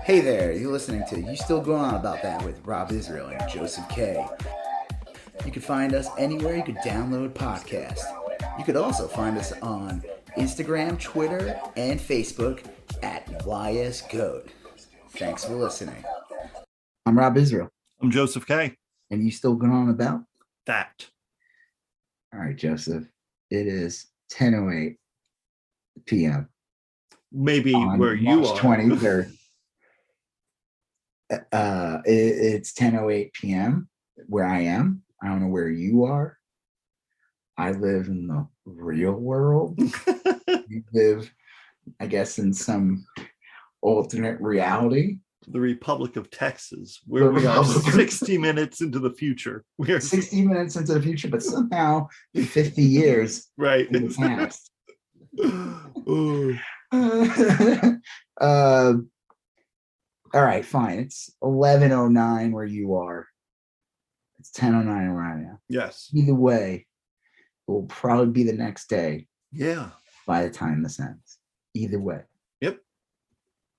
Hey there, you're listening to You Still Going On About That with Rob Israel and Joseph K. You can find us anywhere you could download podcasts. You could also find us on Instagram, Twitter, and Facebook at YSGOAT. Thanks for listening. I'm Rob Israel. I'm Joseph K. And you still going on about that? All right, Joseph. It is 10:08 p.m. Maybe on where you March are. 23rd. It's 10:08 p.m. where I am. I don't know where you are. I live in the real world. You live, I guess, in some alternate reality. The Republic of Texas, where we are 60 minutes into the future. We are 60 minutes into the future, but somehow 50 years right in the past. All right, fine. It's 11:09 where you are. It's 10:09 where I am. Yes. Either way, it will probably be the next day. Yeah. By the time this ends. Either way. Yep.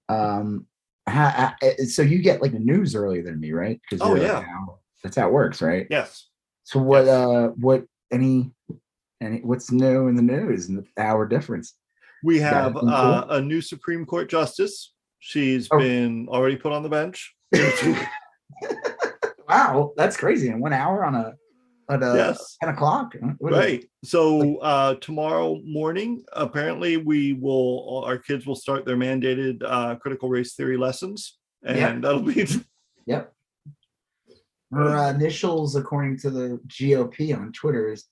So you get like the news earlier than me, right? Oh yeah. That's how it works, right? Yes. So what? Yes. What's new in the news and the hour difference? We have a new Supreme Court justice. She's been already put on the bench. Wow, that's crazy! In 1 hour at yes. 10 o'clock, right? So tomorrow morning, apparently, our kids will start their mandated critical race theory lessons, and that'll be. Yep. Her initials, according to the GOP on Twitter, is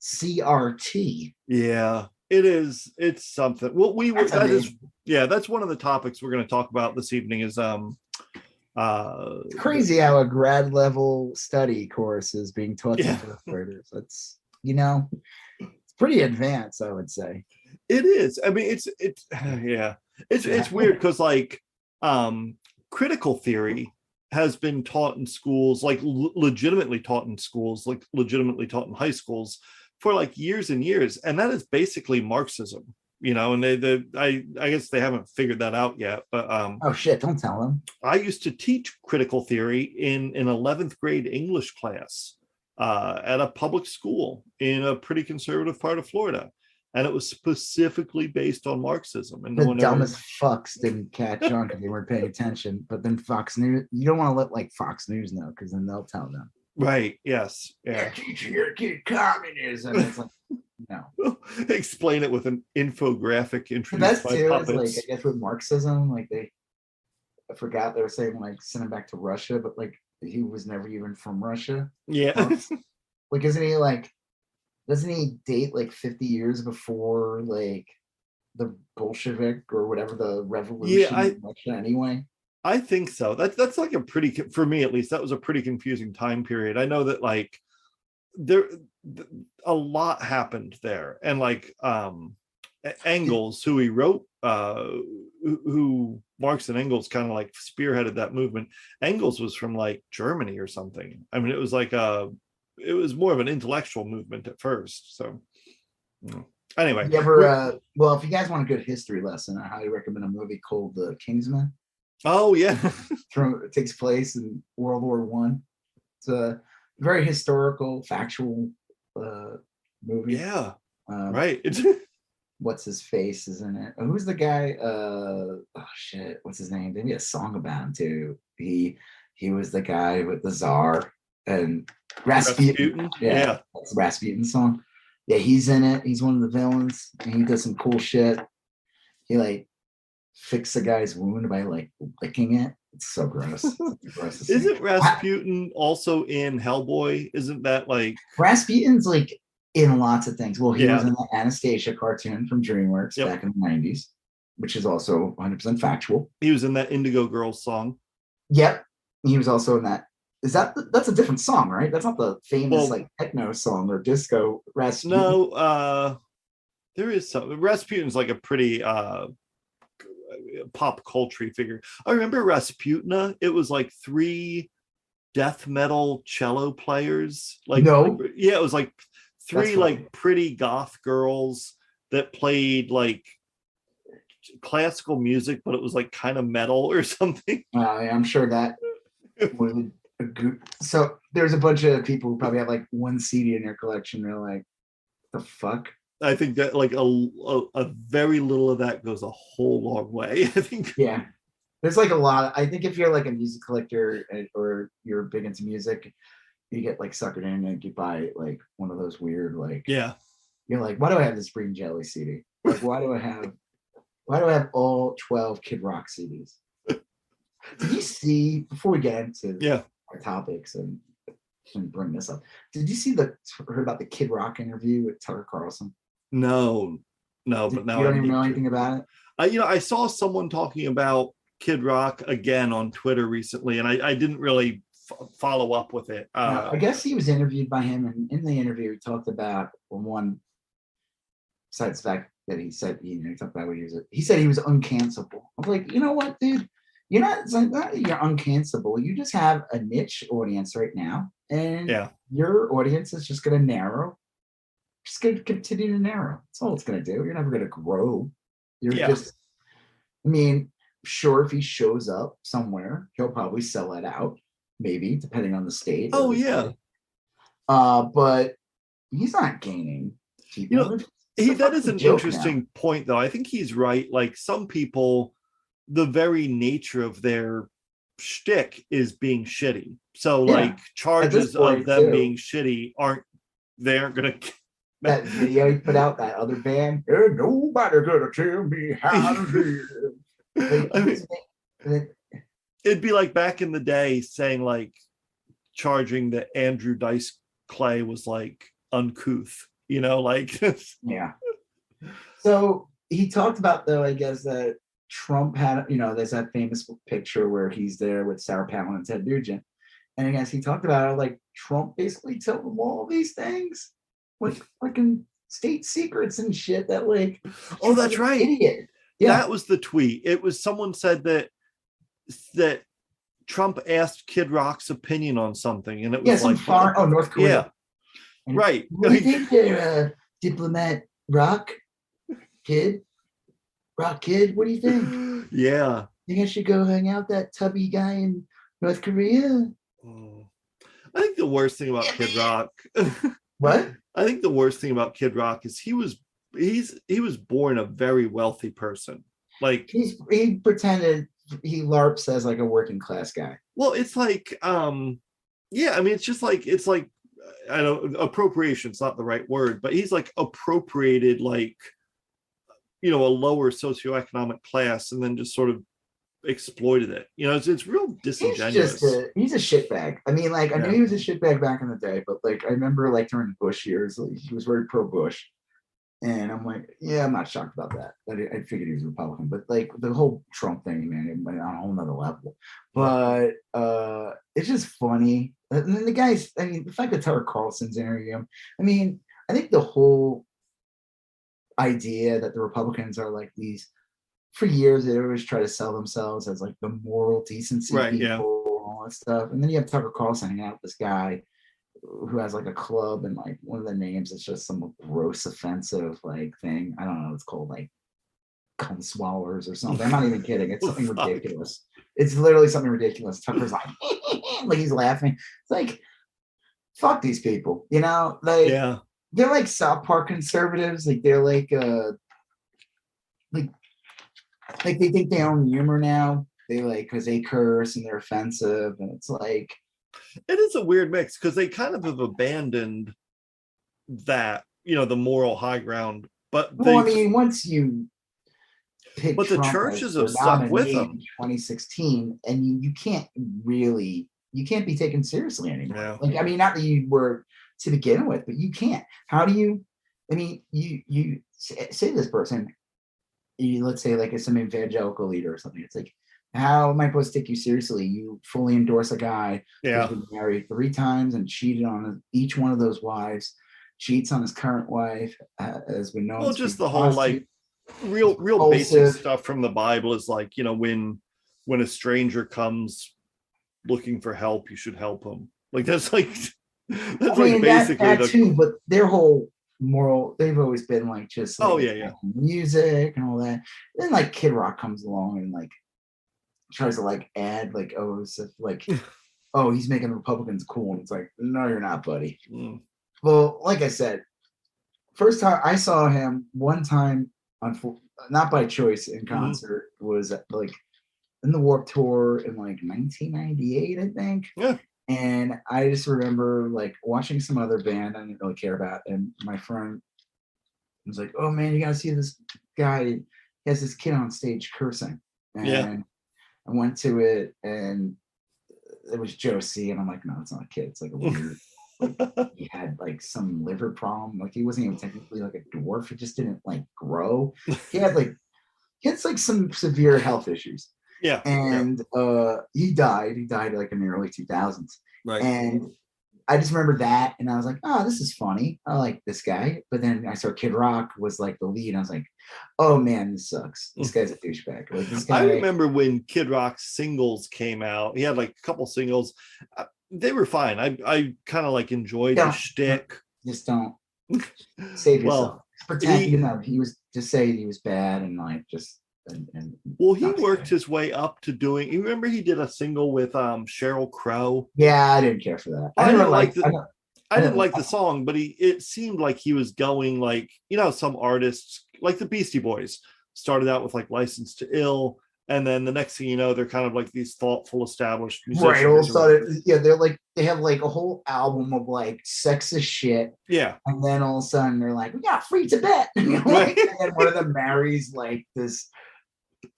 CRT. Yeah. It is. It's something. Well, that's one of the topics we're going to talk about this evening. Is it's crazy how a grad level study course is being taught to first graders. That's it's pretty advanced, I would say. It is. I mean, it's weird because critical theory has been taught in schools, legitimately taught in schools, legitimately taught in high schools for years and years, and that is basically Marxism, and I guess they haven't figured that out yet, but oh shit, don't tell them. I used to teach critical theory in an 11th grade English class at a public school in a pretty conservative part of Florida, and it was specifically based on Marxism. And the dumbest fucks didn't catch on because they weren't paying attention, but then Fox News, you don't want to let Fox News know because then they'll tell them. Right. Yes. Yeah. Teaching your kid communism. It's no. Explain it with an infographic introduced by puppets. I guess with Marxism, I forgot they were saying send him back to Russia, but he was never even from Russia. Yeah. Isn't he doesn't he date 50 years before the Bolshevik or whatever the revolution in Russia anyway? I think so. That's a pretty, for me at least, that was a pretty confusing time period. I know that there a lot happened there, and Engels, who he wrote, who Marx and Engels kind of spearheaded that movement. Engels was from Germany or something. I mean, it was it was more of an intellectual movement at first. So anyway, you ever if you guys want a good history lesson, I highly recommend a movie called The Kingsman. Oh yeah. It takes place in World War I. It's a very historical, factual movie. Yeah. Right. What's his face is in it? Who's the guy? What's his name? They made a song about him too. He was the guy with the Tsar and Rasputin. Yeah. That's the Rasputin song. Yeah, he's in it. He's one of the villains, and he does some cool shit. He fix a guy's wound by licking it. It's so gross. Isn't Rasputin also in Hellboy? Isn't that Rasputin's in lots of things? Well, he was in the Anastasia cartoon from DreamWorks back in the 90s, which is also 100% factual. He was in that Indigo Girls song. Yep. He was also in that. That's a different song, right? That's not the famous techno song or disco Rasputin. No, there is some. Rasputin's a pretty pop culture figure. I remember Rasputina. It was 3 death metal cello players. No. Yeah, it was 3 pretty goth girls that played classical music, but it was like kind of metal or something. Yeah, I'm sure that would. So there's a bunch of people who probably have like one CD in their collection. They're like, the fuck? I think that like a very little of that goes a whole long way. I think. Yeah. There's like a lot. I think if you're like a music collector or you're big into music, you get like suckered in and you buy like one of those weird like. Yeah. You're like, why do I have this Green Jelly CD? Like, why do I have all 12 Kid Rock CDs? Did you see, before we get into our topics and bring this up, did you see heard about the Kid Rock interview with Tucker Carlson? No, but now you don't even know anything about it? I saw someone talking about Kid Rock again on Twitter recently, and I didn't really follow up with it. No, I guess he was interviewed by him, and in the interview, he talked about one. Besides the fact that he said he talked about what he said he was uncancelable. I'm like, you know what, dude? You're not you're uncancelable. You just have a niche audience right now, and your audience is just going to narrow. Just going to continue to narrow. That's all it's going to do. You're never going to grow. You're just. I mean, sure, if he shows up somewhere, he'll probably sell it out. Maybe depending on the state. Oh yeah. But he's not gaining people. That is an interesting point, though. I think he's right. Like some people, the very nature of their shtick is being shitty. So like charges of them being shitty aren't gonna. That video he put out, that other band, ain't nobody gonna tell me how to live. It'd be like back in the day saying like charging that Andrew Dice Clay was like uncouth. Like yeah. So he talked about, though, I guess that Trump had, there's that famous picture where he's there with Sarah Palin and Ted Nugent, and I guess he talked about it like Trump basically told them all these things, like fucking state secrets and shit. That like, oh, that's right, idiot. Yeah, that was the tweet. It was someone said that Trump asked Kid Rock's opinion on something, and it was like North Korea. Yeah. And right. What do you think there, diplomat Rock Kid? What do you think? Yeah. Think I should go hang out with that tubby guy in North Korea? I think the worst thing about Kid Rock. What? I think the worst thing about Kid Rock is he was born a very wealthy person. Like he pretended he LARPs as like a working class guy. Well, it's like I mean it's like I don't, appropriation's not the right word, but he's like appropriated like a lower socioeconomic class and then just sort of exploited it. It's real disingenuous. He's a shitbag. I mean, like I knew he was a shitbag back in the day, but like I remember like during the Bush years, like, he was very pro Bush. And I'm like, yeah, I'm not shocked about that. I figured he was a Republican, but like the whole Trump thing, man, it went on a whole nother level. But it's just funny. And then the guys, I mean, the fact that Tucker Carlson's interviewing him, I mean, I think the whole idea that the Republicans are like these, for years, they always try to sell themselves as like the moral decency people, and all that stuff. And then you have Tucker Carlson hanging out with this guy who has like a club, and like one of the names is just some gross offensive like thing. I don't know, it's called like cum swallowers or something. I'm not even kidding. It's something ridiculous. It's literally something ridiculous. Tucker's like like he's laughing. It's like, fuck these people, like they're like South Park conservatives. Like they're like they think they own humor now. They like because they curse and they're offensive, and it's like it is a weird mix because they kind of have abandoned that, the moral high ground. But I mean, once you pick but Trump the churches have stuck with him. 2016, and you can't be taken seriously anymore. Yeah. Like, I mean, not that you were to begin with, but you can't. How do you? I mean, you say this person, let's say like it's some evangelical leader or something. It's like, how am I supposed to take you seriously? You fully endorse a guy who's been married 3 times and cheated on each one of those wives, cheats on his current wife, as we know. Well, just the whole like real basic stuff from the Bible is like, when a stranger comes looking for help, you should help him. Like that's like basically that too. But their whole moral. They've always been like just like Oh yeah. music and all that. Then like Kid Rock comes along and like tries to like add like like oh, he's making the Republicans cool, and it's like, no, you're not, buddy. Well, like I said, first time I saw him one time on not by choice in concert was like in the Warped Tour in like 1998, I think. Yeah. And I just remember like watching some other band I didn't really care about, and my friend was like, "Oh man, you gotta see this guy. He has this kid on stage cursing." And I went to it, and it was Josie, and I'm like, "No, it's not a kid. It's like a weird." Like, he had like some liver problem. Like he wasn't even technically like a dwarf. It just didn't like grow. He had like some severe health issues. Yeah. And he died. He died like in the early 2000s. Right. And I just remember that, and I was like, "Oh, this is funny. I like this guy." But then I saw Kid Rock was like the lead. And I was like, "Oh man, this sucks. This guy's a douchebag." Like this guy. I remember when Kid Rock's singles came out. He had like a couple singles. They were fine. I kind of like enjoyed the shtick. Just don't save yourself. Well, pretend he was just say he was bad and like just. And well, he worked his way up to doing. You remember he did a single with Sheryl Crow? Yeah, I didn't care for that. I didn't like the song, but it seemed like he was going like, you know, some artists like the Beastie Boys started out with like License to Ill, and then the next thing you know, they're kind of like these thoughtful, established musicians. Right. All of a sudden, they're like they have like a whole album of like sexist shit. Yeah. And then all of a sudden they're like, "We got free Tibet." Like, and then one of them marries like this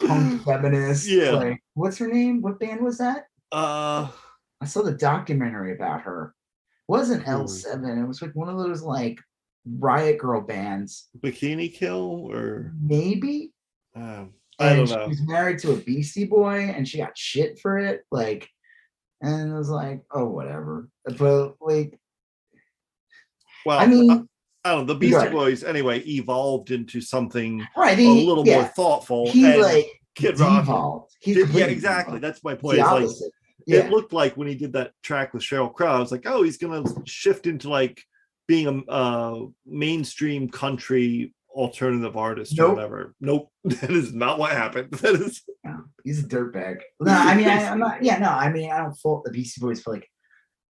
punk feminist. Yeah. Like, what's her name? What band was that? I saw the documentary about her. It wasn't L7. It was like one of those like Riot Girl bands. Bikini Kill or maybe. I don't know. She was married to a Beastie Boy, and she got shit for it. Like, and it was like, oh, whatever. But like, well, I mean, I don't know. The Beastie Boys anyway evolved into something right, a little more thoughtful. He like Kid Rock. Yeah, exactly. Devolved. That's my point. It's like it looked like when he did that track with Sheryl Crow, I was like, oh, he's gonna shift into like being a mainstream country alternative artist or whatever. Nope, that is not what happened. That is. No, he's a dirtbag. No, I mean, I'm not. Yeah, no, I mean, I don't fault the Beastie Boys for like.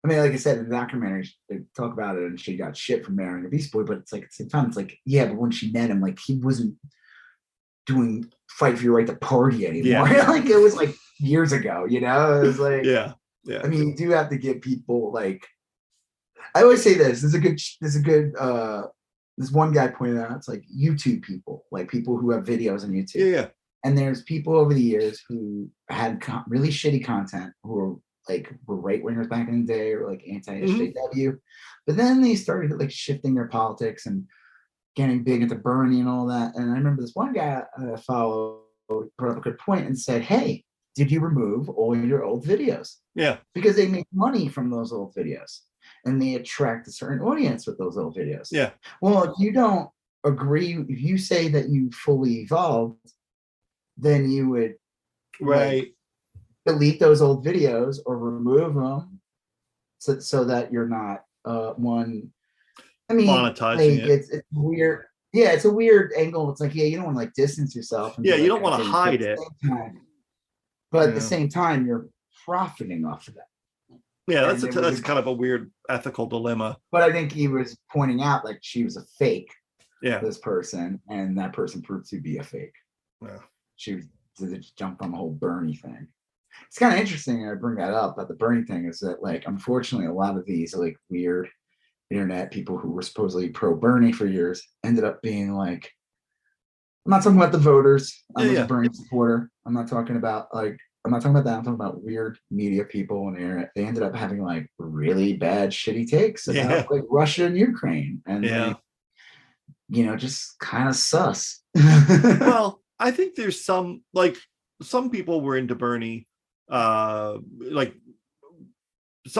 I mean, like I said, in the documentary, they talk about it, and she got shit for marrying a Beastie Boy. But it's like at the same time, it's like, yeah, but when she met him, like he wasn't doing "Fight for Your Right to Party" anymore. Yeah. Like it was like years ago, you know. It was like, yeah. I mean, you do have to give people like. I always say this. There's a good. This one guy pointed out, it's like YouTube people, like people who have videos on YouTube. Yeah. And there's people over the years who had really shitty content who were right wingers back in the day, or like anti-SJW, but then they started like shifting their politics and getting big into Bernie and all that. And I remember this one guy I followed brought up a good point and said, "Hey, did you remove all your old videos?" Yeah, because they make money from those old videos and they attract a certain audience with those old videos. Yeah. Well, if you don't agree, if you say that you fully evolved, then you would delete those old videos or remove them so that you're not one. I mean, monetizing it's weird. Yeah, it's a weird angle. It's like, yeah, you don't want to like distance yourself. And you don't want to hide it. But at the same time, you're profiting off of that. Yeah, that's kind of a weird ethical dilemma. But I think he was pointing out like she was a fake. Yeah. This person, and that person proved to be a fake. Yeah. She jumped on the whole Bernie thing. It's kind of interesting. I bring that up about the Bernie thing is that like unfortunately a lot of these like weird internet people who were supposedly pro Bernie for years ended up being like, I'm not talking about the voters. I'm a Bernie supporter. I'm not talking about that. I'm talking about weird media people on the internet. They ended up having like really bad, shitty takes about like Russia and Ukraine, and like, just kind of sus. Well, I think there's some people were into Bernie, some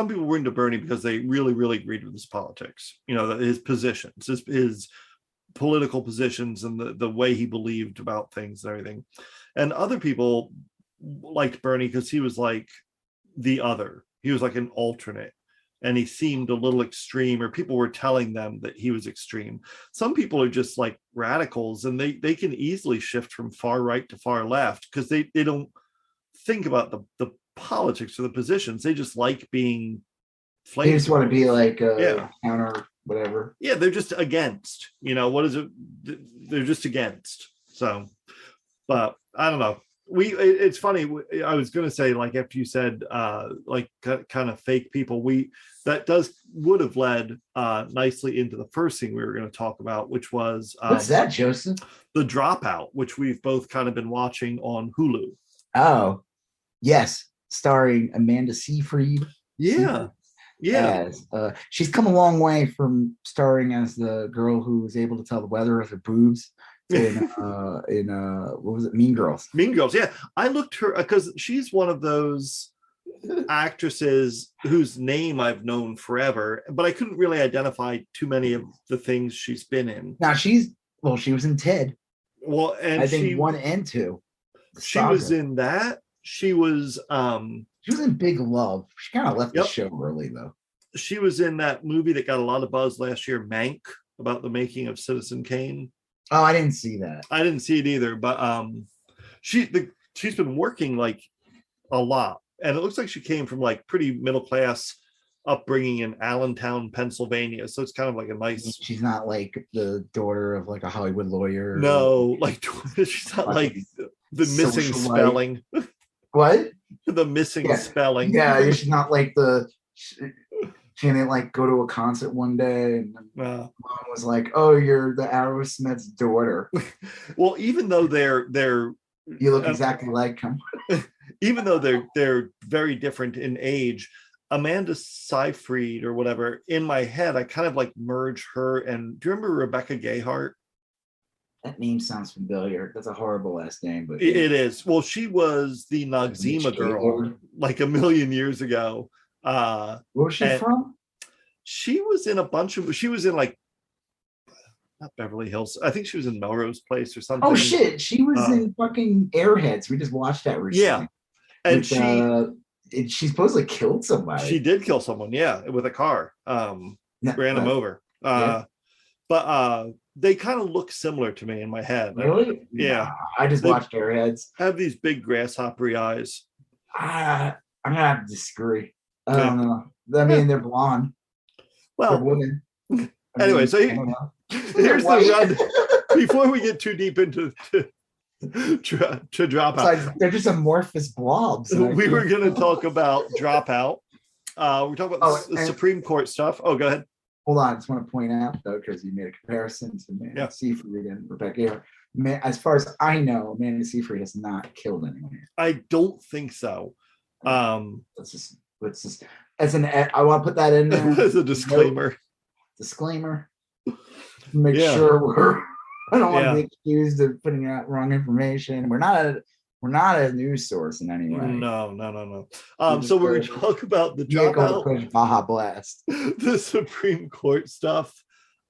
people were into Bernie because they really, really agreed with his politics. His positions, his political positions, and the way he believed about things and everything. And other people liked Bernie because he was like the other. He was like an alternate. and he seemed a little extreme, or people were telling them that he was extreme. Some people are just like radicals, and they can easily shift from far right to far left because they don't think about the politics or the positions. They just like being They just want to be like yeah, counter whatever. yeah, they're just against, what is it, they're just against. So, but I don't know, it's funny, I was going to say, like, after you said like kind of fake people, that would have led nicely into the first thing we were going to talk about, which was what's that, Joseph? The Dropout, which we've both kind of been watching on Hulu. Oh yes, starring Amanda Seyfried. Yeah. As she's come a long way from starring as the girl who was able to tell the weather with her boobs in what was it, Mean Girls. Mean Girls, yeah. I looked her because she's one of those actresses whose name I've known forever, but I couldn't really identify too many of the things she's been in. Now she was in Ted. Well, and I think 1 and 2. She was in that. She was in Big Love. She kind of left the show early though. She was in that movie that got a lot of buzz last year, Mank, about the making of Citizen Kane. Oh, I didn't see that. I didn't see it either, but she's been working like a lot, and it looks like she came from like pretty middle class upbringing in Allentown, Pennsylvania. So it's kind of like a nice. She's not like the daughter of like a Hollywood lawyer. No, like she's not like the missing spelling. What? The missing spelling. Yeah, she's not like she didn't like go to a concert one day and mom was like, "Oh, you're the Aerosmith's daughter." Well, even though they're you look exactly like him. Even though they're very different in age, Amanda Seyfried or whatever, in my head, I kind of like merge her and do you remember Rebecca Gayheart? That name sounds familiar. That's a horrible last name, but it is. Well, she was the Noxzema girl like a million years ago. Where was she from? She was in like not Beverly Hills. I think she was in Melrose Place or something. Oh shit, she was in fucking Airheads. We just watched that recently. Yeah, and she supposedly killed somebody. She did kill someone, yeah, with a car. Ran him over. But they kind of look similar to me in my head. Really? Yeah. Nah, I just watched Airheads. Have these big grasshoppery eyes. I'm gonna have to disagree. I don't know. I mean, they're blonde. Well, they're women. Anyway, so here's the run. Before we get too deep into Dropout, they're just amorphous blobs. We were going to talk about Dropout. We're talking about the Supreme Court stuff. Oh, go ahead. Hold on, I just want to point out though, because you made a comparison to Amanda Seyfried and Rebecca. As far as I know, Amanda Seyfried has not killed anyone. I don't think so. Let's just I want to put that in there as a disclaimer. Make sure I don't want to be accused of putting out wrong information. We're not a news source in any way. No. So we're going to talk about the Dropout, Baja Blast, the Supreme Court stuff.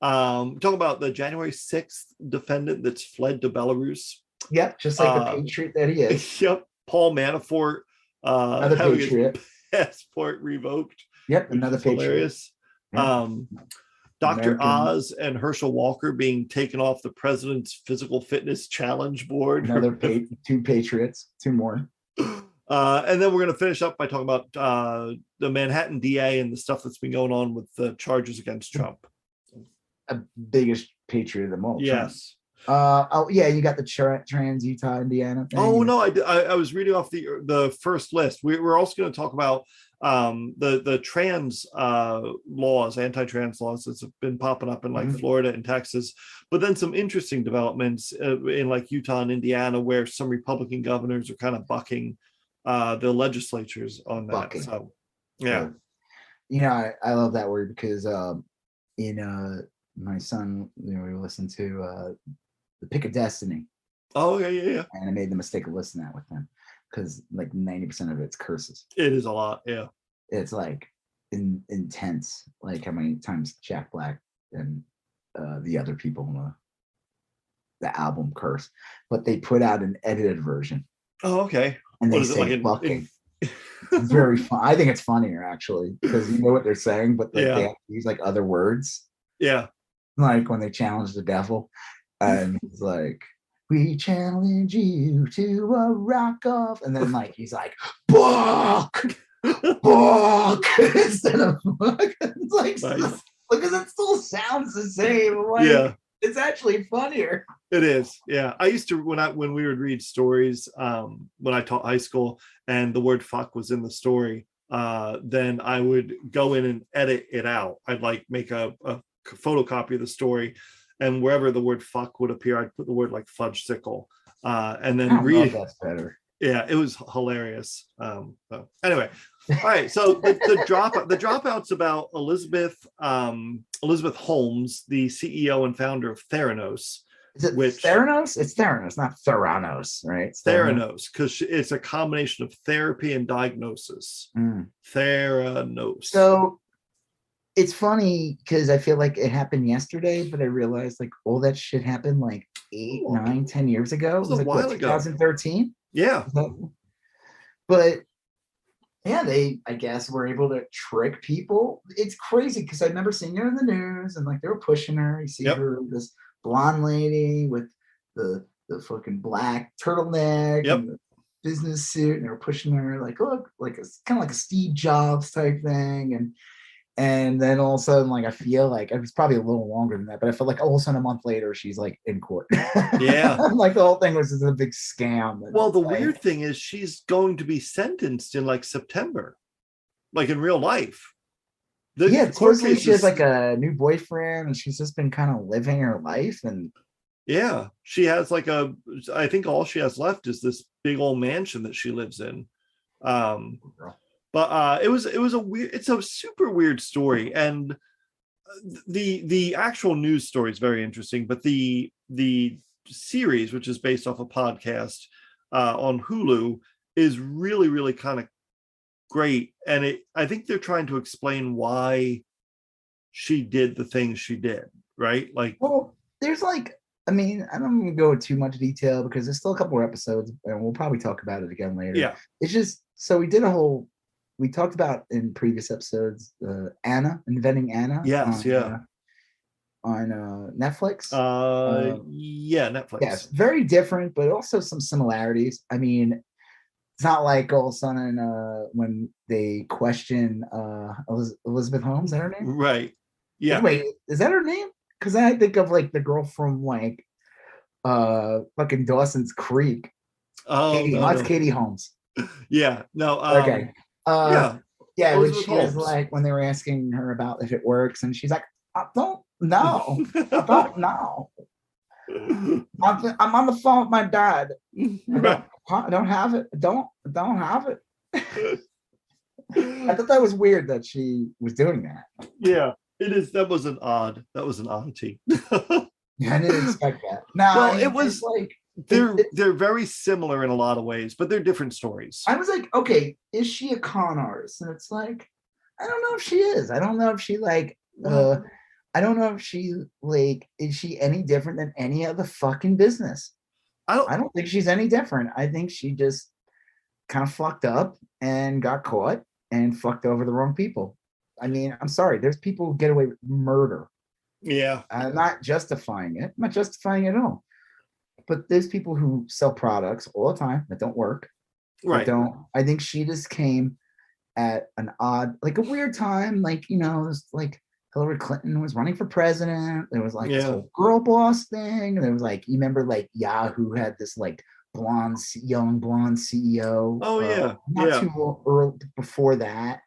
Talk about the January 6th defendant that's fled to Belarus. Yep, just like the patriot that he is. Yep, Paul Manafort. Another patriot. Passport revoked. Yep, another patriot. Hilarious. Dr. Oz and Herschel Walker being taken off the president's physical fitness challenge board. Another two patriots, two more. And then we're going to finish up by talking about the Manhattan DA and the stuff that's been going on with the charges against Trump. Biggest patriot of them all. Yes. You got the trans Utah, Indiana thing. Oh no, I was reading off the first list. We're also going to talk about the trans laws, anti-trans laws that's been popping up in like Florida and Texas, but then some interesting developments in like Utah and Indiana where some Republican governors are kind of bucking the legislatures on that. So yeah, I love that word because my son, we listened to The Pick of Destiny. Oh yeah. And I made the mistake of listening to that with him because like 90% of it's curses. It is a lot, yeah. It's like intense, like how many times Jack Black and the other people in the album curse, but they put out an edited version. Oh, okay. And they say fucking. It's very fun. I think it's funnier actually because you know what they're saying, but like they Yeah. have to use like other words, Yeah. like when they challenge the devil, and he's like, "We challenge you to a rock off," and then like he's like, "Book, book," instead of "fuck." It's like Nice. because it still sounds the same. Like Yeah. it's actually funnier. It is. Yeah. I used to when we would read stories, when I taught high school and the word fuck was in the story, then I would go in and edit it out. I'd like make a photocopy of the story, and wherever the word fuck would appear, I'd put the word like fudge sickle. And I then don't know if read. that's better. Yeah, it was hilarious. So anyway, all right. So the dropout's about Elizabeth Holmes, the CEO and founder of Theranos, Is it which Theranos? It's Theranos, not Theranos, right? It's Theranos, because it's a combination of therapy and diagnosis. Mm. Theranos. So it's funny because I feel like it happened yesterday, but I realized like all that shit happened like 8, 9, 10 years ago. It was a like while what, ago. 2013? Yeah. But yeah, they I guess were able to trick people. It's crazy because I remember seeing her in the news and like they were pushing her. You see Yep. her, this blonde lady with the fucking black turtleneck Yep. and the business suit, and they were pushing her like, look, like it's kind of like a Steve Jobs type thing. And then all of a sudden, like I feel like it was probably a little longer than that, but I felt like all of a sudden a month later she's like in court. Yeah. Like the whole thing was just a big scam. Well, the like, weird thing is she's going to be sentenced in like September, like in real life. Yeah, court supposedly she cases. has like a new boyfriend and she's just been kind of living her life. And Yeah, she has like I think all she has left is this big old mansion that she lives in. But it was it's a super weird story, and the actual news story is very interesting, but the series, which is based off a podcast on Hulu, is really kind of great. And I think they're trying to explain why she did the things she did, right? Like, well, there's like, I mean, I don't want to go into too much detail because there's still a couple more episodes and we'll probably talk about it again later. yeah, It's just so we talked about in previous episodes, Anna, Inventing Anna. yes, yeah. On Netflix. Yeah, Netflix. Yes, very different, but also some similarities. I mean, it's not like all of a sudden when they question Elizabeth Holmes, is that her name? Right. Yeah. Wait, is that her name? Because I think of like the girl from like fucking Dawson's Creek. Oh, Katie, no. Katie Holmes. Yeah. No. Okay. Yeah. Yeah, when Elizabeth she was Holmes. like when they were asking her about if it works, and she's like, I don't know. I don't know. I'm on the phone with my dad. I don't have it. I don't have it. I thought that was weird that she was doing that. Yeah, it is. That was an oddity. Yeah, I didn't expect that. No, Well, I mean, it was like they're very similar in a lot of ways, but they're different stories. I was like, okay, is she a con artist? And it's like, I don't know if she is. I don't know if she like I don't know if she like is she any different than any other fucking business. I don't think she's any different. I think she just kind of fucked up and got caught and fucked over the wrong people. I mean, I'm sorry. There's people who get away with murder. Yeah. I'm not justifying it. I'm not justifying it at all. But there's people who sell products all the time that don't work. Right. I think she just came at an odd, like a weird time. Like, you know, it was like Hillary Clinton was running for president. There was like this whole girl boss thing. And there was like, you remember like Yahoo had this like young blonde CEO. Oh yeah. Not too early before that.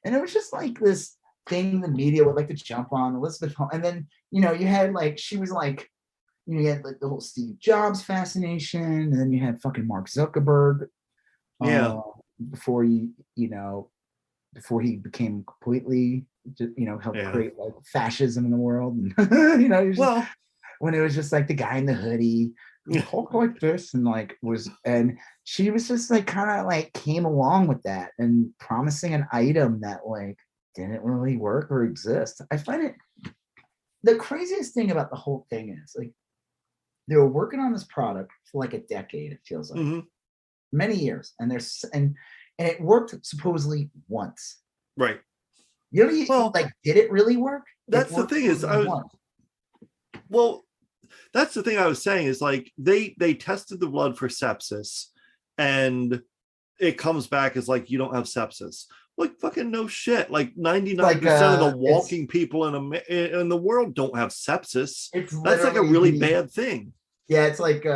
And it was just like this thing the media would like to jump on Elizabeth Holmes. And then, you know, you had like, she was like, you had like the whole Steve Jobs fascination. And then you had fucking Mark Zuckerberg. Before he became completely, helped create like fascism in the world. You know, when it was just like the guy in the hoodie, talk like this, and she was just like kind of like came along with that and promising an item that like didn't really work or exist. I find it the craziest thing about the whole thing is like they were working on this product for like a decade. It feels like many years, and and it worked supposedly once. Right. You know, Well, like, did it really work? That's the thing is, that's the thing I was saying is like they tested the blood for sepsis, and it comes back as like you don't have sepsis. Like fucking no shit. Like 99% of the walking people in the world don't have sepsis. That's like a really bad thing. Yeah, it's like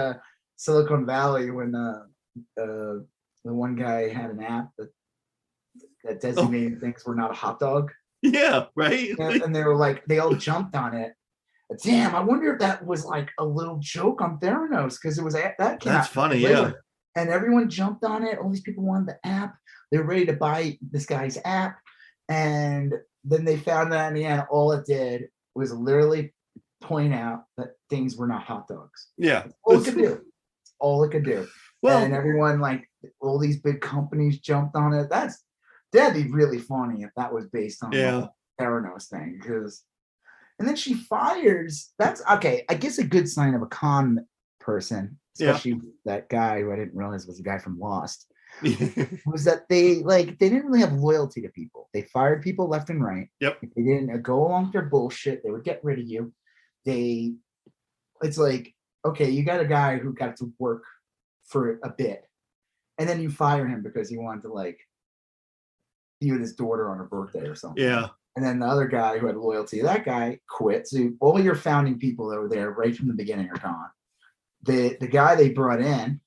Silicon Valley when the one guy had an app that designated things were not a hot dog. Yeah, right. And they were like, they all jumped on it. Damn, I wonder if that was like a little joke on Theranos, because it was that came That's out funny, later. yeah. And everyone jumped on it. All these people wanted the app. They were ready to buy this guy's app. And then they found out in the end, all it did was literally point out that things were not hot dogs. Yeah. All it could do. All it could do. Well, and everyone, like, all these big companies jumped on it. That'd be really funny if that was based on the Theranos thing. And then she fires. That's okay. I guess a good sign of a con person, especially that guy who I didn't realize was the guy from Lost, was that they didn't really have loyalty to people. They fired people left and right. Yep. If they didn't go along with their bullshit, they would get rid of you. It's like, okay, you got a guy who got to work for a bit, and then you fire him because he wanted to like be with his daughter on her birthday or something. Yeah. And then the other guy who had loyalty, that guy quit. So all your founding people that were there right from the beginning are gone. The guy they brought in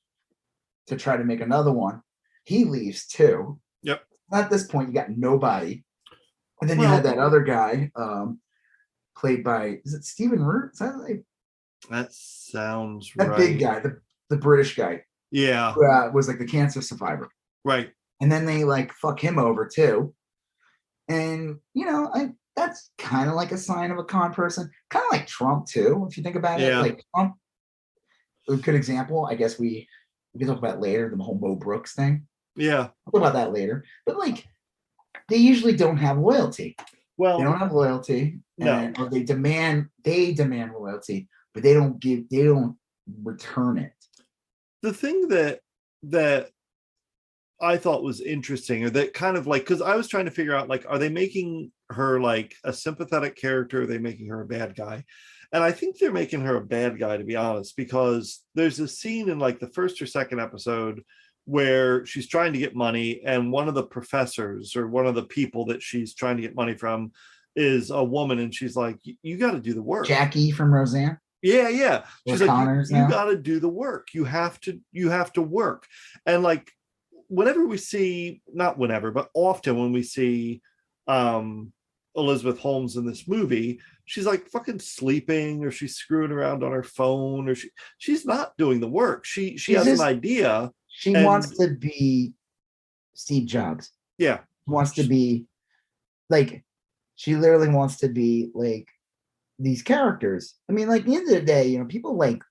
to try to make another one, he leaves too. Yep. At this point, you got nobody. And then you had that other guy, played by, is it Stephen Root? That sounds right. That big guy, the British guy. Yeah. Who, was like the cancer survivor. Right. And then they like fuck him over too. And, you know, that's kind of like a sign of a con person. Kind of like Trump, too, if you think about it. Like Trump, a good example, I guess we can talk about later, the whole Mo Brooks thing. Yeah. I'll talk about that later. But, like, they usually don't have loyalty. Well, they don't have loyalty. No. Or they demand loyalty, but they don't return it. The thing that I thought was interesting, or that kind of like, because I was trying to figure out, like, are they making her like a sympathetic character? Are they making her a bad guy? And I think they're making her a bad guy, to be honest, because there's a scene in like the first or second episode where she's trying to get money, and one of the professors or one of the people that she's trying to get money from is a woman, and she's like, you got to do the work. Jackie from Roseanne. Yeah. She's like, you got to do the work. You have to work. And like, whenever we see, not whenever, but often when we see Elizabeth Holmes in this movie, she's like fucking sleeping, or she's screwing around on her phone, or she's not doing the work. She has an idea. She wants to be Steve Jobs. Yeah. Wants to be like, she literally wants to be like these characters. I mean, like, at the end of the day, you know, people like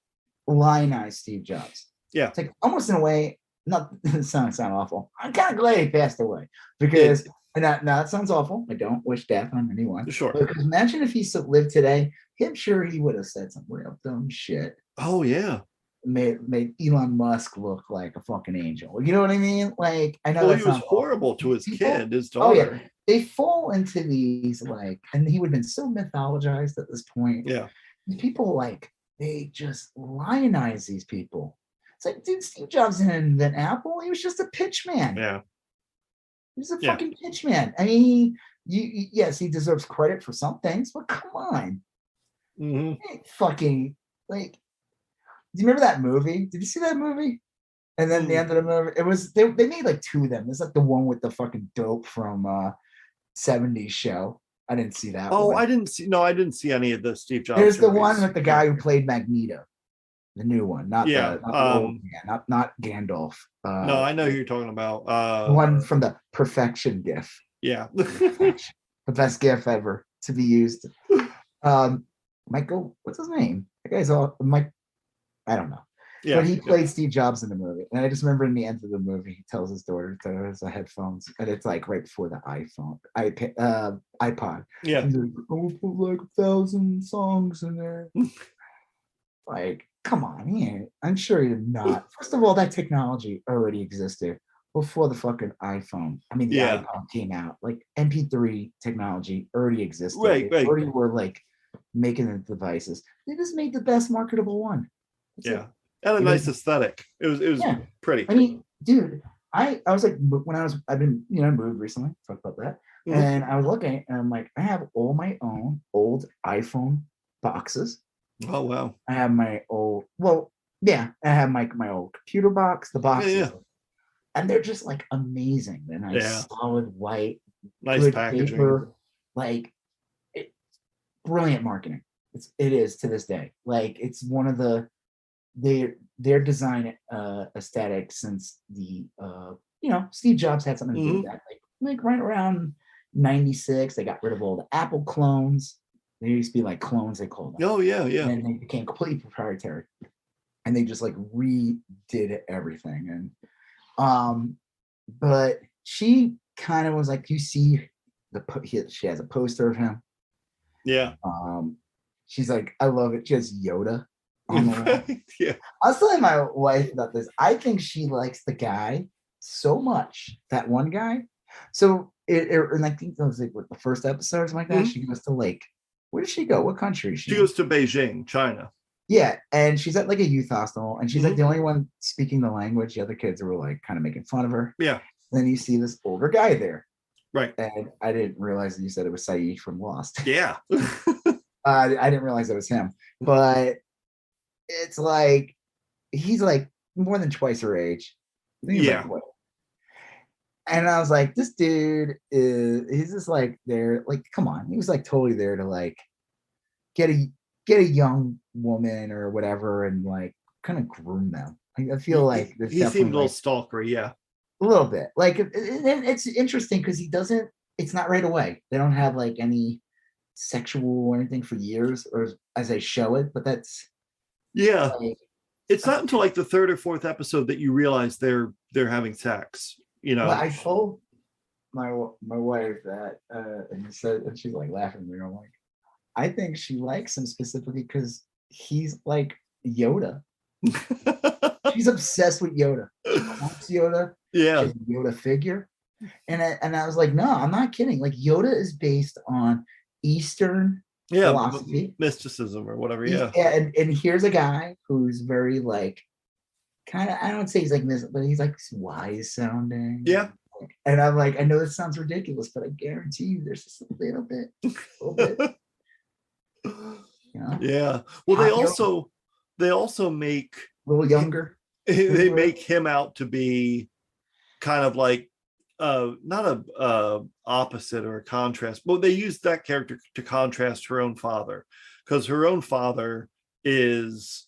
lionize Steve Jobs. Yeah. It's like almost in a way, not sound awful. I'm kind of glad he passed away, because that sounds awful. I don't wish death on anyone. Sure. Because imagine if he lived today, I'm sure he would have said some real dumb shit. Oh yeah. Made Elon Musk look like a fucking angel. You know what I mean? Like, I know he was horrible to his kid, his daughter. Oh, yeah. They fall into these like, and he would have been so mythologized at this point. Yeah. People like, they just lionize these people. It's like, dude, Steve Jobs didn't invent Apple. He was just a pitch man. Yeah. He was a fucking pitch man. I mean, yes, he deserves credit for some things, but come on. Mm-hmm. Fucking, like, do you remember that movie? Did you see that movie? And then the end of the movie, it was, they made like two of them. There's like the one with the fucking dope from 70s show. I didn't see that one. I didn't see any of the Steve Jobs. There's the one with the guy who played Magneto. The new one, not the old, not Gandalf. No, I know who you're talking about. The one from the Perfection GIF. Yeah. The best GIF ever to be used. Michael, what's his name? That guy's all Mike. I don't know. Yeah, but he played Steve Jobs in the movie. And I just remember in the end of the movie, he tells his daughter to use the headphones. And it's like right before the iPod. Yeah. He's like, I'll put like 1,000 songs in there. Like, come on, I'm sure he did not. First of all, that technology already existed before the fucking iPhone. I mean, the Yeah. iPhone came out. Like MP3 technology already existed. Right, They right. already were like making the devices. They just made the best marketable one. That's it. Yeah. And a It was nice aesthetic. It was yeah. pretty. I mean, dude, I was like when I've been moved recently. Talk about that. Mhm. And I was looking and I'm like, I have all my own old iPhone boxes. Oh wow. I have my old yeah, I have my old computer box, the Yeah, boxes, yeah. and they're just like amazing. They're Yeah. nice, solid white, Nice good packaging. paper, like it, brilliant marketing. It is to this day. Like it's one of their design aesthetic since the Steve Jobs had something to do with Hmm. that. Like right around 96, they got rid of all the Apple clones. They used to be like clones, they called them. Oh yeah, And yeah. then they became completely proprietary. And they just like redid everything. And but she kind of was like, you see she has a poster of him. Yeah. She's like, I love it. She has Yoda on the wall. Right. Yeah. I was telling my wife about this. I think she likes the guy so much, that one guy. So and I think that was like the first episode or something like that. Mhm. She goes to like, where does she go? What country is she She in? goes to Beijing, China. Yeah, and she's at like a youth hostel, and she's like Hmm. the only one speaking the language. The other kids were like kind of making fun of her. Yeah. Then you see this older guy there, Right. and I didn't realize that you said it was Saeed from Lost. Yeah. I didn't realize it was him, but it's like he's like more than twice her age. I think he's like Yeah. what? And I was like, this dude he's just like there, like, come on. He was like totally there to like get a young woman or whatever and like kind of groom them. I feel like there's He seemed a definitely little like stalkery. Yeah. a little bit. Like it's interesting because he doesn't, it's not right away. They don't have like any sexual or anything for years or as they show it, but that's Yeah. like It's not until like the third or fourth episode that you realize they're having sex. You well, know. I told my wife that and he said, and she's like laughing at me. I'm like, I think she likes him specifically because he's like Yoda. She's obsessed with Yoda. She quotes Yoda. She Yeah. has a Yoda figure. And I was like, no, I'm not kidding. Like Yoda is based on Eastern Yeah. philosophy. Mysticism or whatever. Yeah. And here's a guy who's very like kind of, I don't say he's like this, but he's like wise sounding. Yeah. And I'm like, I know this sounds ridiculous, but I guarantee you there's just a little bit, a little bit, you know, Yeah. Well, hot Yoda, they also make a little younger. they make him out to be kind of like not a opposite or a contrast, but they use that character to contrast her own father, because her own father is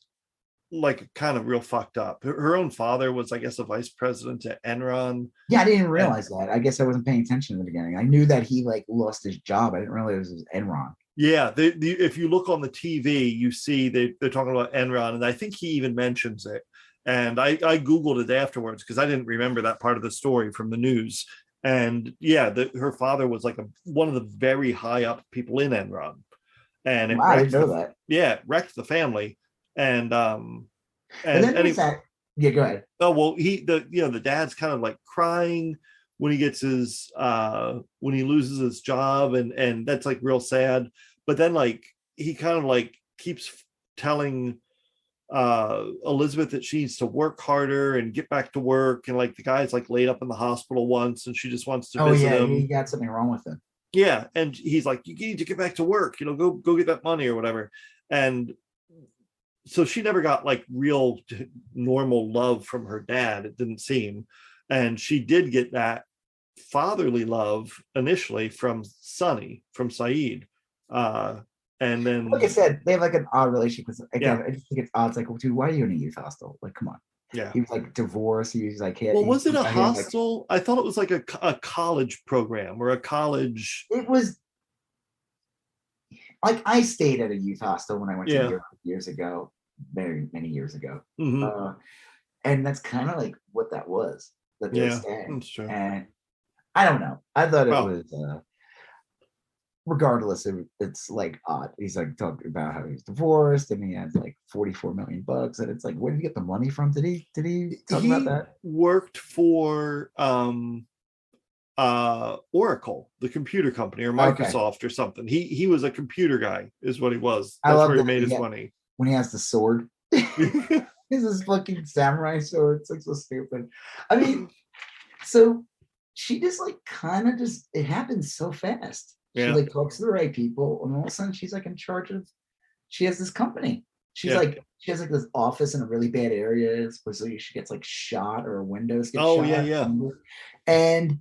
like kind of real fucked up. Her own father was, I guess, a vice president at Enron. Yeah, I didn't And realize that. I guess I wasn't paying attention in the beginning. I knew that he like lost his job. I didn't realize it was Enron. yeah, if you look on the TV, you see they're talking about Enron, and I think he even mentions it. And I Googled it afterwards because I didn't remember that part of the story from the news. And yeah, her father was like one of the very high up people in Enron, and it Wow, I didn't wrecked know that. it wrecked the family. And And then and there's he, that. Yeah, go ahead. oh well, the dad's kind of like crying when he gets his when he loses his job, and that's like real sad. But then like he kind of like keeps telling Elizabeth that she needs to work harder and get back to work, and like the guy's like laid up in the hospital once and she just wants to Oh visit yeah, he him. got something wrong with him. Yeah, and he's like, you need to get back to work, go get that money or whatever. And so she never got like real normal love from her dad, it didn't seem. And she did get that fatherly love initially from Sonny, from Saeed. uh and Like I then said, they have like an odd relationship. Because yeah, again, I just think it's odd. It's like, well, dude, why are you in a youth hostel? Like, come on. yeah. He was like divorced. He was like, Well, was it a he had like, hostel? I thought it was like a college program or a college. it was like I stayed at a youth hostel when I went to Yeah. Europe years ago, very many years ago. Hmm. And that's kind of like what that was that they were Yeah, staying. that's true. And I don't know. I thought it Well, was regardless, it's like odd. He's like talking about how he's divorced and he has like 44 million bucks, and it's like, where did he get the money from? Did he talk about He that? worked for Oracle, the computer company, or Okay, Microsoft or something. He was a computer guy, is what he was. I That's love where he that made his money. when he has the sword. It's this fucking samurai sword. It's like so stupid. I mean, so she just like kind of just it happens so fast. She Yeah, like talks to the right people, and all of a sudden she's like in charge of. She has this company. yeah. She has like this office in a really bad area. So she gets like shot or windows get Oh yeah, shot. yeah. And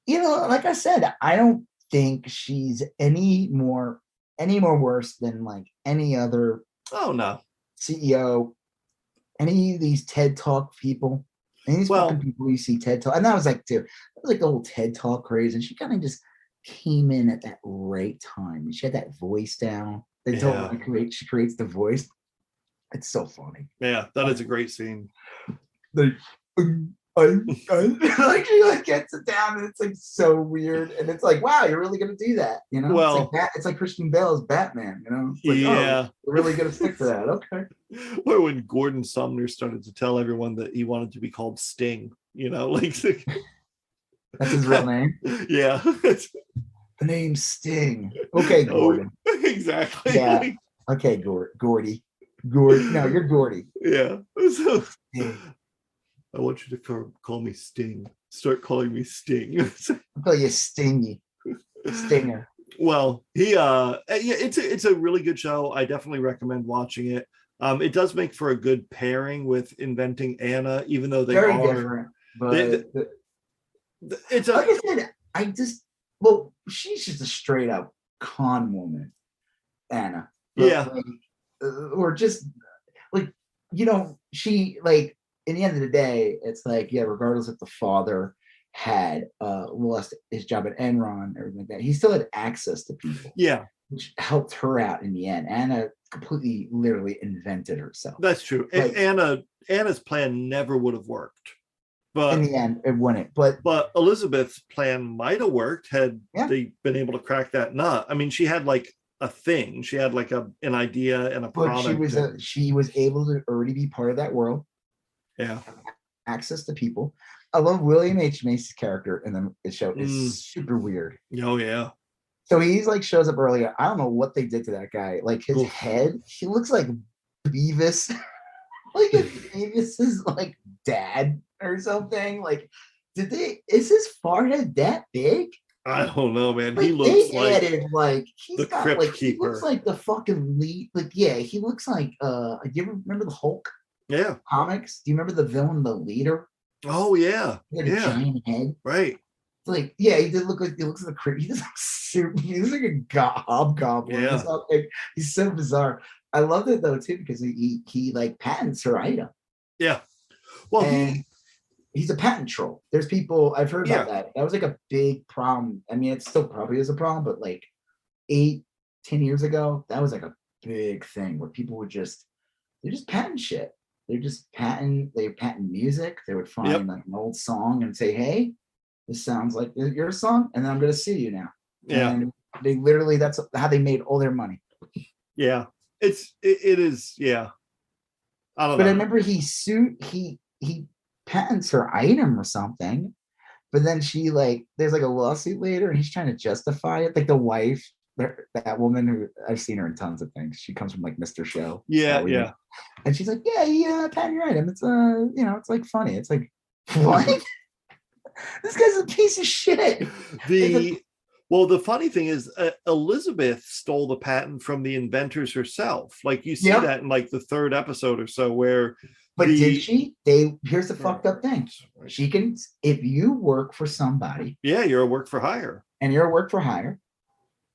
like I said, I don't think she's any more worse than like any other Oh no. CEO, any of these TED Talk people, any of these fucking Well, people you see TED Talk. And that was like too, that was like the whole TED Talk craze. And she kind of just came in at that right time. She had that voice down. They told yeah, her she creates the voice. It's so funny. yeah. That is a great scene. Like, like she like gets it down, and it's like so weird, and it's like, wow, you're really gonna do that, Well, it's like Christian Bale's Batman, it's like, oh, yeah. we're really gonna stick to that, okay. Or when Gordon Sumner started to tell everyone that he wanted to be called Sting, like That's his real name. yeah. The name's Sting. Okay, Oh, Gordon. exactly. Yeah. Okay, Gordy. Gordy. No, you're Gordy. Yeah. So Sting. I want you to call me Sting. Start calling me Sting. I'll call you Stingy. Stinger. Well, yeah, it's a really good show. I definitely recommend watching it. It does make for a good pairing with Inventing Anna, even though they Very are different, they, but it's like a I said, well, she's just a straight up con woman, Anna. But yeah, like, or just like, she like in the end of the day, it's like, yeah, regardless if the father had lost his job at Enron and everything like that, he still had access to people, yeah, which helped her out in the end. Anna completely literally invented herself. that's true. Like Anna's plan never would have worked, in but the end, it wouldn't. But Elizabeth's plan might have worked had yeah, they been able to crack that nut. I mean, she had like a thing. She had like an idea and a but product, and she was able to already be part of that world, yeah. access to people. I love William H. Macy's character in the show. Is super weird. Oh yeah. So he's like shows up earlier. I don't know what they did to that guy. Like his Oof. head, he looks like Beavis. Like if Beavis's like dad or something. Like, is his forehead that big? I don't know, man. He Like looks they like added like the he's got Crypt like he looks Keeper. like the fucking lead. Like, yeah, he looks like do you remember the Hulk Yeah. comics? Do you remember the villain, the leader? Oh yeah. He had a Yeah. giant head. Right. It's like, yeah, he did look like he looks like a creep. He just looks super. He looks like a hobgoblin. Yeah. He's so bizarre. I loved it though too because he like patents her item, Yeah. Well, and he's a patent troll. There's people I've heard about yeah. that. That was like a big problem. I mean, it still probably is a problem, but like 8-10 years ago, that was like a big thing where people would they just patent shit. They patent music. They would Yep. find like an old song and say, hey, this sounds like your song, and then I'm gonna sue you now. Yeah. And they literally that's how they made all their money. Yeah. It is, yeah. I don't But I know. remember he patents her item or something, but then she like there's like a lawsuit later and he's trying to justify it. Like the wife, that woman who I've seen her in tons of things. She comes from like Mr. Show. Yeah, yeah. And she's like, yeah, patent your item. It's it's like funny. It's like, what? This guy's a piece of shit. The funny thing is, Elizabeth stole the patent from the inventors herself. Like you see that in like the third episode or so, where. But did she? Here's the fucked up thing. She can, if you work for somebody. Yeah, you're a work for hire. And you're a work for hire.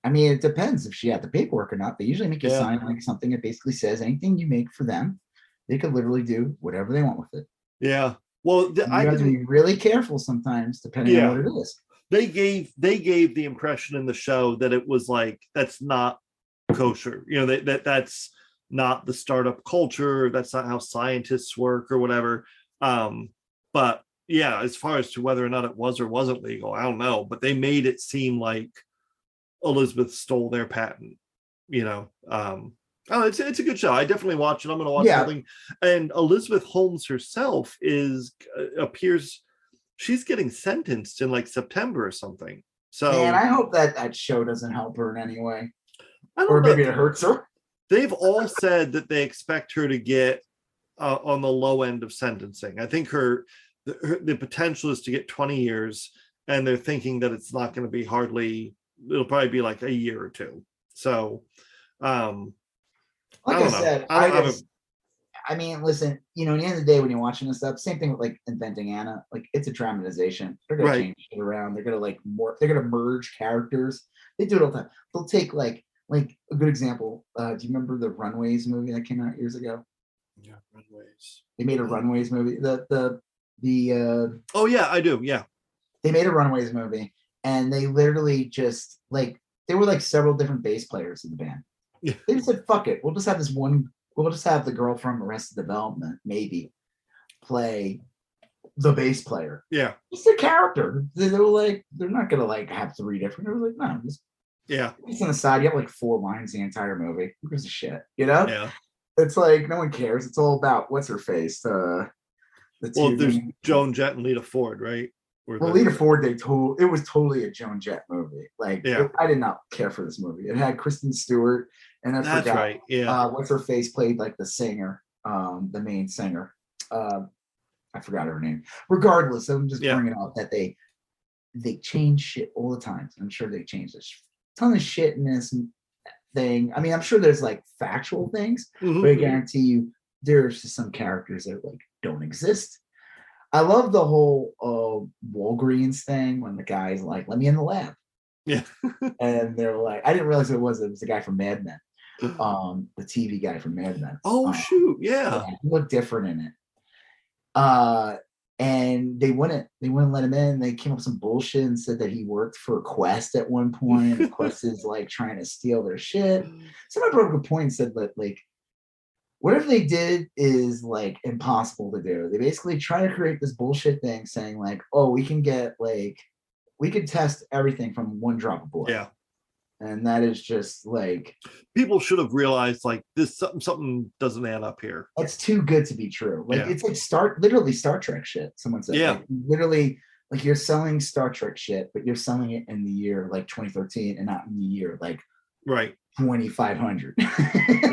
I mean, it depends if she had the paperwork or not. They usually make you sign like something that basically says anything you make for them, they could literally do whatever they want with it. Yeah. Well, you have to be really careful sometimes, depending on what it is. They gave the impression in the show that it was like that's not kosher. That's not the startup culture. That's not how scientists work or whatever. But yeah, as far as to whether or not it was or wasn't legal, I don't know. But they made it seem like Elizabeth stole their patent, you know. Oh, it's a good show. I definitely watch it. I'm gonna watch Yeah. something. And Elizabeth Holmes herself appears, she's getting sentenced in like September or something. So Man, I hope that show doesn't help her in any way. I Or don't maybe know. it hurts her. They've all said that they expect her to get on the low end of sentencing. I think the potential is to get 20 years, and they're thinking that it's not going to be it'll probably be like a year or two. So, Like I said, I mean, listen, at the end of the day, when you're watching this stuff, same thing with like Inventing Anna, like it's a dramatization. They're gonna change it around. They're gonna merge characters. They do it all the time. They'll take like a good example. Do you remember the Runways movie that came out years ago? Yeah, Runways. They made a Runways movie. Oh yeah, I do. Yeah. They made a Runways movie, and they literally just there were like several different bass players in the band. Yeah. They just said, "Fuck it, we'll just have this one. We'll just have the girl from Arrested Development maybe play the bass player." Yeah. Just a character. They were like, they're not gonna like have three different. They were like, no, just on the side. You have like 4 lines the entire movie. Who gives a shit? Yeah. It's like no one cares. It's all about what's her face. There's Joan Jett and Lita Ford, right? Lita Ford, it was totally a Joan Jett movie. Like, I did not care for this movie. It had Kristen Stewart, and I forgot. Right. Yeah. What's her face played like the singer, the main singer. I forgot her name. Regardless, I'm just bringing up that they change shit all the time. I'm sure they changed a ton of shit in this thing. I mean, I'm sure there's like factual things, but I guarantee you there's just some characters that like don't exist. I love the whole Walgreens thing when the guy's like, "Let me in the lab." Yeah. And they're like, I didn't realize it was the guy from Mad Men. The TV guy from Mad Men. Oh shoot, yeah. He looked different in it. And they wouldn't let him in. They came up with some bullshit and said that he worked for Quest at one point. And Quest is like trying to steal their shit. Somebody brought up a point and said that like whatever they did is like impossible to do. They basically try to create this bullshit thing saying like, oh, we can test everything from one drop of blood. Yeah. And that is just like, people should have realized like this something doesn't add up here. That's too good to be true. Like it's like literally Star Trek shit. Someone said, like, literally, like you're selling Star Trek shit, but you're selling it in the year like 2013 and not in the year like 2500.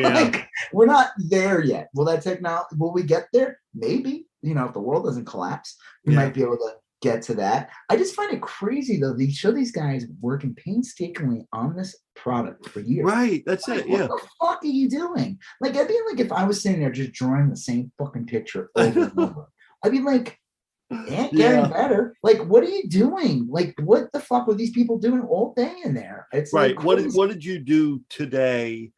Like, we're not there yet. Will we get there? Maybe. If the world doesn't collapse, we might be able to get to that. I just find it crazy though. They show these guys working painstakingly on this product for years. Right. That's like, it. Yeah. What the fuck are you doing? Like, I'd be like, if I was sitting there just drawing the same fucking picture over and over, I'd be like, it ain't getting better. Like, what are you doing? Like, what the fuck were these people doing all day in there? It's right. Like, what did you do today?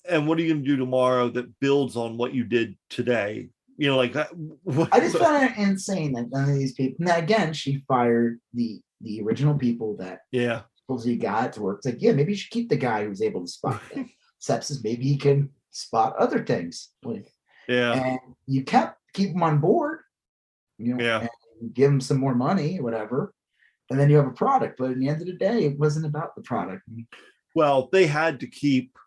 And what are you going to do tomorrow that builds on what you did today? Like that. I just found it insane that none of these people. Now, again, she fired the original people that supposedly got to work. It's like, maybe you should keep the guy who's able to spot sepsis. Maybe he can spot other things. And you keep him on board. And give him some more money, or whatever, and then you have a product. But at the end of the day, it wasn't about the product. Well, they had to keep.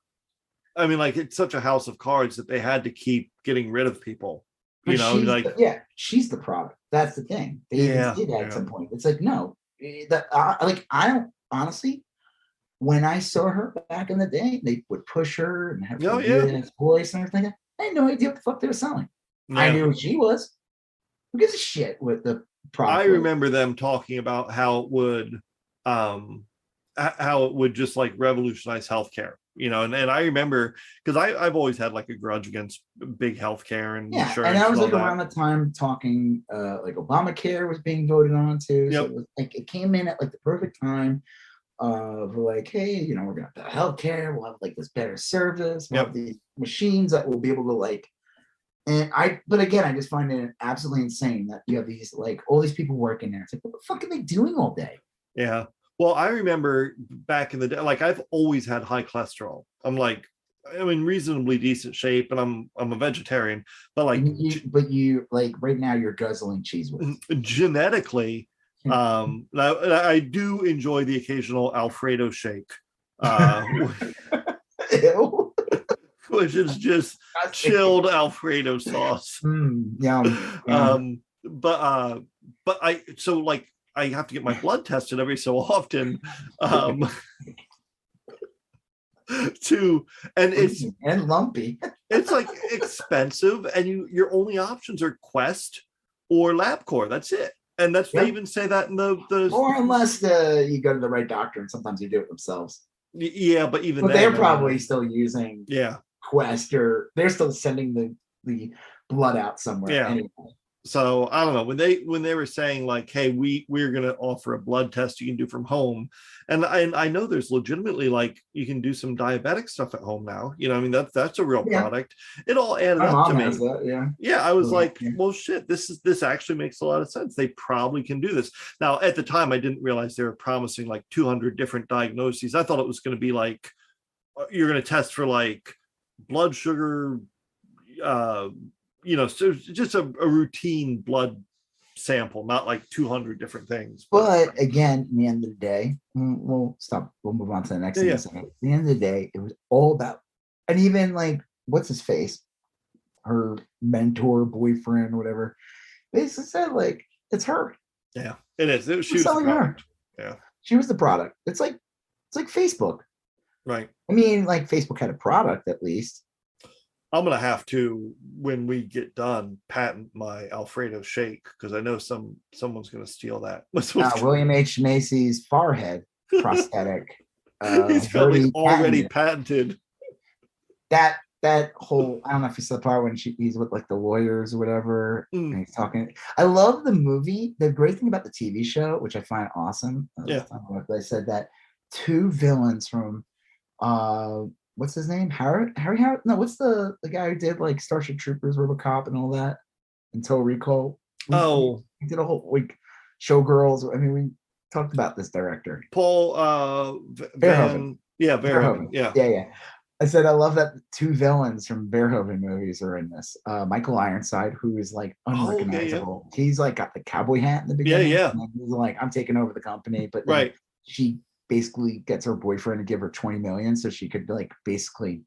I mean, like it's such a house of cards that they had to keep getting rid of people. She's the product. That's the thing. They even did that at some point. It's like, no, I don't honestly. When I saw her back in the day, they would push her and have her voice and everything. I had no idea what the fuck they were selling. I knew who she was. Who gives a shit with the product? I remember them talking about how it would just like revolutionize healthcare. And I remember because I've always had like a grudge against big healthcare and insurance. And that was like around the time talking like Obamacare was being voted on too. So it was like it came in at like the perfect time of like, hey, we're gonna have healthcare, we'll have like this better service, we'll have these machines that will be able to like. But again, I just find it absolutely insane that you have these like all these people working there. It's like, what the fuck are they doing all day? Yeah. Well, I remember back in the day, like I've always had high cholesterol. I'm in reasonably decent shape, and I'm a vegetarian. But like, you like right now you're guzzling cheese with. Genetically, I do enjoy the occasional Alfredo shake, Ew. which is just chilled Alfredo sauce. Yum. But I have to get my blood tested every so often. And it's and lumpy. It's like expensive, and your only options are Quest or LabCorp. That's it. And they even say that in the or unless you go to the right doctor, and sometimes you do it themselves. Yeah, but they're probably still using Quest, or they're still sending the blood out somewhere anyway. So I don't know, when they were saying like, hey, we're going to offer a blood test you can do from home, and I know there's legitimately like you can do some diabetic stuff at home now. I mean that's a real product. It all added up to me. I was like, well, shit, this actually makes a lot of sense. They probably can do this. Now at the time, I didn't realize they were promising like 200 different diagnoses. I thought it was going to be like you're going to test for like blood sugar. So just a routine blood sample, not like 200 different things. But again, at the end of the day, we'll move on to the next thing. At the end of the day, it was all about, and even like, what's his face? Her mentor, boyfriend, whatever, basically said like, it's her. Yeah, it is. She was selling her. Yeah. She was the product. It's like Facebook. Right. I mean, like Facebook had a product at least. I'm gonna have to, when we get done, patent my Alfredo shake, because I know someone's gonna steal that. William H. Macy's forehead prosthetic. He's probably already patented. That whole, I don't know if you saw the part when he's with like the lawyers or whatever, and he's talking. I love the movie. The great thing about the TV show, which I find awesome, they said that two villains from what's his name? Harry Howard? No, what's the guy who did like Starship Troopers, RoboCop, and all that, and Total Recall? We did a whole like Showgirls. I mean, we talked about this director, Paul Verhoeven. Verhoeven. Yeah. I said I love that two villains from Verhoeven movies are in this. Michael Ironside, who is like unrecognizable. He's like got the cowboy hat in the beginning. Yeah. And he's like, I'm taking over the company, but then she basically gets her boyfriend to give her 20 million so she could like basically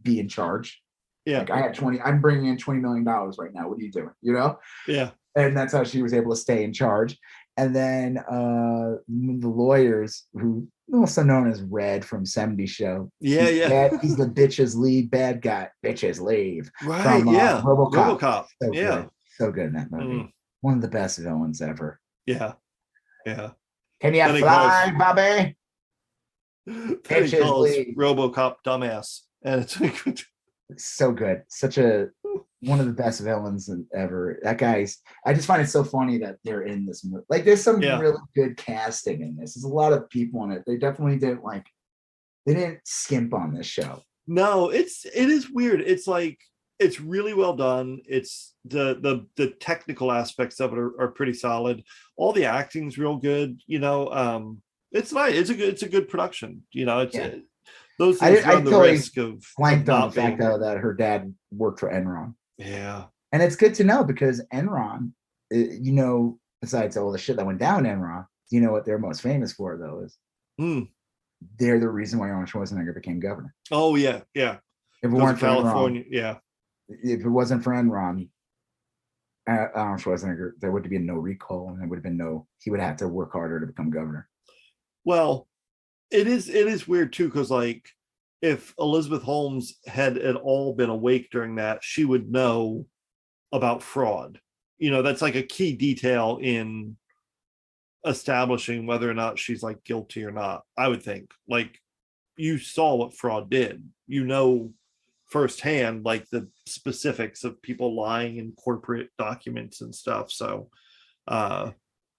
be in charge. Like, I have 20, I'm bringing in $20 million right now. What are you doing? Yeah. And that's how she was able to stay in charge. And then the lawyers, who also known as Red from 70s Show. He's the bitches leave bad guy. Bitches leave. Right. From RoboCop. So good in that movie. One of the best villains ever. Yeah. Can you fly, Bobby? Then he calls RoboCop dumbass, and it's so good. Such one of the best villains ever. That guy's. I just find it so funny that they're in this movie. Like, there's some really good casting in this. There's a lot of people in it. They definitely didn't they didn't skimp on this show. No, it is weird. It's like, it's really well done. It's the technical aspects of it are pretty solid. All the acting's real good. It's nice. It's a good production. Those things run the risk of blanked on the fact though that her dad worked for Enron. Yeah, and it's good to know, because Enron, besides all the shit that went down Enron, what they're most famous for though is they're the reason why Arnold Schwarzenegger became governor. Oh yeah. If it weren't for California, Enron, if it wasn't for Enron, Arnold Schwarzenegger, there would have been no recall, and there would have been he would have to work harder to become governor. Well, it is weird too, because like, if Elizabeth Holmes had at all been awake during that, she would know about fraud. That's like a key detail in establishing whether or not she's like guilty or not. I would think, like, you saw what fraud did, firsthand, like the specifics of people lying in corporate documents and stuff. So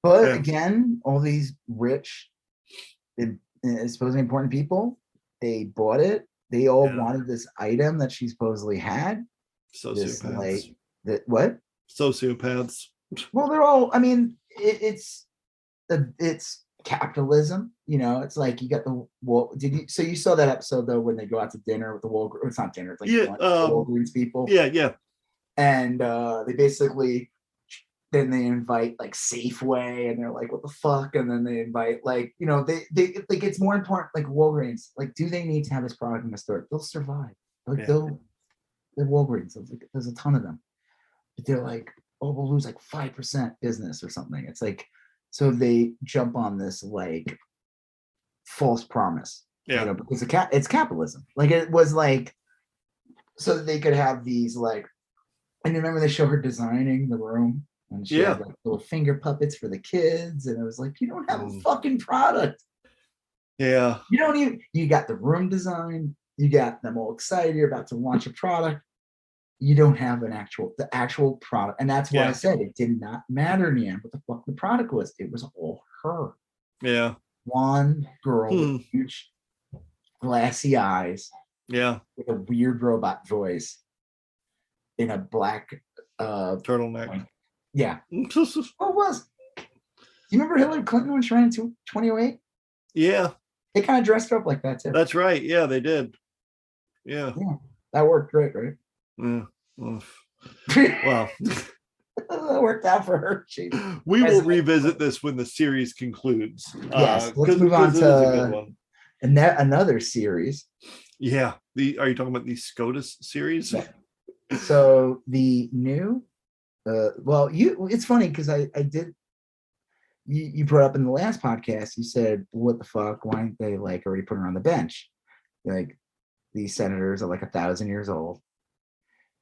again, all these rich, supposedly important people, they bought it. They all wanted this item that she supposedly had. Sociopaths. What? Sociopaths. Well, they're all. I mean, it's capitalism. It's like, you got the so you saw that episode though when they go out to dinner with the Walgreens? It's not dinner. It's like Walgreens people. Yeah. And they basically then they invite like Safeway, and they're like, what the fuck? And then they invite like, you know, they like, it's more important, like Walgreens, like, do they need to have this product in the store? They'll survive. Like the Walgreens, there's a ton of them. But they're like, oh, we'll lose like 5% business or something. It's like, so they jump on this like false promise, you know, because it's capitalism. Like it was like, so that they could have these like, and remember they show her designing the room, and she had like little finger puppets for the kids, and it was like, you don't have a fucking product. Yeah. You don't even, you got the room design, you got them all excited, you're about to launch a product. You don't have the actual product. And that's why I said it did not matter in the end what the fuck the product was. It was all her. Yeah. One girl with huge glassy eyes. Yeah. With a weird robot voice in a black turtleneck. Yeah. What was? Do you remember Hillary Clinton when she ran in 2008? Yeah. They kind of dressed her up like that too. That's right. Yeah, they did. Yeah. That worked great, right? Yeah. Well, that worked out for her. We will revisit this when the series concludes. Yes, let's move on to another series. Yeah. Are you talking about the SCOTUS series? Yeah. So the new, it's funny because I did. You brought up in the last podcast. You said, "What the fuck? Why aren't they like already put her on the bench? Like these senators are like 1,000 years old."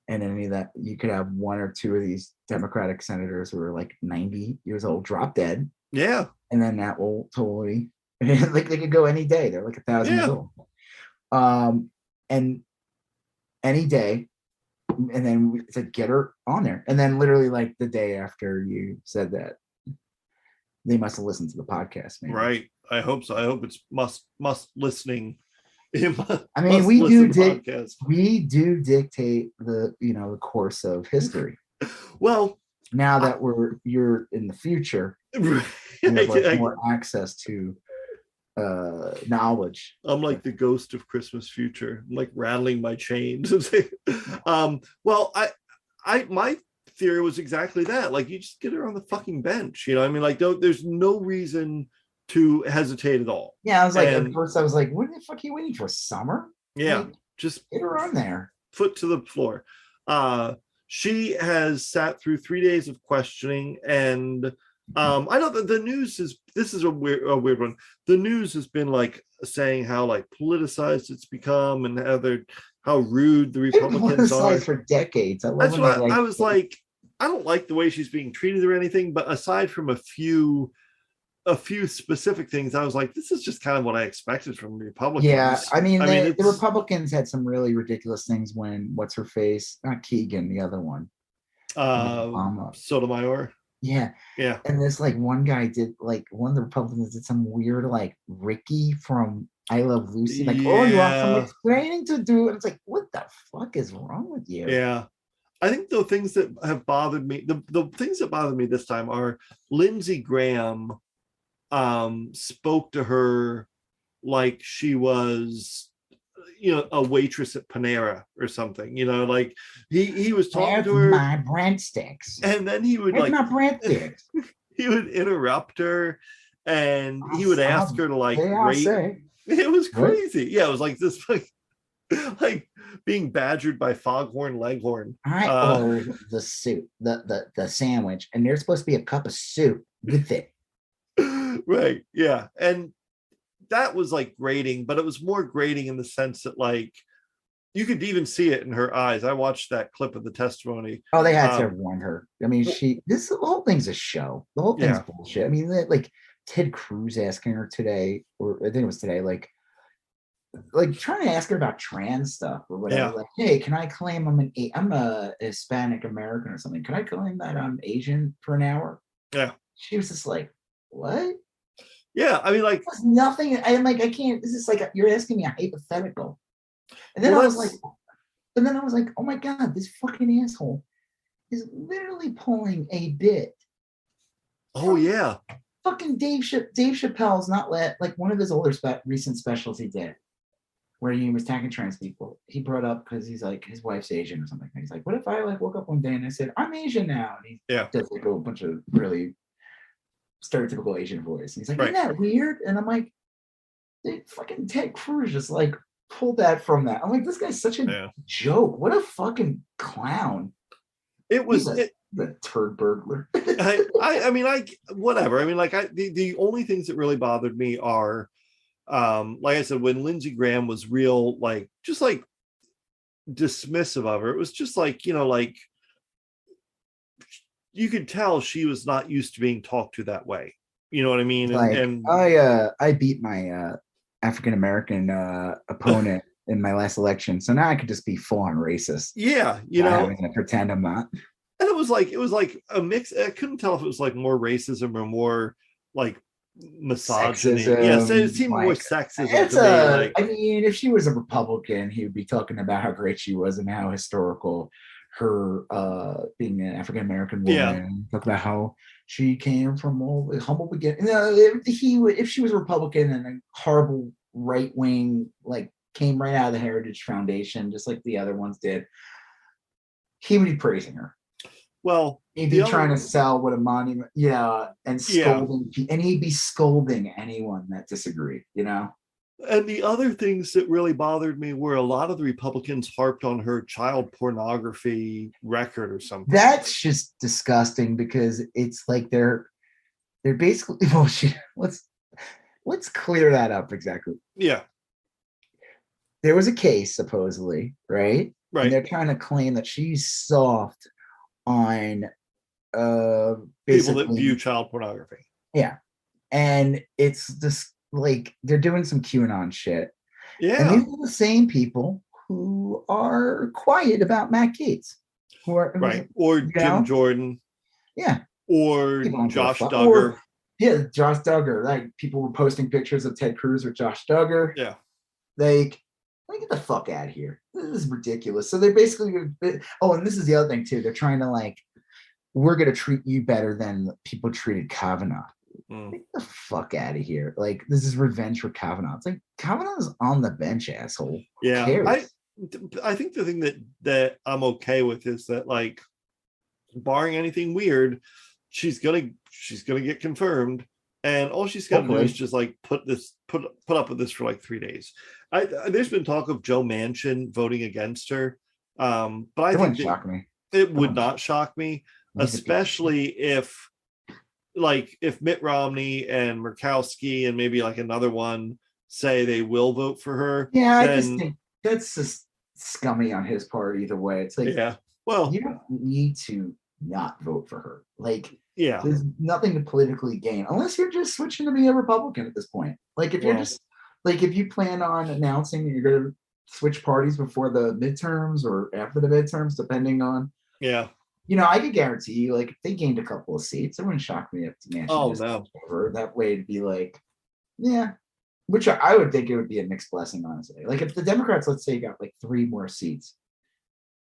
And any of that, you could have one or two of these Democratic senators who are like 90 years old, drop dead. Yeah. And then that will totally, like they could go any day. They're like 1,000 years old. And any day. And then we said, get her on there. And then literally like the day after you said that, they must have listened to the podcast. Maybe. Right. I hope so. I hope it's must listening. I mean, we do dictate the course of history. Well, now that you're in the future, you have like more access to knowledge. I'm like the ghost of Christmas future. I'm like rattling my chains. Well, my theory was exactly that. Like, you just get her on the fucking bench. You know, I mean, like, there's no reason to hesitate at all. Yeah, I was like, at first I was like, what the fuck are you waiting for? Summer? Yeah, like, just get her on there. Foot to the floor. She has sat through 3 days of questioning, and I know that the news this is a weird one. The news has been like saying how like politicized it's become, and how rude the Republicans are for decades. That's what I was like. I don't like the way she's being treated or anything, but aside from a few specific things, I was like, this is just kind of what I expected from Republicans. Yeah, I mean, the Republicans had some really ridiculous things when what's her face, not Keegan, the other one, Sotomayor. Yeah. And this like one guy did like one of the Republicans did some weird like Ricky from I Love Lucy, like, oh, you want some explaining to do? And it's like, what the fuck is wrong with you? Yeah. I think the things that have bothered me, the things that bothered me this time are Lindsey Graham spoke to her like she was, a waitress at Panera or something, like he was talking to her. My breadsticks. And then he would my breadsticks. He would interrupt her, and he would ask her to like rate. It was crazy. What? Yeah, it was like this, like being badgered by Foghorn Leghorn. I ordered the soup, the sandwich, and there's supposed to be a cup of soup with it. Right. Yeah. And that was like grating, but it was more grating in the sense that like you could even see it in her eyes. I watched that clip of the testimony. Oh, they had to have warned her. I mean, the whole thing's a show. The whole thing's bullshit. I mean, like Ted Cruz asking her today, or I think it was today, like trying to ask her about trans stuff or whatever. Yeah. Like, hey, can I claim I'm a Hispanic American or something? Can I claim that I'm Asian for an hour? Yeah. She was just like, what? Yeah, I mean, like nothing. I'm like, I can't. This is like you're asking me a hypothetical. And then I was like, oh my god, this fucking asshole is literally pulling a bit. Oh yeah. Fucking Dave Chappelle's not like one of his older recent specials he did. where he was attacking trans people. He brought up because he's like his wife's Asian or something. And he's like, what if I like woke up one day and I said I'm Asian now? And he does like a bunch of really stereotypical Asian voice. And he's like, isn't that weird? And I'm like, fucking Ted Cruz just like pulled that from that. I'm like, this guy's such a joke. What a fucking clown. It was the turd burglar. I mean, whatever. I mean, like the only things that really bothered me are like I said, when Lindsey Graham was real, like just like dismissive of her. It was just like, you know, like you could tell she was not used to being talked to that way. You know what I mean? And I beat my African American opponent in my last election, so now I could just be full on racist. Yeah, you know, I'm gonna pretend I'm not. And it was like a mix. I couldn't tell if it was like more racism or more like misogyny. Sexism, yes, it seemed like, more sexism it's to me. Like, I mean, if she was a Republican, he would be talking about how great she was and how historical her being an African American woman. Talk about how she came from all humble beginnings. You know, if she was a Republican and a horrible right wing, like came right out of the Heritage Foundation, just like the other ones did, he would be praising her. Well, he'd be trying to sell what a monument, and scolding, and he'd be scolding anyone that disagreed, you know. And the other things that really bothered me were a lot of the Republicans harped on her child pornography record or something. That's just disgusting because it's like they're basically let's clear that up exactly. Yeah. There was a case supposedly, right? Right. And they're trying to claim that she's soft on people that view child pornography. Yeah. And it's just like they're doing some QAnon shit. Yeah. And these are the same people who are quiet about Matt Gaetz. Or Jim Jordan. Yeah. Or Josh Duggar. Josh Duggar. Like people were posting pictures of Ted Cruz with Josh Duggar. Yeah. Like, get the fuck out of here. This is ridiculous. So they're basically, and this is the other thing too. They're trying to like, we're going to treat you better than people treated Kavanaugh. Get the fuck out of here. Like, this is revenge for Kavanaugh. It's like, Kavanaugh's on the bench, asshole. Yeah. I think the thing that I'm okay with is that, like, barring anything weird, she's gonna get confirmed. And all she's got to do is just like put up with this for like 3 days. There's been talk of Joe Manchin voting against her, but I think it would not shock me, especially if Mitt Romney and Murkowski and maybe like another one say they will vote for her. Yeah, I just think that's just scummy on his part either way. It's like, well, you don't need to not vote for her. Like, yeah, there's nothing to politically gain unless you're just switching to be a Republican at this point. Like, if you're just like, if you plan on announcing that you're going to switch parties before the midterms or after the midterms, depending on, I could guarantee you, like, if they gained a couple of seats, it wouldn't shock me if Manchin over. That way it'd be like, which I would think it would be a mixed blessing, honestly. Like, if the Democrats, let's say, got like 3 more seats,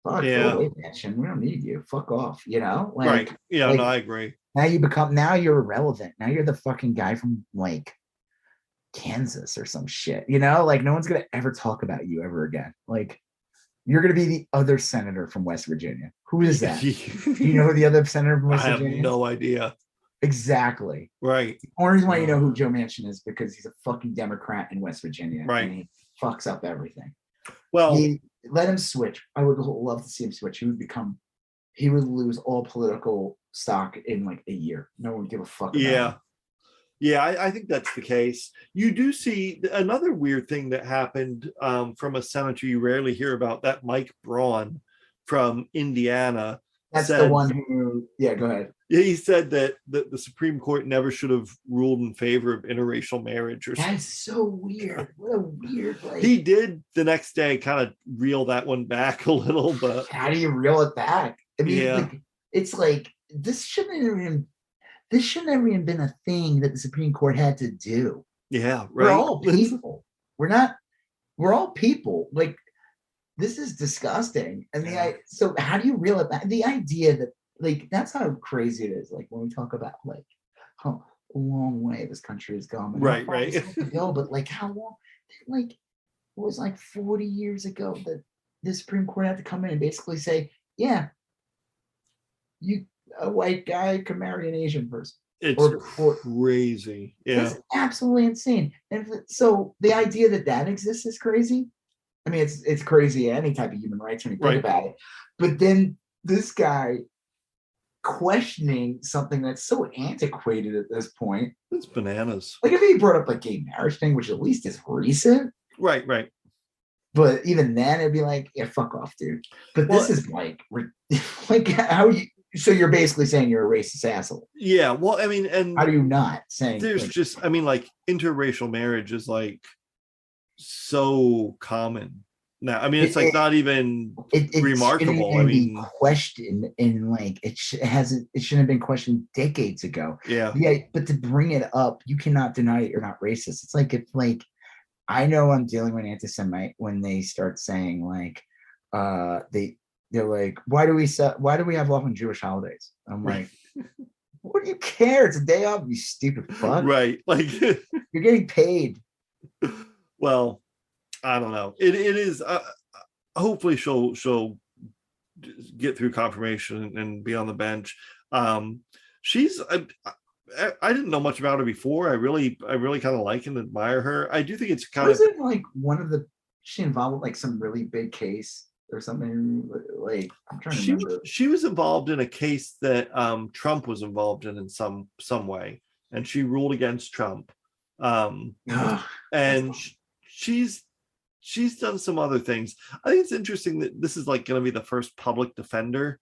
go away, Manchin. We don't need you. Fuck off. Like, right? Yeah, I agree. Now you're irrelevant. Now you're the fucking guy from like Kansas or some shit. Like, no one's gonna ever talk about you ever again. Like, you're gonna be the other senator from West Virginia. Who is that? Do you know who the other senator from West Virginia is? I have no idea. Exactly. Right. The only reason why you know who Joe Manchin is because he's a fucking Democrat in West Virginia. Right. And he fucks up everything. Well, let him switch. I would love to see him switch. He would lose all political stock in like a year. No one would give a fuck about him. Yeah, I think that's the case. You do see another weird thing that happened from a senator you rarely hear about, that Mike Braun from Indiana. That's the one who, go ahead. Yeah, he said that the Supreme Court never should have ruled in favor of interracial marriage or something. That's so weird. What a weird, like... He did the next day kind of reel that one back a little, but... How do you reel it back? I mean, it's like, this shouldn't have even been a thing that the Supreme Court had to do. Yeah, right. We're all people. We're all people. Like, this is disgusting. And so how do you reel it back? The idea that, like, that's how crazy it is. Like, when we talk about, like, how a long way this country has gone. Right. Go, but like, how long? Like, was like 40 years ago that the Supreme Court had to come in and basically say, yeah, a white guy can marry an Asian person. It's crazy. Yeah. It's absolutely insane. And so the idea that exists is crazy. I mean, it's crazy any type of human rights when you think about it. But then this guy questioning something that's so antiquated at this point. It's bananas. Like if he brought up like gay marriage thing, which at least is recent. Right. But even then it'd be like, yeah, fuck off, dude. But this is like how you, so you're basically saying you're a racist asshole. Yeah. Well, I mean, and how do you not saying there's like, just, I mean, like interracial marriage is like so common now. I mean, it's like not even remarkable. I mean, questioned and like it shouldn't have been questioned decades ago. Yeah. But to bring it up, you cannot deny it. You're not racist. It's like if like I know I'm dealing with anti-Semite when they start saying like they're like, why do we have off on Jewish holidays? I'm like, what do you care? It's a day off, you stupid fuck. Right. Like you're getting paid. Well, I don't know. It is hopefully she'll get through confirmation and be on the bench. She's I didn't know much about her before. I really kind of like and admire her. I do think it's kind of like she involved with like some really big case or something. Like I'm trying to remember. She was involved in a case that Trump was involved in some way, and she ruled against Trump. And she's done some other things. I think it's interesting that this is like going to be the first public defender.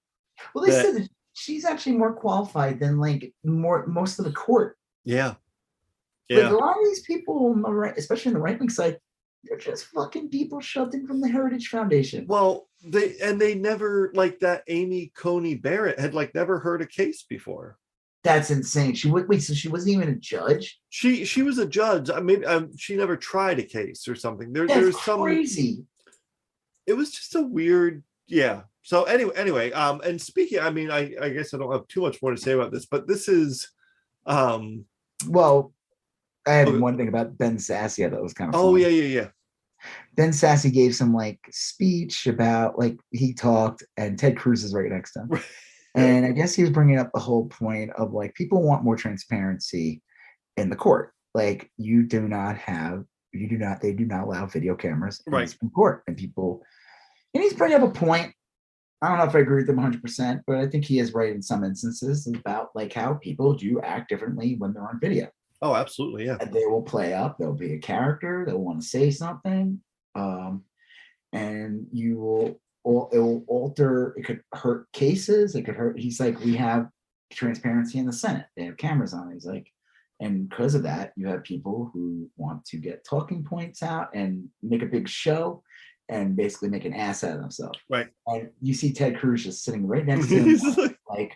Well, they said that she's actually more qualified than like most of the court. Yeah. Like a lot of these people on the right, especially on the right wing side, they're just fucking people shoved in from the Heritage Foundation. Well, they never, like that Amy Coney Barrett had like never heard a case before. That's insane. So she wasn't even a judge. She was a judge. Maybe she never tried a case or something. There's some crazy. It was just a weird, yeah. So anyway, and speaking, I mean, I guess I don't have too much more to say about this, but this is, well, I have one thing about Ben Sasse that was kind of funny. Yeah. Ben Sasse gave some like speech about like he talked, and Ted Cruz is right next to him. And I guess he was bringing up the whole point of like people want more transparency in the court. Like they do not allow video cameras in the Supreme Court, and he's bringing up a point. I don't know if I agree with him 100%, but I think he is right in some instances about like how people do act differently when they're on video. Oh, absolutely, yeah. And they will play up. There'll be a character. They'll want to say something, and it will alter. It could hurt cases. It could hurt. He's like, we have transparency in the Senate. They have cameras on. He's like, and because of that, you have people who want to get talking points out and make a big show and basically make an ass out of themselves. Right. And you see Ted Cruz just sitting right next to him, like,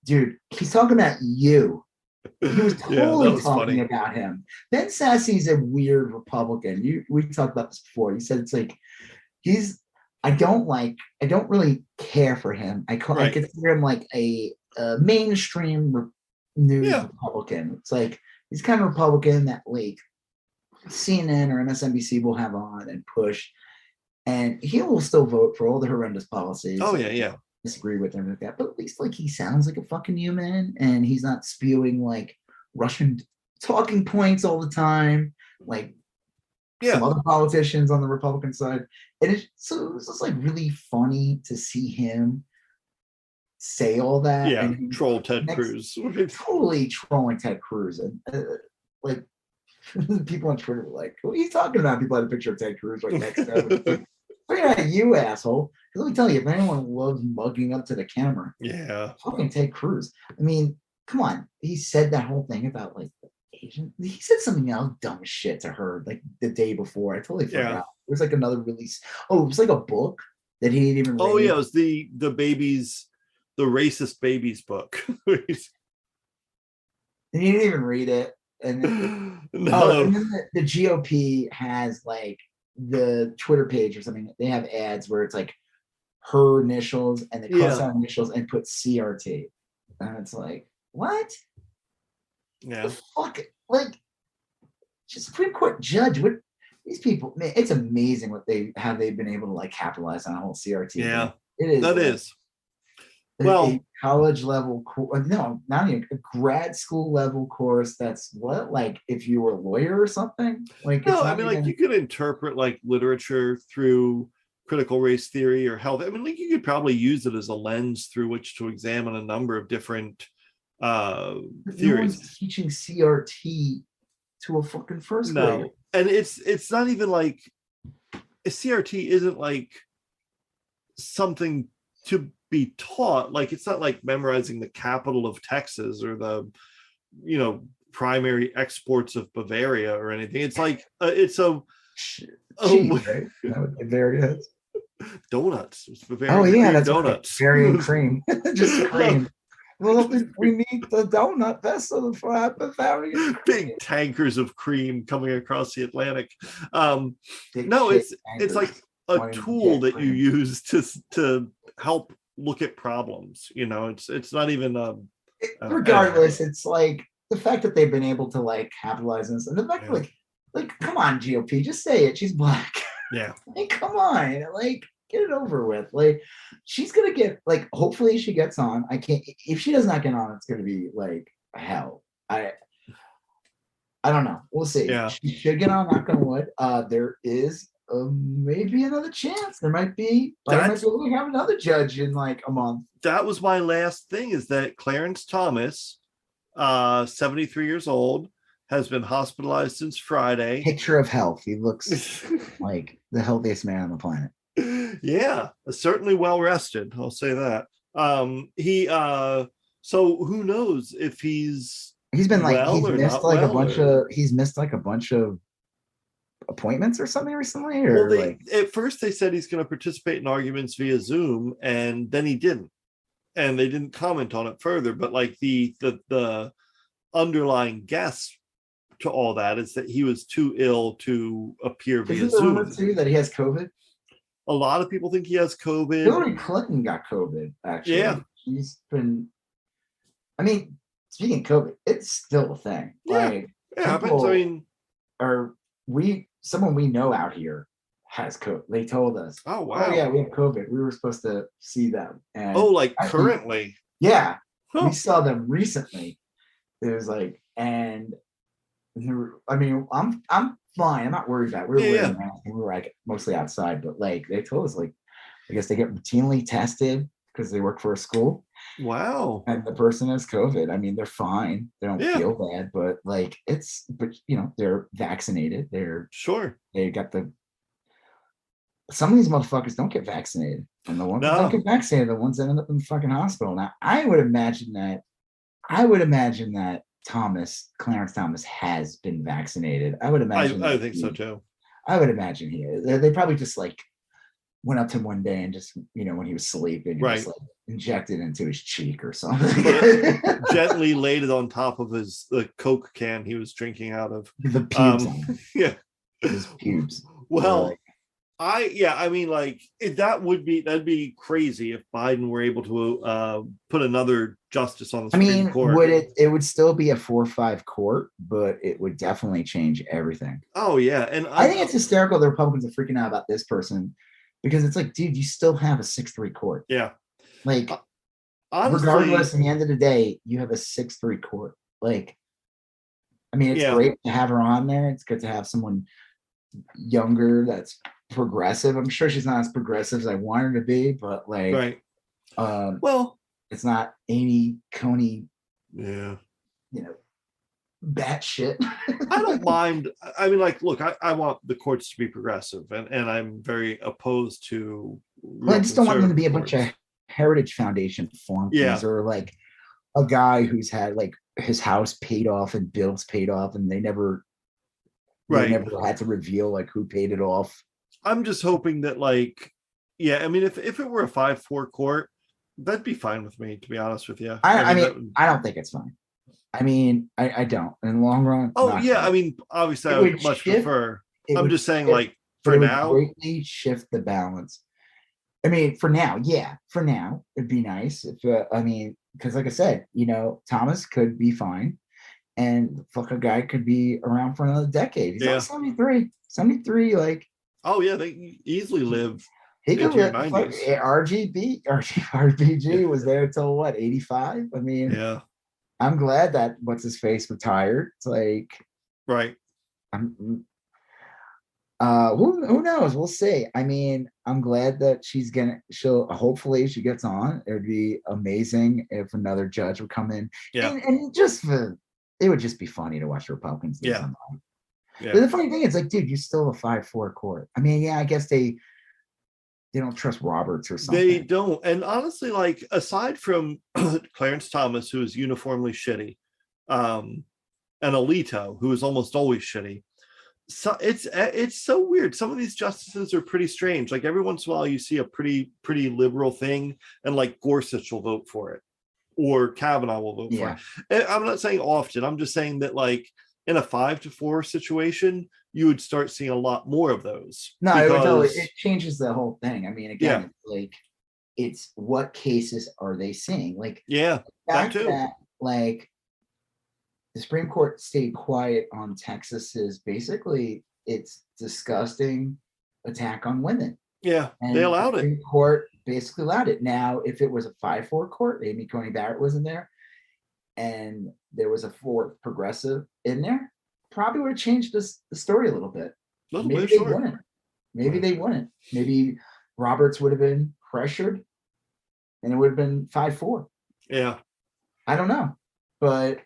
dude, he's talking about you. He was totally talking about him. Ben Sasse's a weird Republican. We talked about this before. He said it's like I don't really care for him. I consider him like a mainstream news Republican. It's like he's kind of Republican that like CNN or MSNBC will have on and push, and he will still vote for all the horrendous policies. Oh yeah. Disagree with him like that, but at least like he sounds like a fucking human, and he's not spewing like Russian talking points all the time, like some other politicians on the Republican side. And it was just like really funny to see him say all that. Yeah, and troll Ted Cruz. Totally trolling Ted Cruz, and like people on Twitter were like, "What are you talking about?" People had a picture of Ted Cruz right next to him. Yeah, you asshole. Let me tell you, if anyone loves mugging up to the camera, fucking Ted Cruz. I mean, come on. He said that whole thing about like the Asian. He said something else dumb as shit to her like the day before. I totally forgot. It was like another release. Oh, it was like a book that he didn't even read. Oh yeah, it was the racist babies book. And he didn't even read it. And then, and then the GOP has like the Twitter page or something. They have ads where it's like her initials and they cross out initials and put CRT, and it's like, what? Yeah. The fuck, like, just Supreme Court judge. What these people, man, it's amazing what they've been able to like capitalize on a whole CRT. Yeah, it is that like, is. a Well, college level no, not even a grad school level course. That's what, like if you were a lawyer or something, like no, it's I not mean, like even. you could interpret like literature through critical race theory or health. I mean, like you could probably use it as a lens through which to examine a number of different No theories. one's teaching CRT to a fucking first grader. No, and it's not even like a CRT isn't like something to be taught. Like it's not like memorizing the capital of Texas or the primary exports of Bavaria or anything. It's like it's a Cheese, right? That what Bavaria is. Donuts. It's Oh Bavarian yeah, cream that's donuts. right. Bavarian cream, just cream. No, Well, we need the donut vessel for our Bavarian big tankers of cream coming across the Atlantic. Big No, shit it's like tankers a wanting to tool get that you cream. use to help look at problems. It's not even Regardless, it's like the fact that they've been able to like capitalize on this, and the fact yeah. like come on, GOP, just say it. She's black. Yeah. Like, come on, like get it over with. Like, she's gonna get like. Hopefully, she gets on. I can't. If she does not get on, it's gonna be like hell. I don't know. We'll see. Yeah. She should get on. Knock on wood. There is maybe another chance. There might be. I might be able to have another judge in like a month. That was my last thing. Is that Clarence Thomas, 73 years old, has been hospitalized since Friday. Picture of health. He looks like the healthiest man on the planet. Yeah, certainly well rested. I'll say that. So who knows if he's been like well he's or missed not like well, he's missed like a bunch of appointments or something recently, or well, at first they said he's going to participate in arguments via Zoom, and then he didn't, and they didn't comment on it further. But like the underlying guess to all that is that he was too ill to appear via Zoom. Rumor too that he has COVID? A lot of people think he has COVID. Hillary Clinton got COVID, actually. Yeah. She's been, I mean, speaking of COVID, it's still a thing. Yeah. Like, it happens. I mean, someone we know out here has COVID. They told us, oh wow, oh yeah, we have COVID. We were supposed to see them. And like currently? Yeah. Huh. We saw them recently. It was like, and I mean, I'm fine. I'm not worried about it. We were wearing masks. We were like mostly outside, but like they told us, like, I guess they get routinely tested because they work for a school. Wow. And the person has COVID. I mean, they're fine. They don't feel bad, but like but they're vaccinated. They got some of these motherfuckers don't get vaccinated. And the ones that don't get vaccinated are the ones that end up in the fucking hospital. Now, I would imagine that Clarence Thomas has been vaccinated. I would imagine. I think so too. I would imagine he is. They probably just like went up to him one day and just, when he was sleeping, just like injected into his cheek or something. Gently laid it on top of the Coke can he was drinking out of. The pubes. Yeah. His pubes. Well, I mean, like that'd be crazy if Biden were able to put another justice on the Supreme Court. It would still be a 4-5 court, but it would definitely change everything. Oh yeah, and I think it's hysterical the Republicans are freaking out about this person because it's like, dude, you still have a 6-3 court. Yeah, like honestly, regardless, in the end of the day, you have a 6-3 court. Like, I mean, it's great to have her on there. It's good to have someone younger that's progressive. I'm sure she's not as progressive as I want her to be, but like, well, it's not Amy Coney, bat shit. I don't mind. I mean, like, look, I want the courts to be progressive, and I'm very opposed to. Well, I just don't want them to be a bunch of Heritage Foundation flunkies or like a guy who's had like his house paid off and bills paid off, and they never had to reveal like who paid it off. I'm just hoping that, like, I mean, if it were a 5-4 court, that'd be fine with me, to be honest with you. I mean, I don't think it's fine. I mean, I don't. In the long run. Oh yeah, I mean, obviously, I would much prefer. I'm just saying, like, for now, greatly shift the balance. I mean, for now, it'd be nice if I mean, because like I said, Thomas could be fine, and the fucking guy could be around for another decade. He's only Yeah. 73. 73, like Oh yeah, they easily live he could into your live. Fuck, 90s. RBG was there till what, 85? I mean, Yeah. I'm glad that what's his face retired. It's like Right. I'm who knows? We'll see. I mean, I'm glad that she'll hopefully she gets on. It would be amazing if another judge would come in. Yeah. And just for it would just be funny to watch the Republicans lose Yeah. them. Yeah. But the funny thing is, like, dude, you're still a 5-4 court. I mean, yeah, I guess they don't trust Roberts or something. They don't. And honestly, like, aside from Clarence Thomas, who is uniformly shitty, and Alito, who is almost always shitty. So it's so weird. Some of these justices are pretty strange. Like, every once in a while you see a pretty liberal thing, and like Gorsuch will vote for it, or Kavanaugh will vote for it. And I'm not saying often. I'm just saying that, like, in a 5-4 situation, you would start seeing a lot more of those. No, it changes the whole thing. I mean, again, Yeah. like, it's what cases are they seeing? Like, yeah, the fact that too. that, like, the Supreme Court stayed quiet on Texas's basically it's disgusting attack on women. Yeah, And they allowed the it. Supreme Court basically allowed it. Now, if it was a 5-4 court, Amy Coney Barrett wasn't there, and there was a fourth progressive in there, probably would have changed the story a little bit. Maybe they wouldn't. Maybe they wouldn't. Maybe Roberts would have been pressured, and it would have been 5-4. Yeah, I don't know, but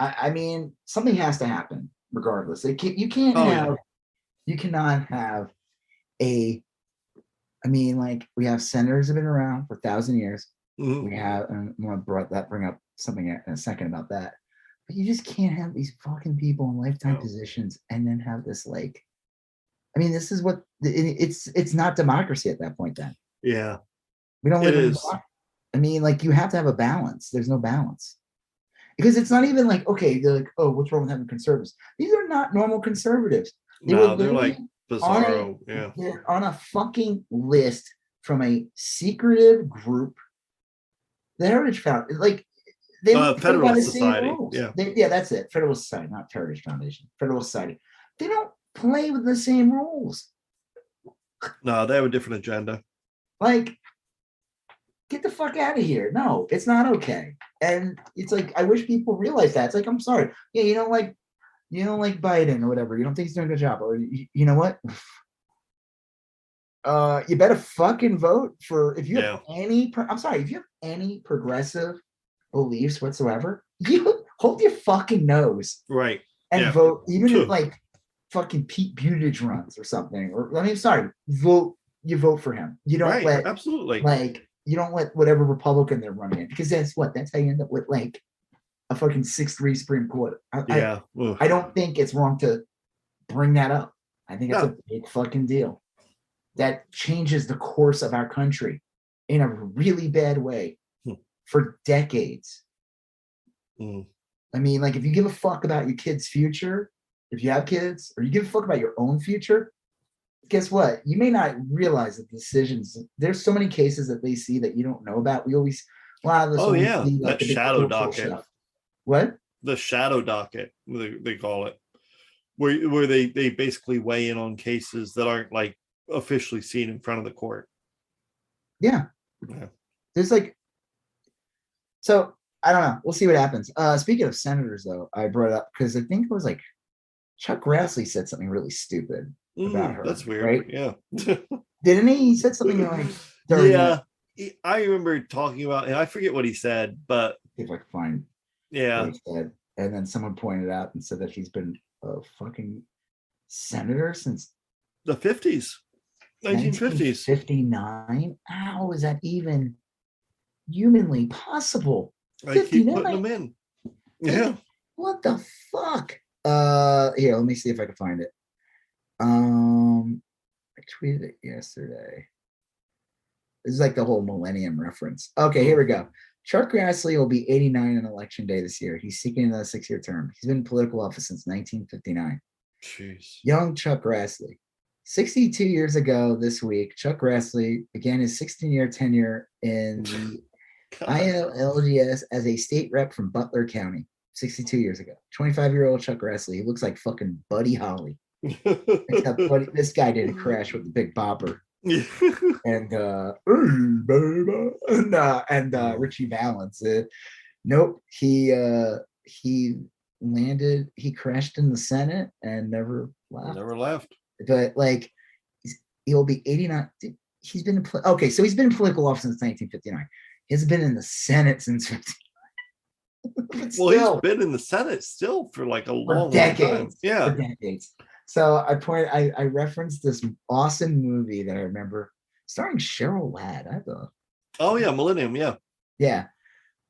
I mean, something has to happen regardless. You cannot have a. I mean, like, we have senators have been around for 1,000 years. Mhm. We have, and I want to bring up something in a second about that. But you just can't have these fucking people in lifetime positions and then have this, like, I mean, this is what it's not democracy at that point. Then Yeah, we don't live it in. is. I mean, like, you have to have a balance. There's no balance. Because it's not even like, okay, they're like, oh, what's wrong with having conservatives? These are not normal conservatives. No, they're like bizarro. They're on a fucking list from a secretive group. The Heritage Foundation, like, they don't play by the same rules. Yeah, That's it. Federal Society, not Heritage Foundation. Federal Society. They don't play with the same rules. No, they have a different agenda. Like, get the fuck out of here. No, it's not okay. And it's like, I wish people realize that. It's like, I'm sorry. Yeah, you don't like Biden or whatever. You don't think he's doing a good job. Or you know what? You better fucking vote for, if you have any, I'm sorry, if you have any progressive beliefs whatsoever, you hold your fucking nose. Right. And vote, even if, like, fucking Pete Buttigieg runs or something. Or, I mean, sorry, you vote for him. You don't let, absolutely, like, you don't let whatever Republican they're running in, because that's how you end up with, like, a fucking 6-3 Supreme Court. I don't think it's wrong to bring that up. I think it's a big fucking deal. That changes the course of our country in a really bad way for decades. I mean, like, if you give a fuck about your kid's future, if you have kids, or you give a fuck about your own future, guess what? You may not realize the decisions. There's so many cases that they see that you don't know about. We always, see, like, that shadow docket. Stuff. What? The shadow docket, they call it, where they basically weigh in on cases that aren't, like, officially seen in front of the court. Yeah. There's, like, so I don't know. We'll see what happens. Speaking of senators, though, I brought it up because I think it was like Chuck Grassley said something really stupid about her. That's weird. Right? Yeah. Didn't he? He said something like, I remember talking about, and I forget what he said, but if I can find what he said. And then someone pointed out and said that he's been a fucking senator since the 50s, 1950s. 59. How is that even humanly possible? I keep putting them in. Yeah. What the fuck? Here, let me see if I can find it. I tweeted it yesterday. This is like the whole millennium reference. Okay, here we go. Chuck Grassley will be 89 on election day this year. He's seeking another 6-year term. He's been in political office since 1959. Jeez. Young Chuck Grassley. 62 years ago this week, Chuck Grassley began his 16-year tenure in the ILGS as a state rep from Butler County. 62 years ago. 25-year-old Chuck Grassley. He looks like fucking Buddy Holly. Except this guy didn't crash with the big bopper. And Richie Valens. Nope. He landed. He crashed in the Senate and never left. Never left. But like, he'll be 89. He's been so he's been in political office since 1959. He's been in the Senate since 50. Well, he's been in the Senate still for like a long time. Yeah, for decades. So I referenced this awesome movie that I remember starring Cheryl Ladd. Oh yeah, Millennium. Yeah, yeah,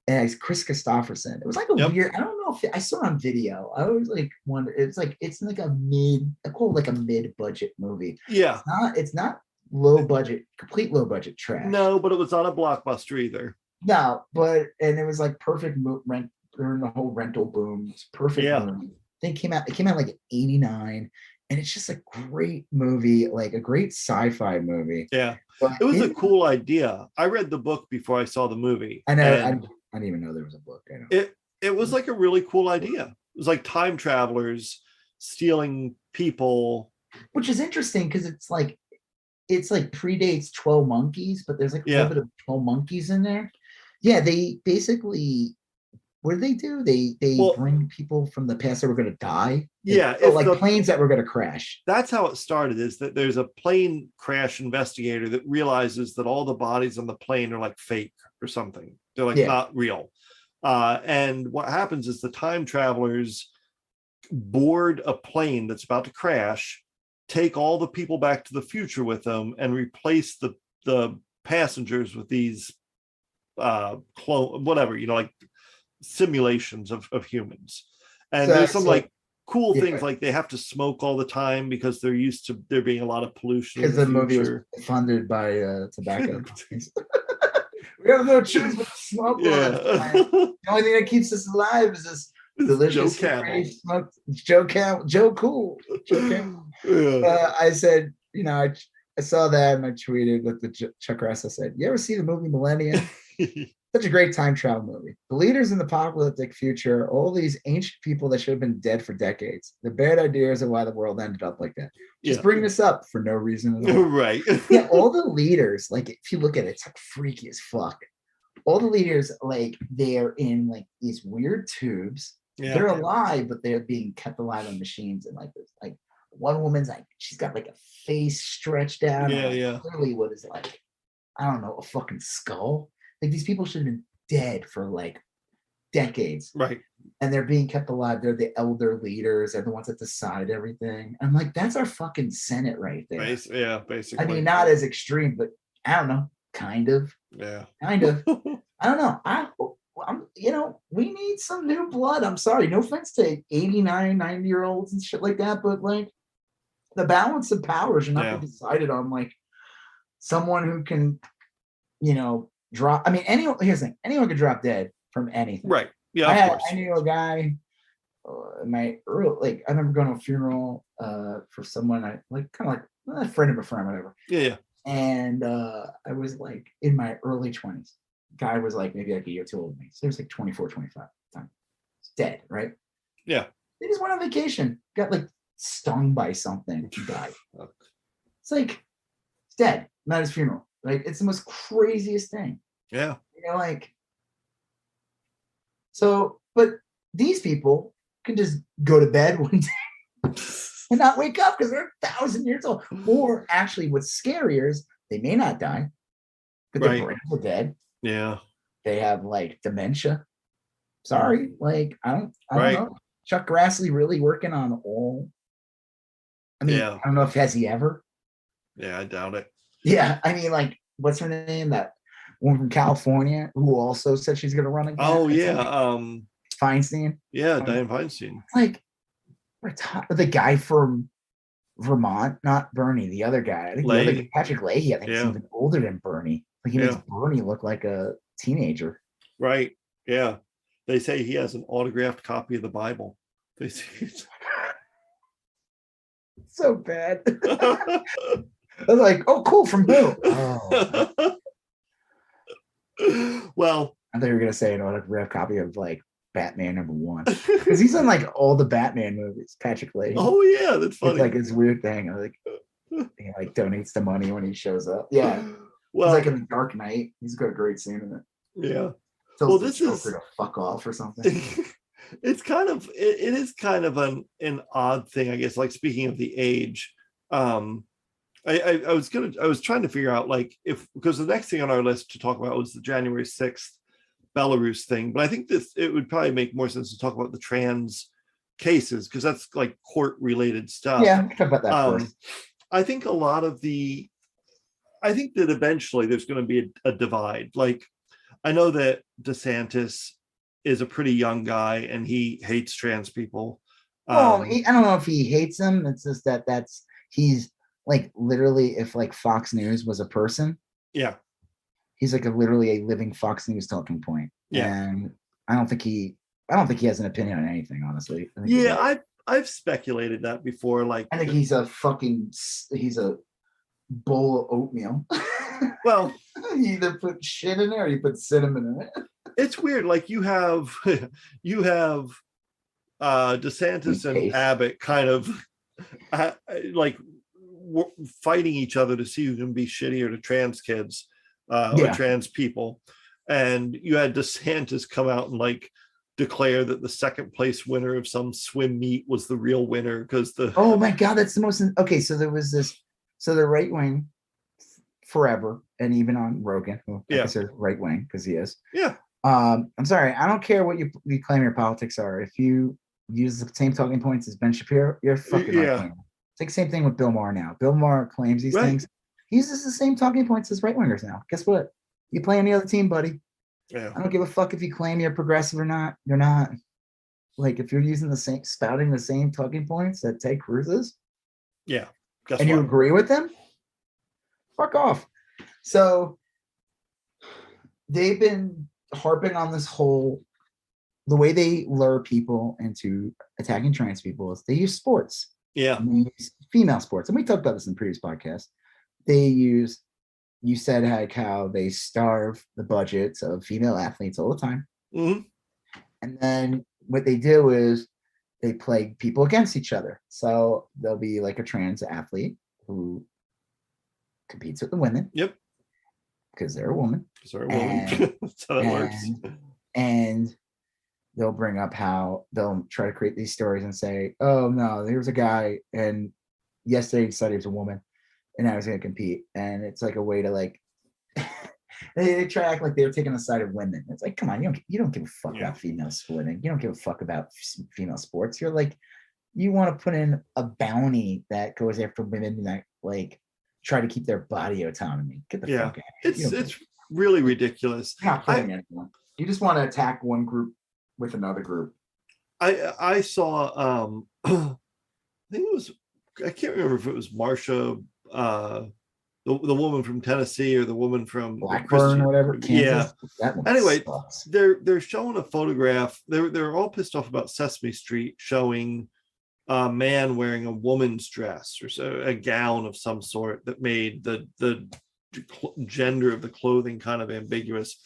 and it's Chris Christopherson. It was like a weird. I don't know if I saw it on video. I always like wonder. It's like a mid-budget movie. Yeah, it's not low budget, complete low budget trash. No, but it was not a blockbuster either. No, and it was like perfect rent during the whole rental boom. It's perfect. Yeah. Movie. It came out like in 89, and it's just a great movie, like a great sci-fi movie. Yeah. But it was a cool idea. I read the book before I saw the movie. I know. I didn't even know there was a book. I know. It was like a really cool idea. It was like time travelers stealing people. Which is interesting because it's like predates 12 Monkeys, but there's like a little bit of 12 Monkeys in there. Yeah, they basically, what do? They bring people from the past that were going to die. Yeah, like planes that were going to crash. That's how it started. Is that there's a plane crash investigator that realizes that all the bodies on the plane are like fake or something. They're like not real. And what happens is the time travelers board a plane that's about to crash, take all the people back to the future with them, and replace the passengers with these like simulations of humans. And so there's some like cool things, like they have to smoke all the time because they're used to there being a lot of pollution. Because the movie was funded by tobacco companies. We have no choice but to smoke. The only thing that keeps us alive is this delicious Joe Cool. I said, I saw that and I tweeted with the Chuck Grassley. I said, "You ever see the movie Millennium?" Such a great time travel movie. The leaders in the apocalyptic future, all these ancient people that should have been dead for decades. The bad ideas of why the world ended up like that. Just bring this up for no reason at all. Right. Yeah, all the leaders, like if you look at it, it's like freaky as fuck. All the leaders, like they're in like these weird tubes. Yeah. They're alive, but they're being kept alive on machines. And like this, like one woman's like, she's got like a face stretched out. Yeah. Clearly what is like, I don't know, a fucking skull. Like these people should have been dead for like decades. Right. And they're being kept alive. They're the elder leaders. They're the ones that decide everything. I'm like, that's our fucking Senate right there. Basically. I mean, not as extreme, but I don't know. Kind of. Yeah. Kind of. I don't know. I'm we need some new blood. I'm sorry. No offense to 89, 90-year-olds and shit like that. But like the balance of power should not be decided on like someone who can, drop. I mean, here's the thing. Anyone could drop dead from anything. Right. Yeah. I knew a guy in my early, I remember going to a funeral for someone I like, kind of like a friend of a friend, whatever. Yeah. And I was like in my early 20s. Guy was like maybe like a year too old than me. So he was like 24, 25 at the time. He's dead, right? Yeah. He just went on vacation, got like stung by something, he died. It's like he's dead, not his funeral. Like it's the most craziest thing. Yeah. So, but these people can just go to bed one day and not wake up because they're 1,000 years old. Or actually, what's scarier is they may not die, but their brains are dead. Yeah. They have like dementia. Sorry, like I don't know. Chuck Grassley really working on all. I mean, I don't know if has he ever. Yeah, I doubt it. Yeah, I mean, like, what's her name? That woman from California who also said she's going to run again. Oh yeah, Feinstein. Yeah, Dianne Feinstein. Like, the guy from Vermont, not Bernie, the other guy. I think the other guy, Patrick Leahy. I think he's even older than Bernie. Like he makes Bernie look like a teenager. Right. Yeah. They say he has an autographed copy of the Bible. They say it's so bad. I was like, oh, cool. From who? Oh. Well, I thought you were going to say an autographed copy of like Batman #1 because he's in like all the Batman movies. Patrick Leahy. Oh yeah, that's funny. It's like his weird thing. He like donates the money when he shows up. Yeah, well, he's like in the Dark Knight. He's got a great scene in it. Yeah. Tells Well, the this Joker is to fuck off or something. It's kind of it is kind of an odd thing, I guess. Like speaking of the age, I was trying to figure out like if because the next thing on our list to talk about was the January 6th Belarus thing, but I think it would probably make more sense to talk about the trans cases because that's like court related stuff. Yeah, we can talk about that first. I think I think that eventually there's going to be a divide. Like I know that DeSantis is a pretty young guy and he hates trans people. Well, I don't know if he hates them. It's just he's like literally if like Fox News was a person. Yeah. He's like literally a living Fox News talking point. Yeah. And I don't think he has an opinion on anything, honestly. I've speculated that before. Like I think he's a bowl of oatmeal. Well, you either put shit in there or you put cinnamon in it. It's weird. Like you have DeSantis and Abbott kind of like fighting each other to see who can be shittier to trans kids or trans people. And you had DeSantis come out and like declare that the second place winner of some swim meet was the real winner because oh my god, that's the most okay. So there was this. So the right wing forever, and even on Rogan, who I guess is right wing because he is. Yeah. I'm sorry. I don't care what you claim your politics are. If you use the same talking points as Ben Shapiro, you're fucking right wing. It's like the same thing with Bill Maher now. Bill Maher claims these things. He uses the same talking points as right wingers now. Guess what? You play on the other team, buddy. Yeah. I don't give a fuck if you claim you're progressive or not. You're not. Like if you're using spouting the same talking points that Ted Cruz is. Yeah. And you agree with them? Fuck off. So they've been harping on this the way they lure people into attacking trans people is they use sports. Yeah. And they use female sports. And we talked about this in the previous podcast. You said like how they starve the budgets of female athletes all the time. Mm-hmm. And then what they do is they play people against each other. So there'll be like a trans athlete who competes with the women. Yep. Because they're a woman. That's how that works. And they'll bring up how they'll try to create these stories and say, oh no, there's a guy and yesterday he decided he was a woman and I was going to compete. And it's like a way to like, they try to act like they're taking the side of women. It's like, come on, you don't give a fuck about female splitting. You don't give a fuck about female sports. You're like, you want to put in a bounty that goes after women that like try to keep their body autonomy. Get the fuck out. It's really ridiculous. You're not playing anyone. You just want to attack one group with another group. I saw I think it was, I can't remember if it was Marsha, the woman from Tennessee or the woman from Blackburn or whatever. Kansas. Yeah. Anyway, they're showing a photograph. They're all pissed off about Sesame Street showing a man wearing a woman's dress or so, a gown of some sort that made the gender of the clothing kind of ambiguous.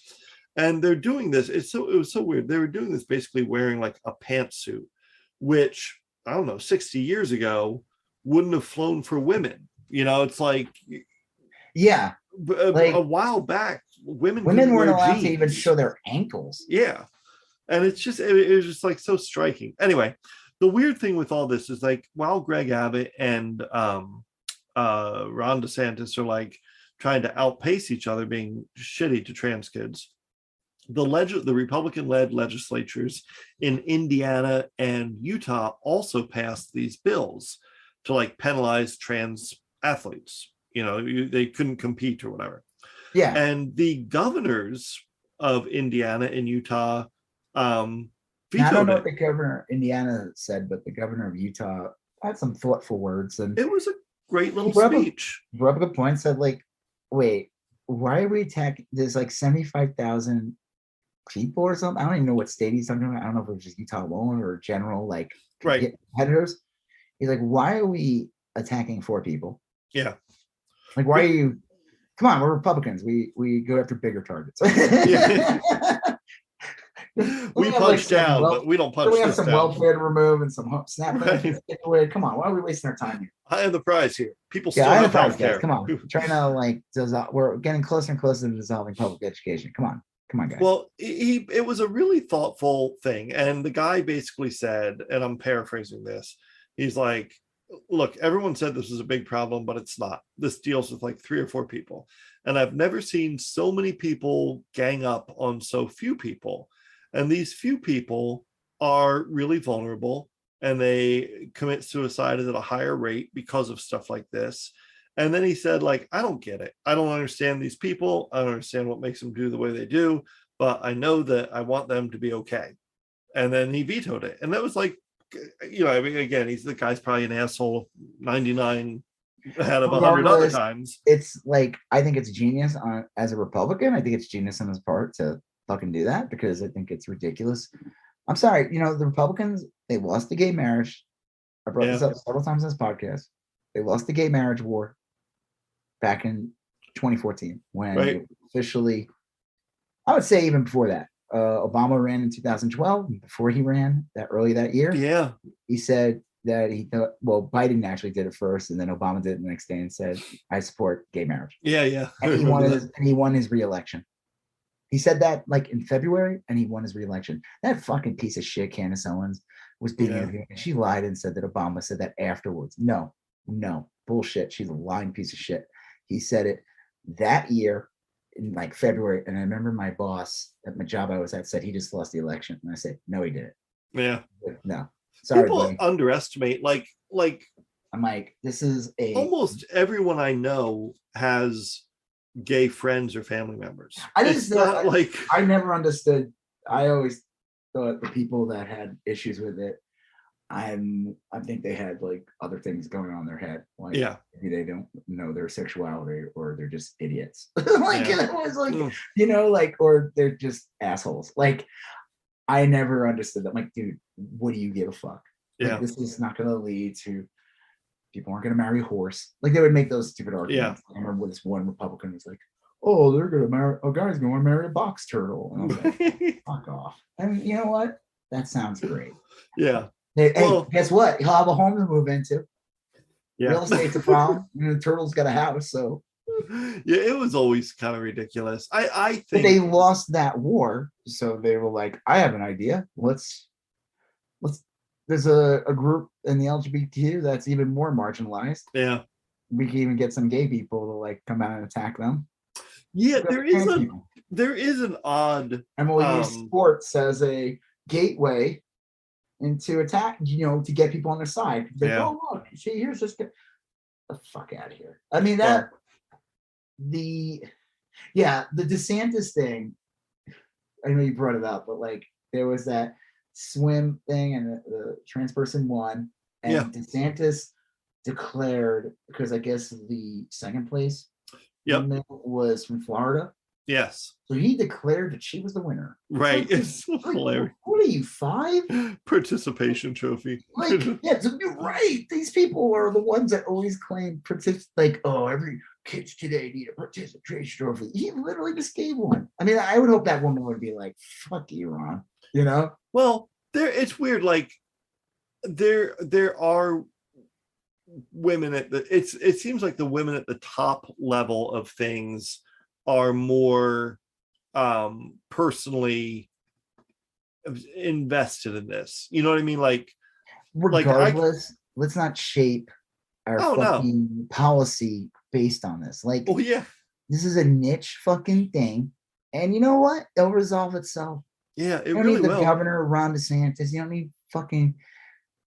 And they're doing this. It was so weird. They were doing this basically wearing like a pantsuit, which I don't know, 60 years ago wouldn't have flown for women. You know, it's like a while back, women weren't allowed to even show their ankles. Yeah, and it was just like so striking. Anyway, the weird thing with all this is like while Greg Abbott and Ron DeSantis are like trying to outpace each other, being shitty to trans kids, the Republican-led legislatures in Indiana and Utah also passed these bills to like penalize trans athletes. You know, they couldn't compete or whatever. Yeah. And the governors of Indiana and Utah vetoed I don't know what the governor of Indiana said, but the governor of Utah had some thoughtful words. And it was a great little speech. He brought up a point, said like, wait, why are we attacking? There's like 75,000 people or something. I don't even know what state he's talking about. I don't know if it was just Utah alone or general like competitors. He's like, why are we attacking 4 people? Yeah. Like, why are you? Come on, we're Republicans. We go after bigger targets. We have, punch some down, but we don't punch we have this some down. welfare to remove and some SNAP Right. benefits to take away. Come on, why are we wasting our time here? I am the prize here. People Yeah, still I have enterprise health guys. care. Come on, we're trying to we're getting closer and closer to dissolving public education. Come on, guys. Well, it was a really thoughtful thing, and the guy basically said, and I'm paraphrasing this, he's like, look, everyone said this was a big problem, but it's not. This deals with like 3 or 4 people, and I've never seen so many people gang up on so few people, and these few people are really vulnerable, and they commit suicide at a higher rate because of stuff like this. And then he said, like, I don't get it. I don't understand these people. I don't understand what makes them do the way they do, but I know that I want them to be okay. And then he vetoed it. And that was like, I mean, again, he's the guy's probably an asshole 99 out of 100 other times. It's like, I think it's genius as a Republican. I think it's genius on his part to fucking do that, because I think it's ridiculous. I'm sorry, the Republicans, they lost the gay marriage. I brought this up several times in this podcast. They lost the gay marriage war back in 2014 when officially, I would say even before that, Obama ran in 2012. Before he ran early that year, he said that he thought, well, Biden actually did it first, and then Obama did it the next day and said, I support gay marriage. Yeah. And he won his re-election. He said that like in February, and he won his re-election. That fucking piece of shit, Candace Owens, was being interviewed, and she lied and said that Obama said that afterwards. No, bullshit. She's a lying piece of shit. He said it that year in like February, and I remember my boss at my job I was at said he just lost the election, and I said, no, he didn't. Yeah. No. Sorry, people buddy. Underestimate like I'm like, this is almost everyone I know has gay friends or family members. I never understood. I always thought the people that had issues with it, I think they had like other things going on in their head. Like, maybe they don't know their sexuality, or they're just idiots. It was like, or they're just assholes. Like, I never understood that. I'm like, dude, what do you give a fuck? Like, this is not going to lead to people aren't going to marry a horse. Like, they would make those stupid arguments. I remember this one Republican was like, oh, they're going to marry, a guy's going to marry a box turtle. And I was like, fuck off. And you know what? That sounds great. Yeah. Hey, guess what? He'll have a home to move into. Yeah. Real estate's a problem. The turtle's got a house, so. Yeah, it was always kind of ridiculous. I think but they lost that war, so they were like, I have an idea. Let's. There's a group in the LGBTQ that's even more marginalized. Yeah. We can even get some gay people to like come out and attack them. Yeah, there is an odd. And we'll use sports as a gateway into attack, to get people on their side. Like, oh, look, see, here's this guy. The fuck out of here. I mean, the DeSantis thing, I know you brought it up, but like, there was that swim thing, and the trans person won, and DeSantis declared, because I guess the second place was from Florida. Yes. So he declared that she was the winner. Right. It's hilarious. What are you, 5? Participation trophy. Like, so you're right. These people are the ones that always claim like, oh, every kids today need a participation trophy. He literally just gave one. I mean, I would hope that woman would be like, fuck you, Ron. Well, it's weird. Like, there are women it seems like the women at the top level of things are more personally invested in this. You know what I mean? Like, regardless, let's not shape our policy based on this. Like, this is a niche fucking thing, and you know what? It'll resolve itself. Yeah, it you don't really need the will. Governor Ron DeSantis. You don't need fucking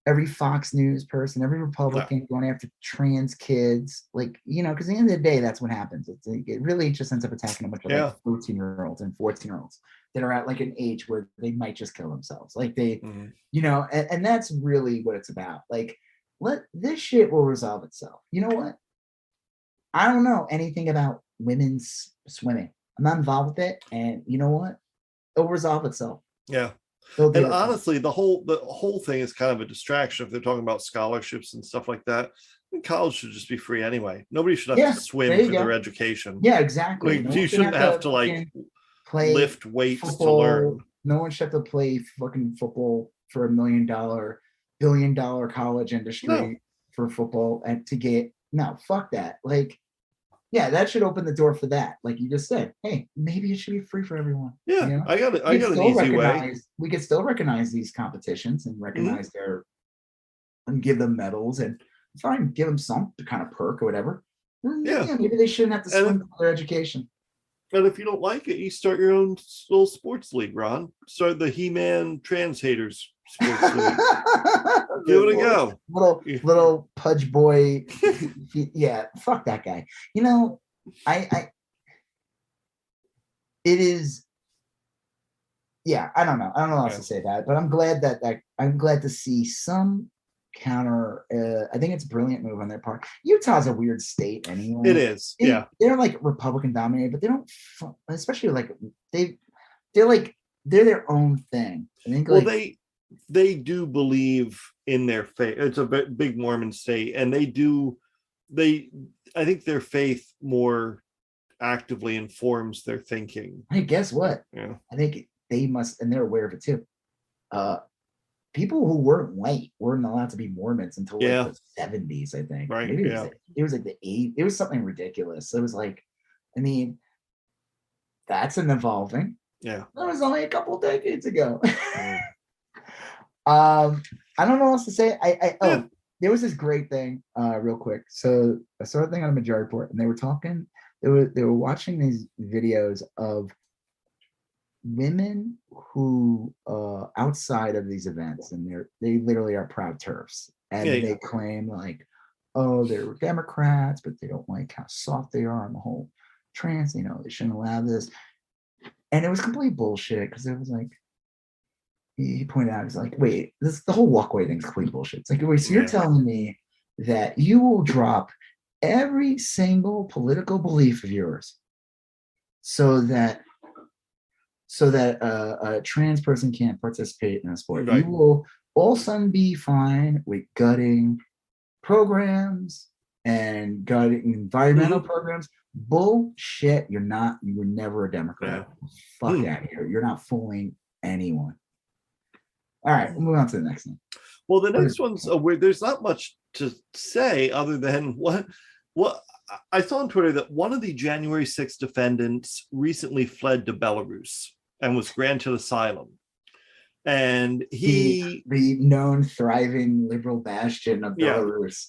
every Fox News person, every Republican going after trans kids. Like, because at the end of the day, that's what happens. It really just ends up attacking a bunch of like 13-year-olds and 14-year-olds that are at like an age where they might just kill themselves. Like they, and that's really what it's about. Like, this shit will resolve itself. You know what? I don't know anything about women's swimming. I'm not involved with it. And you know what? It'll resolve itself. Yeah. And honestly, the whole thing is kind of a distraction if they're talking about scholarships and stuff like that. College should just be free anyway. Nobody should have to swim for their education. Yeah, exactly. Like, you shouldn't have to like lift weights to learn. No one should have to play fucking football for $1 million, billion-dollar college industry for football and to get no, fuck that. Like, yeah, that should open the door for that. Like you just said, hey, maybe it should be free for everyone. Yeah, you know? I got an easy way. We could still recognize these competitions and recognize their and give them medals and fine, give them some kind of perk or whatever. Yeah, maybe they shouldn't have to swim for their education. And if you don't like it, you start your own little sports league, Ron. Start the He-Man Trans Haters sports league. Give it a go. Little pudge boy. Yeah, fuck that guy. You know, it is. Yeah, I don't know. I don't know how else to say that, but I'm glad I'm glad to see some counter. I think it's a brilliant move on their part. Utah's a weird state anyway. It is. They're like Republican dominated, but they don't, especially like they're their own thing. I think they do believe in their faith. It's a big Mormon state, and I think their faith more actively informs their thinking. Hey, guess what? Yeah. I think they must, and they're aware of it too. People who weren't white weren't allowed to be Mormons until like the 70s, I think. Right. Maybe it was like the 80s. It was something ridiculous. It was like, I mean, that's an evolving. Yeah. That was only a couple decades ago. I don't know what else to say. There was this great thing, real quick. So I saw a thing on a Majority Report, and they were talking. They were watching these videos of women who outside of these events, and they literally are proud TERFs, and they claim like, oh, they're Democrats, but they don't like how soft they are on the whole trans. You know, they shouldn't allow this, and it was complete bullshit because it was like. He pointed out, he's like, wait, the whole walkway thing's complete bullshit. It's like, wait, so you're telling me that you will drop every single political belief of yours so that a trans person can't participate in a sport. Right. You will all of a sudden be fine with gutting programs and gutting environmental programs. Bullshit. You were never a Democrat. Fuck out of here. You're not fooling anyone. All right, we'll move on to the next one. Well, the next one's weird. There's not much to say other than what I saw on Twitter that one of the January 6th defendants recently fled to Belarus and was granted asylum. And the known thriving liberal bastion of Belarus.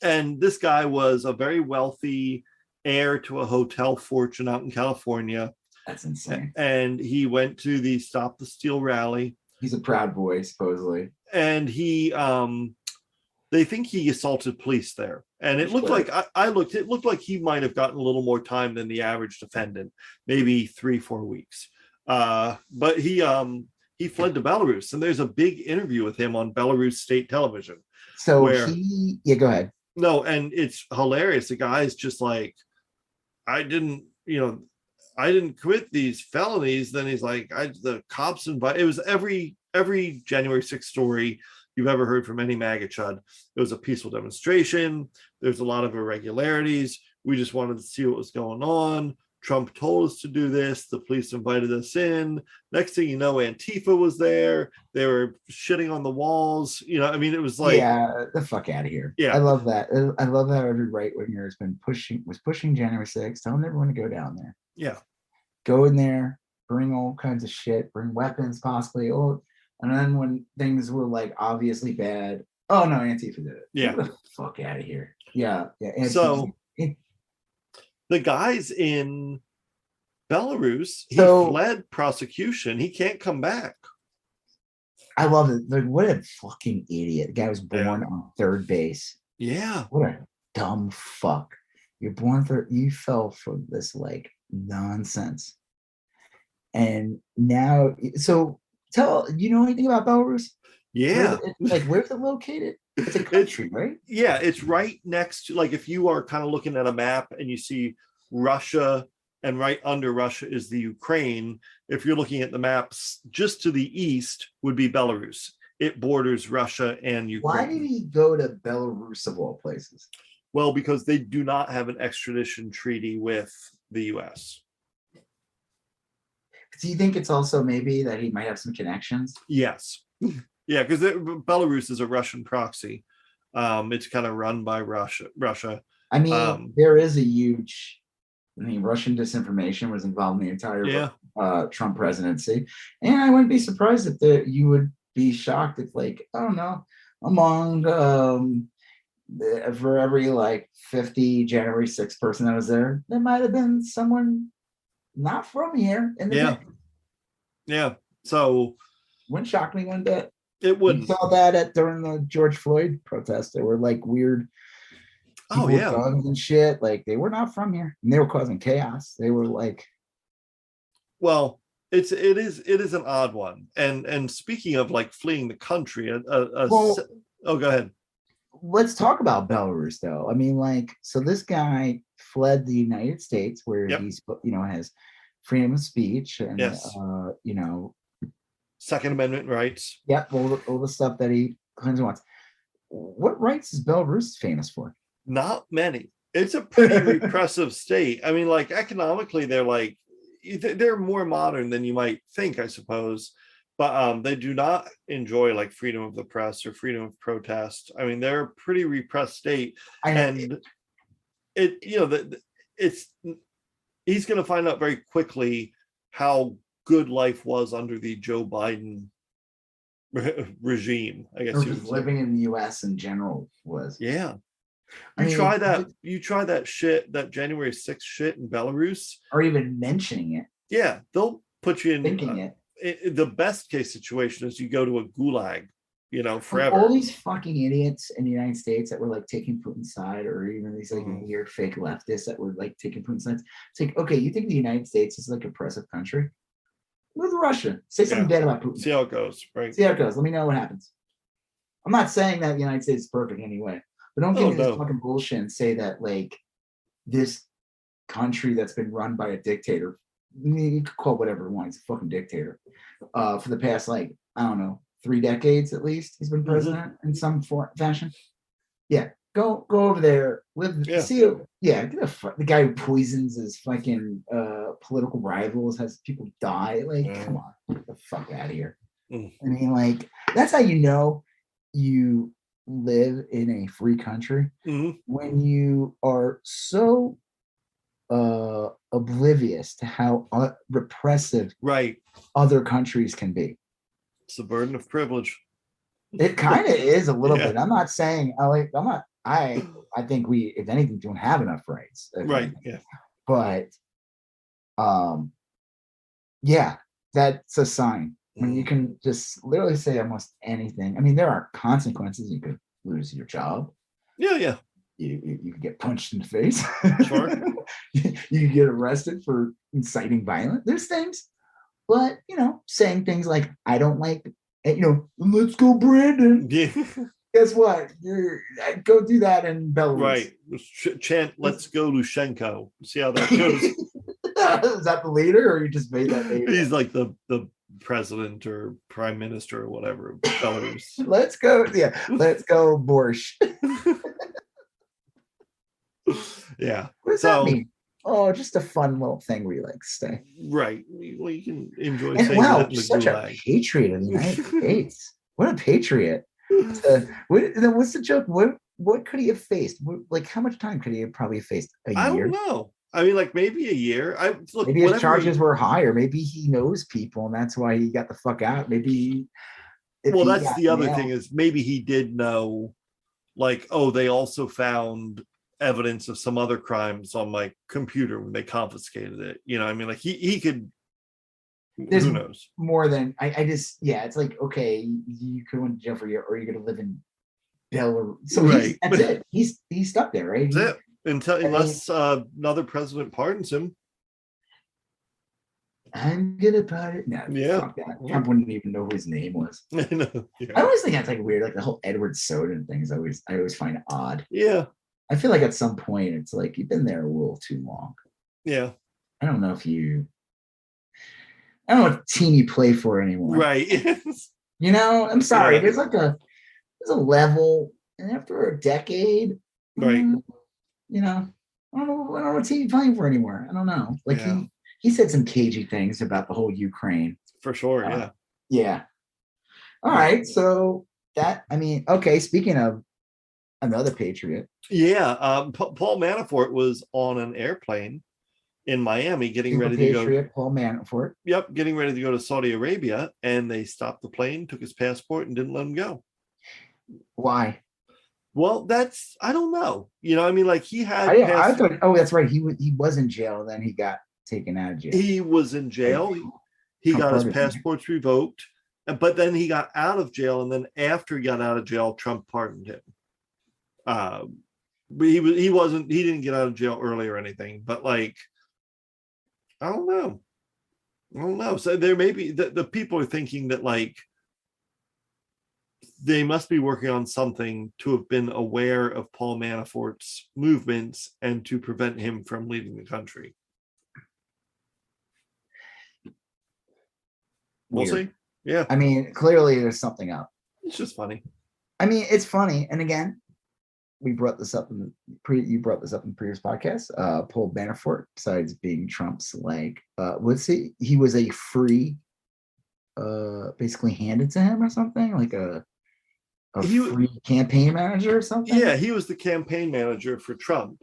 And this guy was a very wealthy heir to a hotel fortune out in California. That's insane. And he went to the Stop the Steal rally. He's a Proud Boy, supposedly. And they think he assaulted police there. And it looked like, it looked like he might have gotten a little more time than the average defendant, maybe 3-4 weeks. But he fled to Belarus, and there's a big interview with him on Belarus state television. So go ahead. No, and it's hilarious. The guy's just like, I didn't commit these felonies. Then he's like, the cops invited. It was every January 6th story you've ever heard from any MAGA chud. It was a peaceful demonstration. There's a lot of irregularities. We just wanted to see what was going on. Trump told us to do this. The police invited us in. Next thing you know, Antifa was there. They were shitting on the walls. You know, I mean, it was like, the fuck out of here. Yeah, I love that. I love how every right winger has been pushing January 6th, telling everyone to go down there. Yeah, go in there, bring all kinds of shit, bring weapons possibly. And then when things were like obviously bad, oh no, Antifa did it. Yeah, get the fuck out of here. Yeah. Antifa. So the guy's in Belarus. He fled prosecution. He can't come back. I love it. Like, what a fucking idiot. The guy was born on third base. Yeah. What a dumb fuck. You're born you fell for this like nonsense. And now, so you know anything about Belarus? Yeah. Where's it located? It's a country, right? Yeah, it's right next to, like, if you are kind of looking at a map and you see Russia, and right under Russia is the Ukraine. If you're looking at the maps, just to the east would be Belarus. It borders Russia and Ukraine. Why did he go to Belarus of all places? Well, because they do not have an extradition treaty with the U.S. Do you think it's also maybe that he might have some connections? Yes. Yeah, because Belarus is a Russian proxy. It's kind of run by Russia. I mean, Um, there is a huge. I mean, Russian disinformation was involved in the entire yeah. Trump presidency, and I wouldn't be surprised if you would be shocked if, like, I don't know, among for every like 50 January 6th person that was there might have been someone not from here in the Yeah. mix. Yeah. So Wouldn't shock me one bit. it We wouldn't. saw that during the George Floyd protest. There were like weird people with guns and shit. Like, they were not from here, and they were causing chaos. They were like, well, it is an odd one. And speaking of like fleeing the country, well, oh, go ahead. let's talk about Belarus, though. I mean, like, so this guy fled the United States, where he's, has freedom of speech and, Yes. Second Amendment rights. Yeah, all the stuff that he claims he wants. What rights is Belarus famous for? Not many. It's a pretty repressive state. I mean, like, economically, they're more modern than you might think, I suppose. But they do not enjoy like freedom of the press or freedom of protest. I mean, they're a pretty repressed state, and it's he's going to find out very quickly how good life was under the Joe Biden regime. I guess or just living in the U.S. in general was. Yeah. You try that shit, that January 6th shit in Belarus, or even mentioning it. Yeah, they'll put you in thinking it. The best case situation is you go to a gulag, forever. All these fucking idiots in the United States that were like taking Putin's side, or even these like weird fake leftists that were like taking Putin's side. It's like, okay, you think the United States is like an oppressive country? Move to Russia. Say something bad about Putin. See how it goes, right? See how it goes. Let me know what happens. I'm not saying that the United States is perfect anyway, but don't give me this fucking bullshit and say that like this country that's been run by a dictator, you could call whatever you want, he's a fucking dictator, for the past, like, I don't know, 3 decades at least, he's been president in some fashion. Yeah, go over there, live, see it. Yeah, the guy who poisons his fucking political rivals, has people die. Like, come on, get the fuck out of here. I mean, like, that's how you know you live in a free country, when you are so oblivious to how repressive other countries can be. It's the burden of privilege. It kind of is a little bit. I'm not saying I think we, if anything, don't have enough rights. Right. Yeah. But yeah, that's a sign when you can just literally say almost anything. I mean, there are consequences. You could lose your job. Yeah. You could get punched in the face. Sure. You could get arrested for inciting violence. There's things, but saying things like, I don't like, let's go, Brandon. Yeah. Guess what? Go do that in Belarus. Right. Chant, let's go, Lushenko. See how that goes. Is that the leader, or you just made that name? He's like the president or prime minister or whatever of Belarus. Let's go. Yeah. Let's go, Borscht. Yeah. What does that mean? Oh, just a fun little thing where you like stay. Right. Well, you can enjoy saying that in the such gulag. A patriot of the United States. What a patriot. What's the joke? What could he have faced? Like, how much time could he have probably faced? A year? I don't know. I mean, like, maybe a year. Maybe his charges were higher. Maybe he knows people, and that's why he got the fuck out. Maybe. Well, that's the other thing, is maybe he did know, like, they also found evidence of some other crimes on my computer when they confiscated it. I mean, like, he could. There's who knows? More than I just, it's like, okay, you could went to jail for a year, or you're gonna live in Belarus. So that's it. He's stuck there, right? That's it. Unless another president pardons him. I'm gonna pardon. No, fuck that. Trump wouldn't even know who his name was. I know. Yeah. I always think that's like weird. Like the whole Edward Snowden thing I always find odd. Yeah. I feel like at some point it's like you've been there a little too long. Yeah. I don't know what team you play for anymore. Right. I'm sorry. Yeah. There's a level, and after a decade, right. I don't know what team you're playing for anymore. I don't know. Like, he said some cagey things about the whole Ukraine. For sure, yeah. Yeah. All right. So okay, speaking of another patriot. Yeah. Paul Manafort was on an airplane in Miami getting ready to go. Paul Manafort. Yep, getting ready to go to Saudi Arabia, and they stopped the plane, took his passport, and didn't let him go. Why? Well, I don't know. I mean, like he had. I thought. Oh, that's right. He was in jail, and then he got taken out of jail. He was in jail. He got his passports revoked, but then he got out of jail, and then after he got out of jail, Trump pardoned him. But he didn't get out of jail early or anything. But like, I don't know. So there may be the people are thinking that like they must be working on something to have been aware of Paul Manafort's movements and to prevent him from leaving the country. We'll see. Yeah. I mean, clearly there's something up. It's just funny. I mean, it's funny. And again, we brought this up you brought this up in the previous podcast. Paul Manafort, besides being Trump's he was a free basically handed to him or something, like a free campaign manager or something. Yeah, he was the campaign manager for Trump.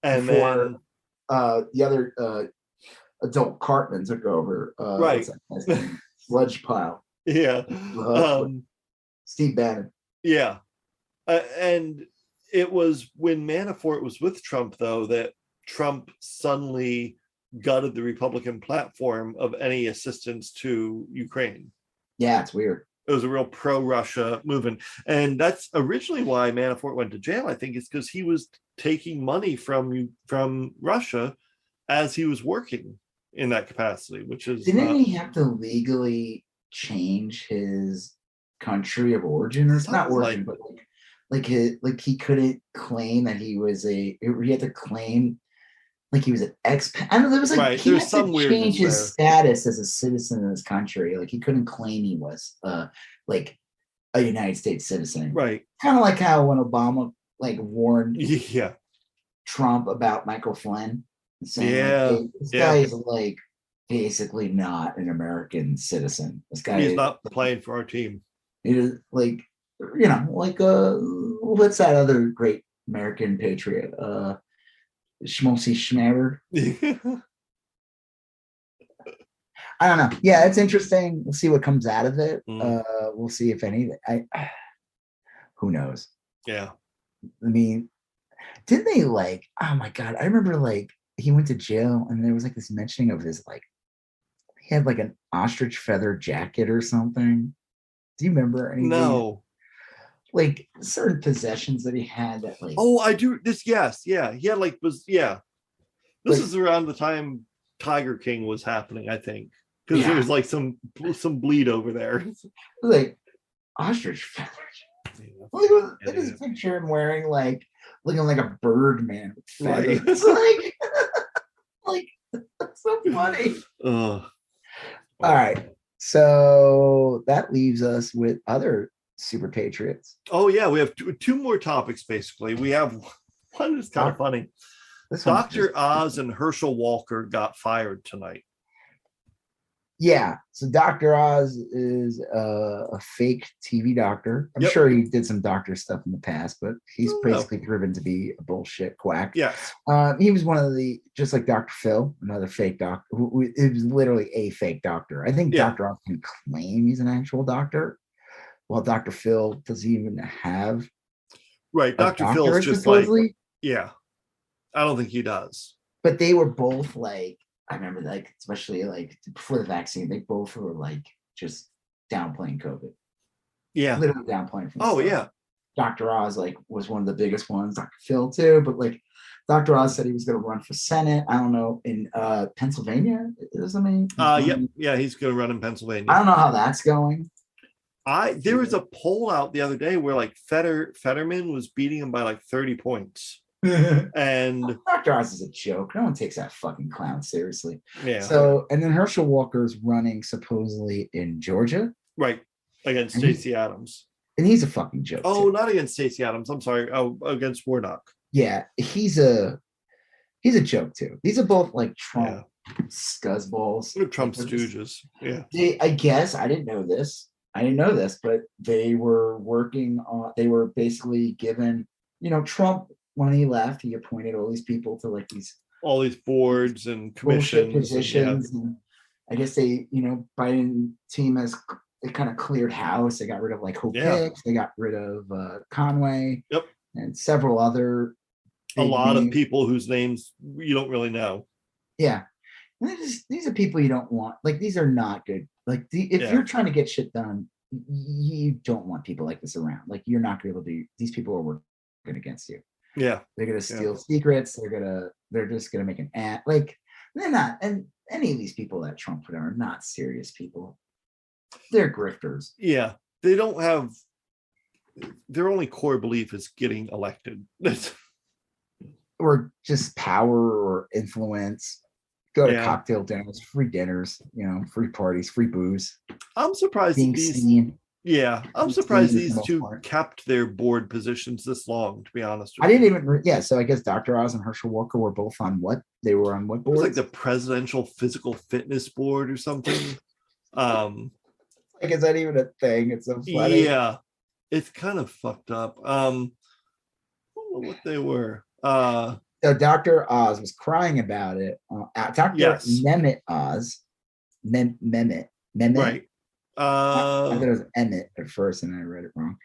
And then the other adult Cartman took over. Right. Sludge Pile. Yeah. Steve Bannon. Yeah. And it was when Manafort was with Trump, though, that Trump suddenly gutted the Republican platform of any assistance to Ukraine. Yeah, it's weird. It was a real pro-Russia movement. And that's originally why Manafort went to jail, I think, is because he was taking money from Russia as he was working in that capacity, which is... Didn't he have to legally change his country of origin? Or it's not origin, but he couldn't claim that he had to claim like he was an expat. I don't know, there was like he had to change his status as a citizen in this country. Like he couldn't claim he was like a United States citizen. Right. Kind of like how when Obama warned Trump about Michael Flynn, saying this guy is like basically not an American citizen. This guy is not playing for our team. It is like what's that other great American patriot? Schmaltzy Schmatter. I don't know. Yeah, it's interesting. We'll see what comes out of it. We'll see if anything. Who knows? Yeah. I mean, didn't they oh my God, I remember he went to jail and there was this mentioning of his he had an ostrich feather jacket or something. Do you remember anything? No. Certain possessions that he had that oh, I do this. Yes. Yeah. He had this is around the time Tiger King was happening, I think. Because there was some bleed over there. Ostrich feathers. Yeah. Look at this picture of him wearing looking like a bird man with feathers. Right. That's so funny. All right. So that leaves us with other super patriots. Oh yeah, we have two more topics basically. We have one that's kind of funny. Dr. Oz and Herschel Walker got fired tonight. Yeah, so Dr. Oz is a fake TV doctor. I'm sure he did some doctor stuff in the past, but he's basically proven to be a bullshit quack. Yeah. He was one of just like Dr. Phil, another fake doctor. It was literally a fake doctor. I think Dr. Oz can claim he's an actual doctor, while Dr. Phil doesn't even have. Right, Dr. Phil's just supposedly. I don't think he does. But they were both I remember especially before the vaccine, they both were just downplaying COVID. Yeah. Literally downplaying. Yeah. Dr. Oz was one of the biggest ones. Dr. Phil too, but Dr. Oz said he was going to run for Senate. I don't know, in Pennsylvania. Is I mean. Yeah, he's going to run in Pennsylvania. I don't know how that's going. There was a poll out the other day where Fetterman was beating him by 30 points. And Dr. Oz is a joke. No one takes that fucking clown seriously. Yeah. So, and then Herschel Walker is running supposedly in Georgia, right, against Stacey Adams, and he's a fucking joke. Oh, too. Not against Stacey Adams. I'm sorry. Oh, against Warnock. Yeah, he's He's a joke too. These are both like Trump Yeah. scuzzballs. They're Trump Like, stooges. Yeah. I guess I didn't know this. But they were working on. They were basically given. Trump when he left, he appointed all these people to like these All these boards and bullshit commissions. positions. And I guess they, Biden team has they kind of cleared house. They got rid of like Hope Hicks. They got rid of Conway. Yep. And several other. A lot of people whose names you don't really know. Yeah. These are people you don't want. Like, these are not good. Like, if you're trying to get shit done, you don't want people like this around. Like, you're not going to be able to. These people are working against you. Yeah, they're going to steal secrets. They're just going to make an ad. Like, they're not. And any of these people that Trump put on are not serious people. They're grifters. Yeah, they don't have. Their only core belief is getting elected, or just power or influence. Go to cocktail dinners, free dinners, free parties, free booze. I'm surprised I'm surprised these two kept their board positions this long, to be honest with you. I didn't even so I guess Dr. Oz and Herschel Walker were both on what? They were on what board? It was like the Presidential Physical Fitness Board or something. Like, is that even a thing? It's so funny. Yeah. It's kind of fucked up. I don't know what they were. So Dr. Oz was crying about it. Dr. Mehmet Oz. Mehmet. Right. I thought it was Emmett at first, and I read it wrong.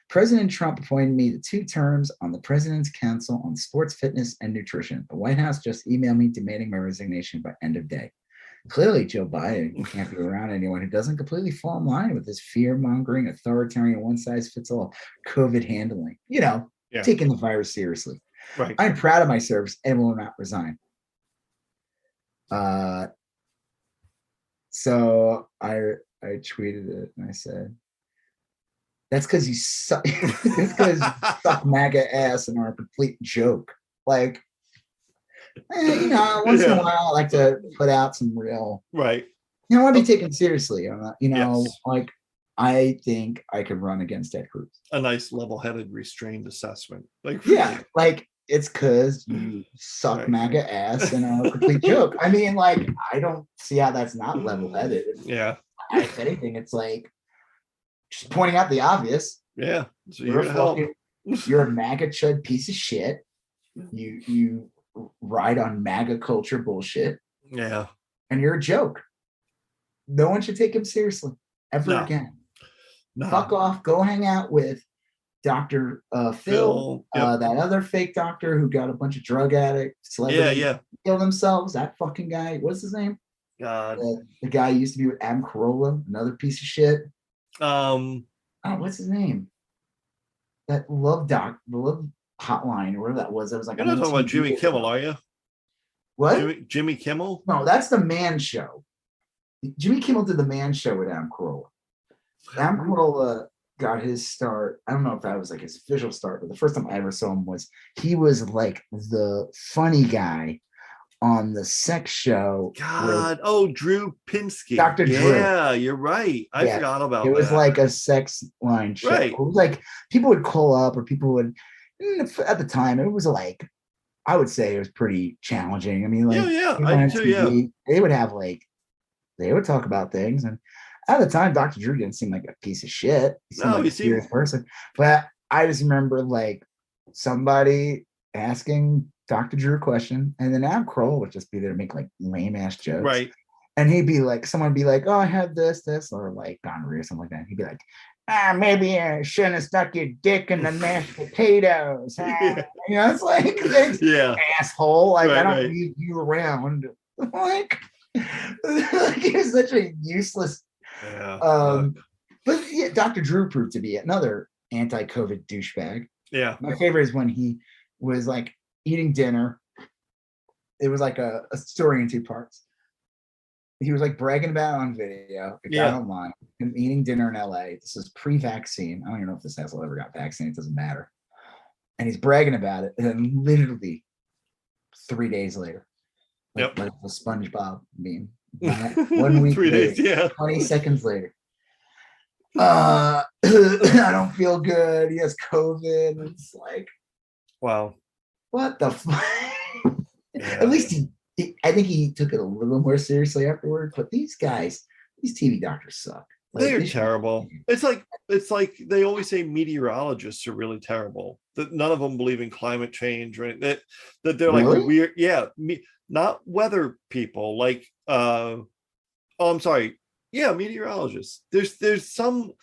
President Trump appointed me to 2 terms on the President's Council on Sports, Fitness, and Nutrition. The White House just emailed me demanding my resignation by end of day. Clearly, Joe Biden can't be around anyone who doesn't completely fall in line with this fear-mongering, authoritarian, one-size-fits-all COVID handling. Taking the virus seriously. Right. I'm proud of my service and will not resign. So I tweeted it and I said, that's because you suck. That's because you suck MAGA ass and are a complete joke. Like, once in a while, I like to put out some real. Right. I want to be taken seriously. Like, I think I could run against Ted Cruz. A nice, level-headed, restrained assessment. Like it's because you suck MAGA ass and are a complete joke. I mean, like, I don't see how that's not level-headed. Yeah. If anything, it's like just pointing out the obvious. Yeah. So you're a MAGA chud piece of shit. You ride on MAGA culture bullshit. Yeah. And you're a joke. No one should take him seriously ever again. No. Fuck off. Go hang out with Dr. Phil, that other fake doctor who got a bunch of drug addicts, celebrities kill themselves. That fucking guy. What's his name? God. The guy used to be with Adam Carolla, another piece of shit. What's his name? That the love hotline or whatever that was. That was like. You're not talking about Jimmy Kimmel, are you? What? Jimmy Kimmel? No, that's the Man Show. Jimmy Kimmel did the Man Show with Adam Carolla. Adam Carolla got his start. I don't know if that was like his official start, but the first time I ever saw him he was like the funny guy on the sex show. God, Drew Pinsky. Dr. Drew. Yeah, you're right. I forgot about it. It was like a sex line show. Right. It was like people would call up, or people would, at the time, it was like, I would say it was pretty challenging. I mean, like, I do too, they would have they would talk about things, and at the time, Dr. Drew didn't seem like a piece of shit. He seemed like a serious person. But I just remember somebody asking Dr. Drew a question, and then Adam Carolla would just be there to make lame ass jokes. Right. And he'd be like, someone would be like, oh, I had this, or gonorrhea or something like that. He'd be like, maybe you shouldn't have stuck your dick in the mashed potatoes. It's like, asshole. Like, I don't need you around. Like, he was such a useless. Yeah. But Dr. Drew proved to be another anti-COVID douchebag. Yeah. My favorite is when he was eating dinner. It was like a story in 2 parts. He was bragging about it on video. It got online. Him eating dinner in LA. This is pre-vaccine. I don't even know if this asshole ever got vaccinated. It doesn't matter. And he's bragging about it. And then literally 3 days later, like the SpongeBob meme. 1 week 3 later, days, 20 seconds later. I don't feel good. He has COVID. It's like, wow. What the fuck? At least I think he took it a little more seriously afterward. But these guys, these TV doctors suck. Like, They're terrible. It's like they always say meteorologists are really terrible. That none of them believe in climate change, right? That they're really? like weird, yeah, not weather people. Like, oh, I'm sorry, yeah, meteorologists. There's some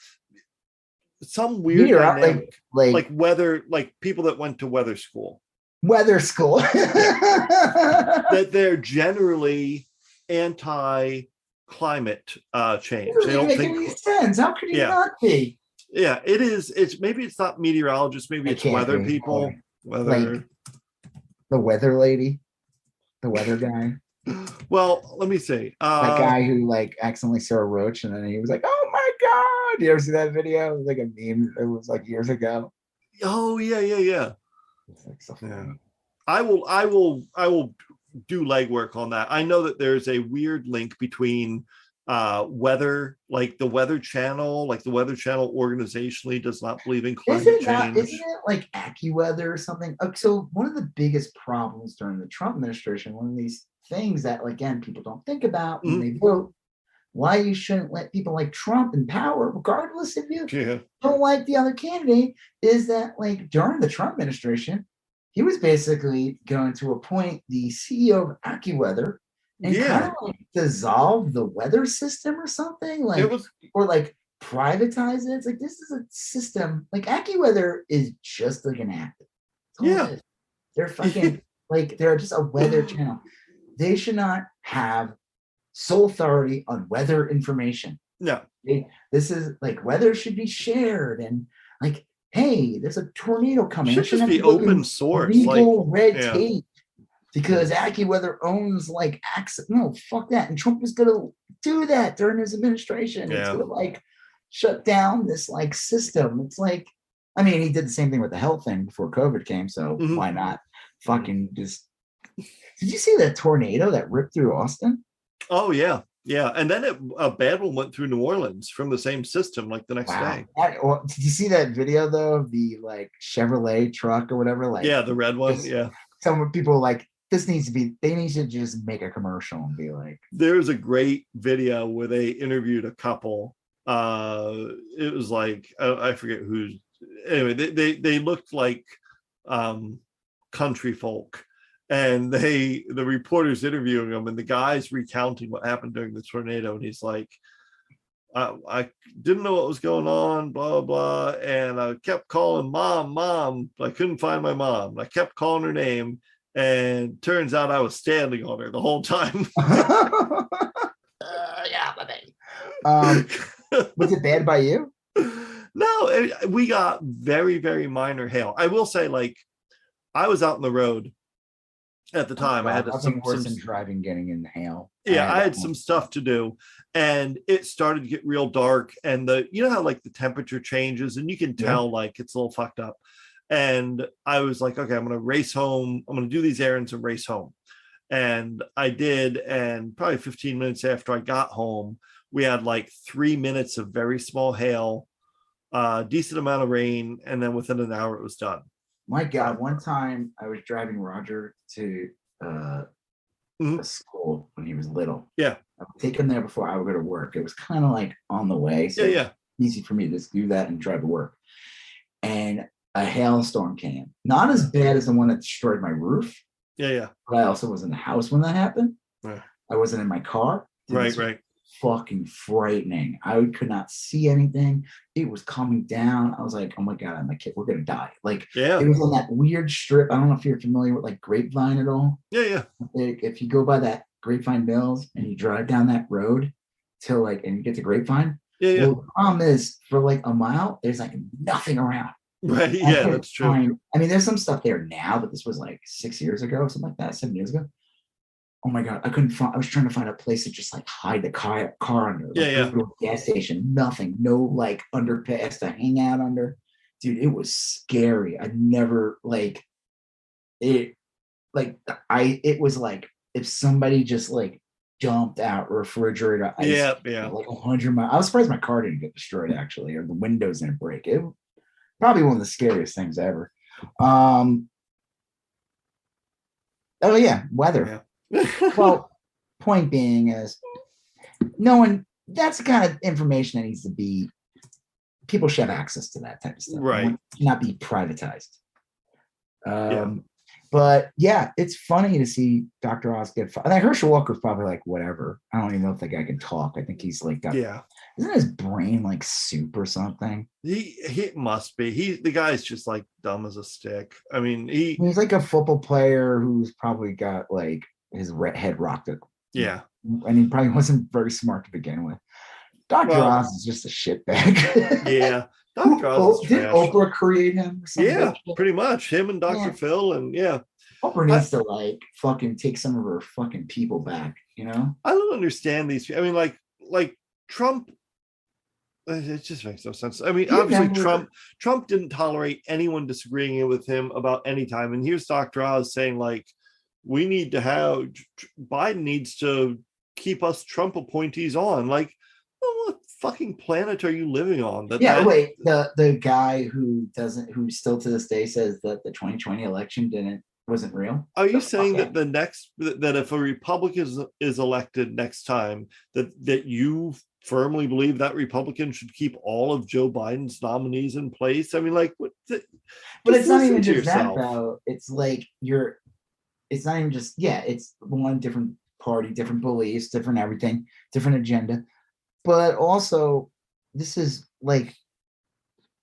weird dynamic, like weather, like people that went to weather school. Weather school. That they're generally anti climate change. They don't make any sense. How could you not be? Yeah, it is. It's maybe it's not meteorologists, maybe it's weather people. Weather, like the weather lady, the weather guy. Well, let me see. That guy who like accidentally saw a roach and then he was like, "Oh my god!" You ever see that video? It was like a meme. It was like years ago. Oh yeah. It's like so funny. Yeah. I will do legwork on that. I know that there's a weird link between weather, like the Weather Channel, organizationally does not believe in climate change. Isn't it like AccuWeather or something? So one of the biggest problems during the Trump administration, one of these things that again people don't think about when they vote, why you shouldn't let people like Trump in power, regardless if you don't like the other candidate, is that like during the Trump administration, he was basically going to appoint the CEO of AccuWeather and kind of like dissolve the weather system or something, or like privatize it. It's like, this is a system, like AccuWeather is just like an app. They're fucking like, they're just a weather channel. They should not have sole authority on weather information. No. This is like, weather should be shared, and like, hey, there's a tornado coming. It should just be open source. Legal red tape. Because AccuWeather owns like access. No, fuck that. And Trump was gonna do that during his administration. It's gonna like shut down this like system. It's like, I mean, he did the same thing with the health thing before COVID came. So why not fucking just? Did you see that tornado that ripped through Austin? Oh yeah. And then a bad one went through New Orleans from the same system like the next day. Did you see that video though of the like Chevrolet truck or whatever? Like, the red one. Some people like, this needs to be, they need to just make a commercial and be like. There's a great video where they interviewed a couple. It was like, I forget who's, anyway, they looked like country folk. And the reporter's interviewing them, and the guy's recounting what happened during the tornado. And he's like, I didn't know what was going on, blah, blah. And I kept calling mom. I couldn't find my mom. I kept calling her name. And turns out I was standing on her the whole time. Was it bad by you? No, we got very, very minor hail. I will say, like, I was out on the road at the time. I had nothing worse than driving, getting in hail. I had some stuff to do, and it started to get real dark. And you know how like the temperature changes, and you can tell like it's a little fucked up. And I was like, okay, I'm going to race home. I'm going to do these errands and race home. And I did. And probably 15 minutes after I got home, we had like 3 minutes of very small hail, decent amount of rain. And then within an hour, it was done. My God, one time I was driving Roger to school when he was little. Yeah. I would take him there before I would go to work. It was kind of like on the way. So easy for me to just do that and drive to work. And a hailstorm came. Not as bad as the one that destroyed my roof. But I also was in the house when that happened. I wasn't in my car. Right. Fucking frightening. I could not see anything. It was coming down. I was like, oh my God, my kid, we're gonna die. Like, it was on that weird strip. I don't know if you're familiar with like Grapevine at all. If you go by that Grapevine Mills and you drive down that road till like, and you get to Grapevine. Well, the problem is for like a mile, there's like nothing around. Right. That's true. I mean, there's some stuff there now, but this was like 6 years ago, something like that, 7 years ago. Oh my God, I couldn't find, I was trying to find a place to just like hide the car under. Like, gas station, nothing, no like underpass to hang out under. Dude, it was scary. I never like it. It was like if somebody just like dumped out refrigerator ice. Like 100 miles. I was surprised my car didn't get destroyed actually, or the windows didn't break. It probably one of the scariest things ever. Oh yeah, weather. Yeah. Well, point being is, no one. That's the kind of information that needs to be. People should have access to that type of stuff. Right. Not be privatized. Yeah. But yeah, it's funny to see Dr. Oz get fired. And Herschel Walker's probably like, whatever. I don't even know if that guy can talk. I think he's like, Yeah. Isn't his brain like soup or something? He must be. The guy's just like dumb as a stick. I mean, he's like a football player who's probably got like his head rocked. Yeah. And he probably wasn't very smart to begin with. Dr. Oz is just a shitbag. Yeah. Dr. Oz is did trash. Oprah create him? Yeah, pretty much. Him and Dr. Phil, and yeah. Oprah needs to like fucking take some of her fucking people back, you know? I don't understand these. I mean, like Trump, it just makes no sense. I mean, obviously Trump didn't tolerate anyone disagreeing with him about any time. And here's Dr. Oz saying, like, we need to have Biden needs to keep us Trump appointees on. Like, what fucking planet are you living on? Wait, the guy who still to this day says that the 2020 election wasn't real. Are you saying that that if a Republican is elected next time, that you firmly believe that Republican should keep all of Joe Biden's nominees in place? I mean, like, what? But it's not even just that, though. It's like it's not even just it's one different party, different beliefs, different everything, different agenda. But also, this is like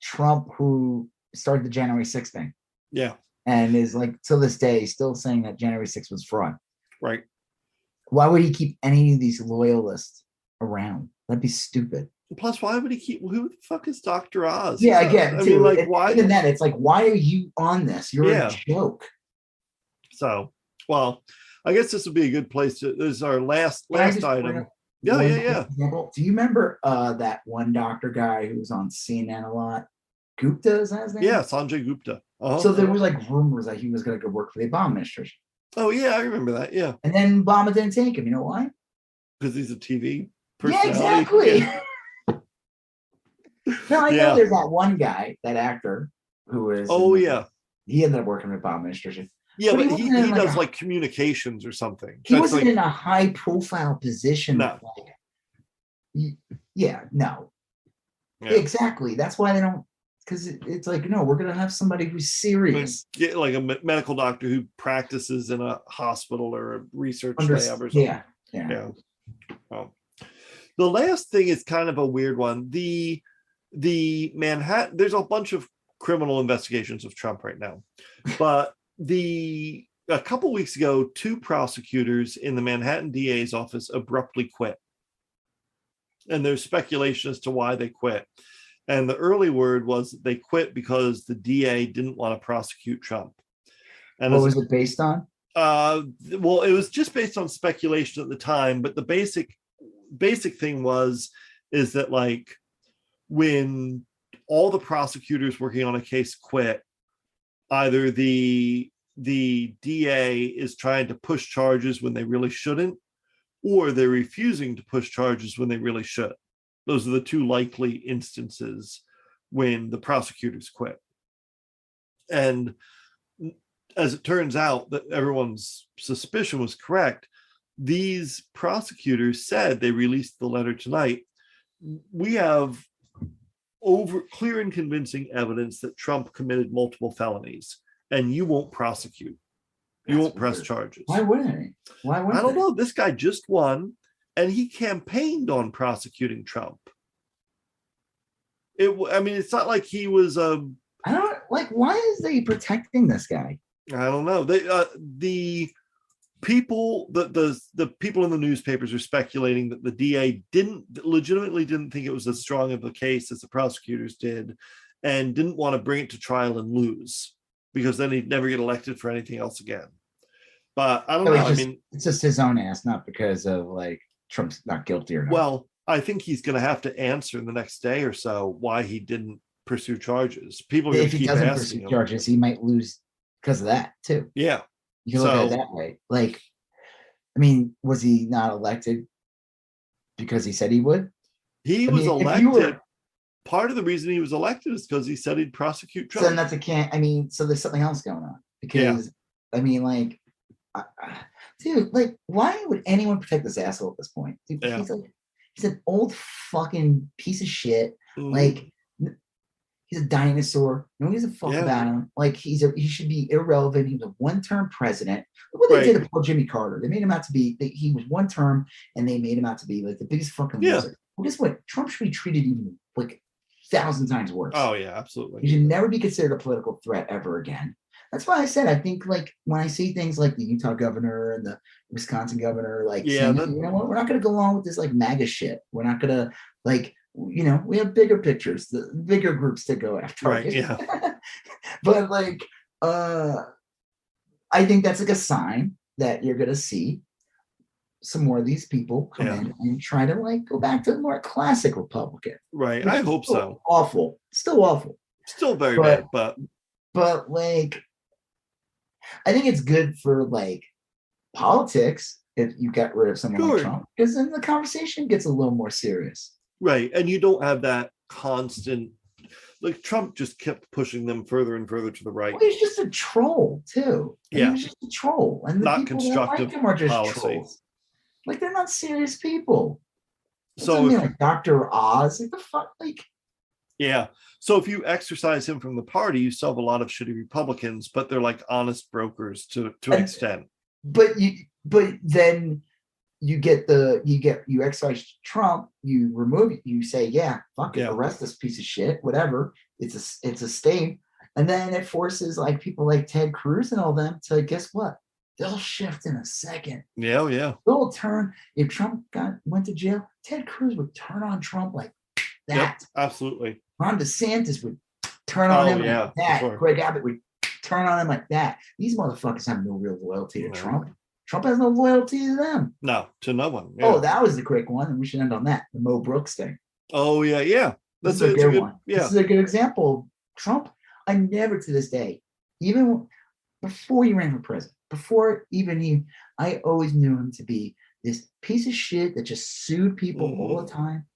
Trump, who started the January 6th thing. Yeah. And is like, till this day, still saying that January 6th was fraud. Right. Why would he keep any of these loyalists around? That'd be stupid. Plus, why would he keep? Who the fuck is Dr. Oz? Yeah, again, I mean, like, why? Even then, it's like, why are you on this? You're a joke. So, well, I guess this would be a good place to. This is our last item. Yeah. Example. Do you remember that one doctor guy who was on CNN a lot? Gupta, is that his name? Yeah, Sanjay Gupta. So there was like rumors that he was going to go work for the Obama administration. Oh yeah, I remember that. Yeah. And then Obama didn't take him. You know why? Because he's a TV personality. Yeah, exactly. No, I know there's that one guy, that actor, who is. Oh yeah. He ended up working with the Obama administration. Yeah, but he does like communications or something. He wasn't in a high profile position. No. No. Yeah. Exactly. That's why they don't. Because it's like, no, we're going to have somebody who's serious. Like a medical doctor who practices in a hospital or a research lab or something. Yeah. Well, the last thing is kind of a weird one. The Manhattan, there's a bunch of criminal investigations of Trump right now. But a couple weeks ago, 2 prosecutors in the Manhattan DA's office abruptly quit. And there's speculation as to why they quit. And the early word was that they quit because the DA didn't want to prosecute Trump. And what was it based on? Well, it was just based on speculation at the time, but the basic thing is that, like, when all the prosecutors working on a case quit, either the DA is trying to push charges when they really shouldn't, or they're refusing to push charges when they really should. Those are the 2 likely instances when the prosecutors quit. And as it turns out, that everyone's suspicion was correct. These prosecutors said, they released the letter tonight, we have clear and convincing evidence that Trump committed multiple felonies, and you won't prosecute. You won't press charges. Why wouldn't he? I don't know. This guy just won, and he campaigned on prosecuting Trump. It's not like he was I don't like. Why is they protecting this guy? I don't know. The people, the people in the newspapers are speculating that the DA legitimately didn't think it was as strong of a case as the prosecutors did, and didn't want to bring it to trial and lose, because then he'd never get elected for anything else again. But I don't know. It's just his own ass, not because of like Trump's not guilty or not. Well, I think he's going to have to answer in the next day or so why he didn't pursue charges. People are going to keep asking him. If he doesn't pursue charges, he might lose because of that too. Yeah. You can look at it that way. Like, was he not elected because he said he would? He was elected. Part of the reason he was elected is because he said he'd prosecute Trump. So then so there's something else going on. Because, dude, like, why would anyone protect this asshole at this point? Dude, Yeah. he's an old fucking piece of shit. Mhm. Like, he's a dinosaur. No one gives a fuck Yeah. about him. Like, he should be irrelevant. He was a one-term president. Look what they did to poor Jimmy Carter. They made him out to be, he was one term, and they made him out to be like the biggest fucking loser. Well, guess what? Trump should be treated even like 1,000 times worse. Oh yeah, absolutely. He should never be considered a political threat ever again. That's why I said I think, like, when I see things like the Utah governor and the Wisconsin governor, like, saying, you know what, we're not going to go along with this like MAGA shit. We're not going to, like, you know, we have bigger pictures, the bigger groups to go after. Right. Yeah. But like, I think that's like a sign that you're going to see some more of these people come in and try to like go back to the more classic Republican. Right. I hope so. Awful. Still awful. Still very bad, but like, I think it's good for like politics if you get rid of someone like Trump, because then the conversation gets a little more serious. Right. And you don't have that constant, like, Trump just kept pushing them further and further to the right. Well, he's just a troll too. Yeah. He's just a troll. And the not people constructive that like him are just policy. Trolls. Like, they're not serious people. So like Dr. Oz, like the fuck, like. Yeah. So if you exercise him from the party, you still have a lot of shitty Republicans, but they're like honest brokers to an extent. But then you exercise Trump, you remove it, you say, yeah, fuck it, arrest this piece of shit, whatever. It's a stain. And then it forces like people like Ted Cruz and all them to, guess what? They'll shift in a second. Yeah. They'll turn. If Trump went to jail, Ted Cruz would turn on Trump like that. Yep, absolutely. Ron DeSantis would turn on him like that. Sure. Greg Abbott would turn on him like that. These motherfuckers have no real loyalty to Trump. Trump has no loyalty to them. No, to no one. Yeah. Oh, that was the quick one, and we should end on that. The Mo Brooks thing. Oh, yeah. That's a good one. Yeah. This is a good example. Trump, I never to this day, even before he ran for president, I always knew him to be this piece of shit that just sued people all the time,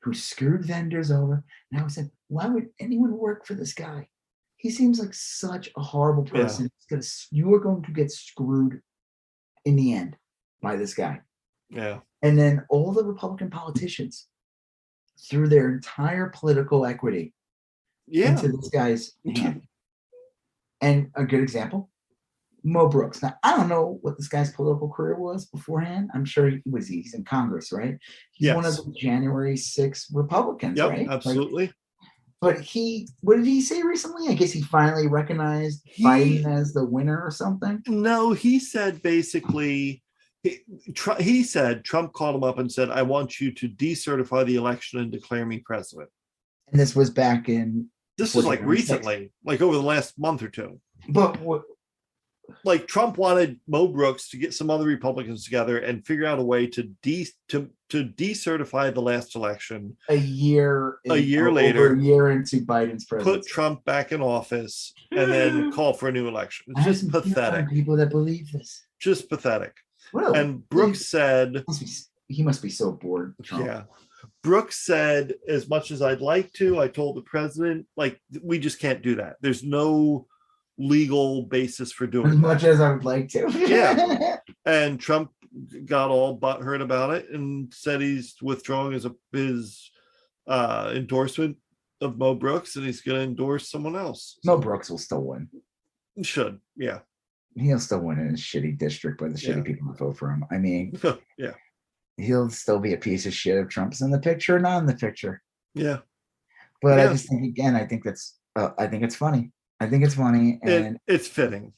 who screwed vendors over. And I always said, why would anyone work for this guy? He seems like such a horrible person. Yeah. You are going to get screwed in the end by this guy. Yeah. And then all the Republican politicians threw their entire political equity into this guy's hand. And a good example, Mo Brooks. Now, I don't know what this guy's political career was beforehand. I'm sure he's in Congress, right? He's one of the January 6th Republicans, right? Absolutely. Like, but what did he say recently? I guess he finally recognized Biden as the winner or something. No, he said basically, he said Trump called him up and said, I want you to decertify the election and declare me president. And this was back in. This was like recently, like over the last month or two. But what? Like, Trump wanted Mo Brooks to get some other Republicans together and figure out a way to decertify the last election a year later, over a year into Biden's presidency, put Trump back in office, and then call for a new election. It's just pathetic. People that believe this, just pathetic. Really? And Brooks said, he must be so bored. Trump. Yeah. Brooks said, as much as I'd like to, I told the president, like, we just can't do that. There's no legal basis for doing as much as I would like to. Yeah. And Trump got all butthurt about it and said he's withdrawing his endorsement of Mo Brooks, and he's going to endorse someone else. Mo Brooks will still win. Should, yeah. He'll still win in his shitty district by the shitty people that vote for him. I mean, yeah. He'll still be a piece of shit if Trump's in the picture or not in the picture. Yeah. But I just think, again, I think it's funny. I think it's funny, and it's fitting.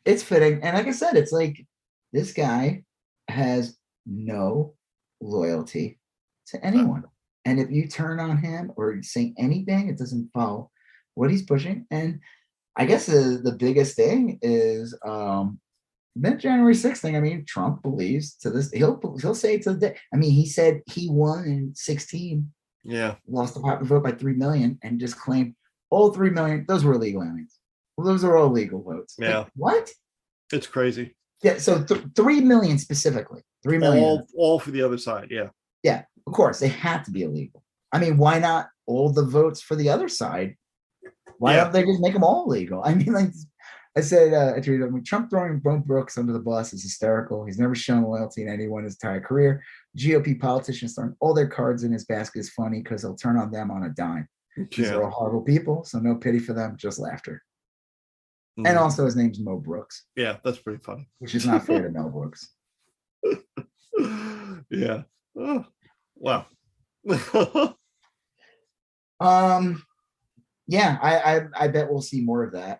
It's fitting. And like I said, it's like this guy has no loyalty to anyone. And if you turn on him or say anything, it doesn't follow what he's pushing. And I guess the biggest thing is that January 6th thing. I mean, Trump believes to this. He'll say to the day. I mean, he said he won in 2016. Yeah. Lost the popular vote by 3 million and just claimed all 3 million. Those were illegal aliens. Well, those are all legal votes. Yeah. Like, what? It's crazy. Yeah. So 3 million specifically. 3 million. All for the other side. Yeah. Yeah. Of course, they have to be illegal. I mean, why not all the votes for the other side? Why don't they just make them all legal? I mean, like, I said, I tweeted, Trump throwing Bo Brooks under the bus is hysterical. He's never shown loyalty in anyone his entire career. GOP politicians throwing all their cards in his basket is funny because he'll turn on them on a dime. These are all horrible people, so no pity for them, just laughter. And also his name's Mo Brooks. Yeah, that's pretty funny. Which is not fair to Mel Brooks. Yeah. Oh, wow. Yeah, I bet we'll see more of that.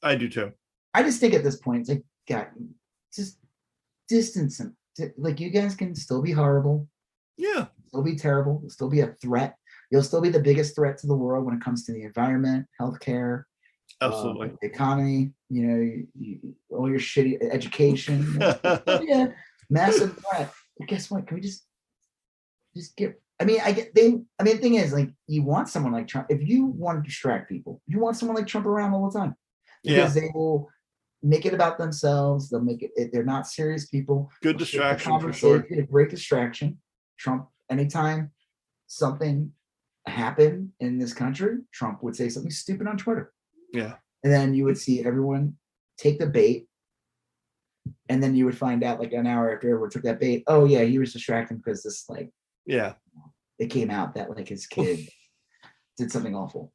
I do too. I just think at this point, it's like, God, just distance them. Like, you guys can still be horrible. Yeah. Still be terrible. You'll still be a threat. You'll still be the biggest threat to the world when it comes to the environment, healthcare, absolutely, economy. All your shitty education. Yeah, massive threat. But guess what? Can we just get? I mean, the thing is, like, you want someone like Trump. If you want to distract people, you want someone like Trump around all the time, because they will make it about themselves. They'll make it. They're not serious people. Good distraction for sure. A great distraction. Trump, anytime something happened in this country, Trump would say something stupid on Twitter. Yeah. And then you would see everyone take the bait. And then you would find out, like, an hour after everyone took that bait, oh yeah, he was distracting because this, like, it came out that, like, his kid did something awful.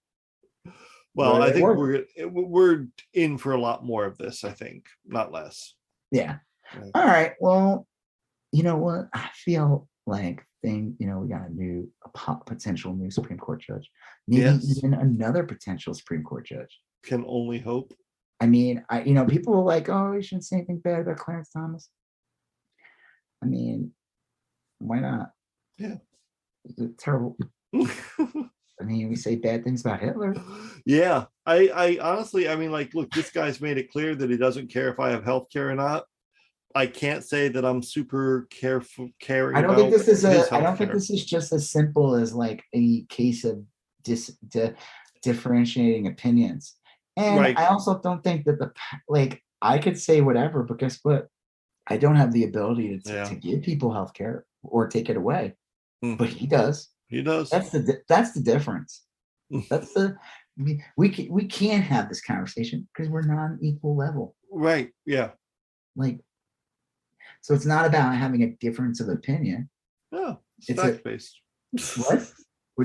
Well, I think we're in for a lot more of this, I think, not less. Yeah. All right. Well, you know what? I feel like we got a potential new Supreme Court judge. Maybe even another potential Supreme Court judge. Can only hope. I mean, people were like, oh, you shouldn't say anything bad about Clarence Thomas. I mean, why not? Yeah. It's terrible. I mean, we say bad things about Hitler. Yeah. I honestly, I mean, like, look, this guy's made it clear that he doesn't care if I have health care or not. I can't say that I'm super caring. I don't think this is just as simple as, like, a case of differentiating opinions. And I also don't think that I could say whatever, but guess what? I don't have the ability to give people healthcare or take it away. But he does. He does. That's the difference. We can't have this conversation because we're not on equal level. Right. Yeah. Like, so it's not about having a difference of opinion. No, it's fact-based. What?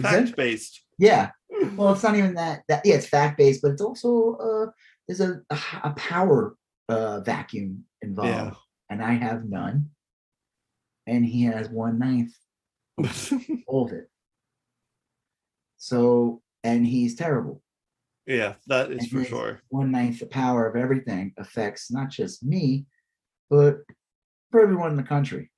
Fact-based. Yeah. Well, it's not even that. Yeah, it's fact-based, but it's also there's a power vacuum involved, and I have none, and he has 1/9 all of it. So, and he's terrible. Yeah, that is for sure. 1/9 the power of everything affects not just me, but for everyone in the country.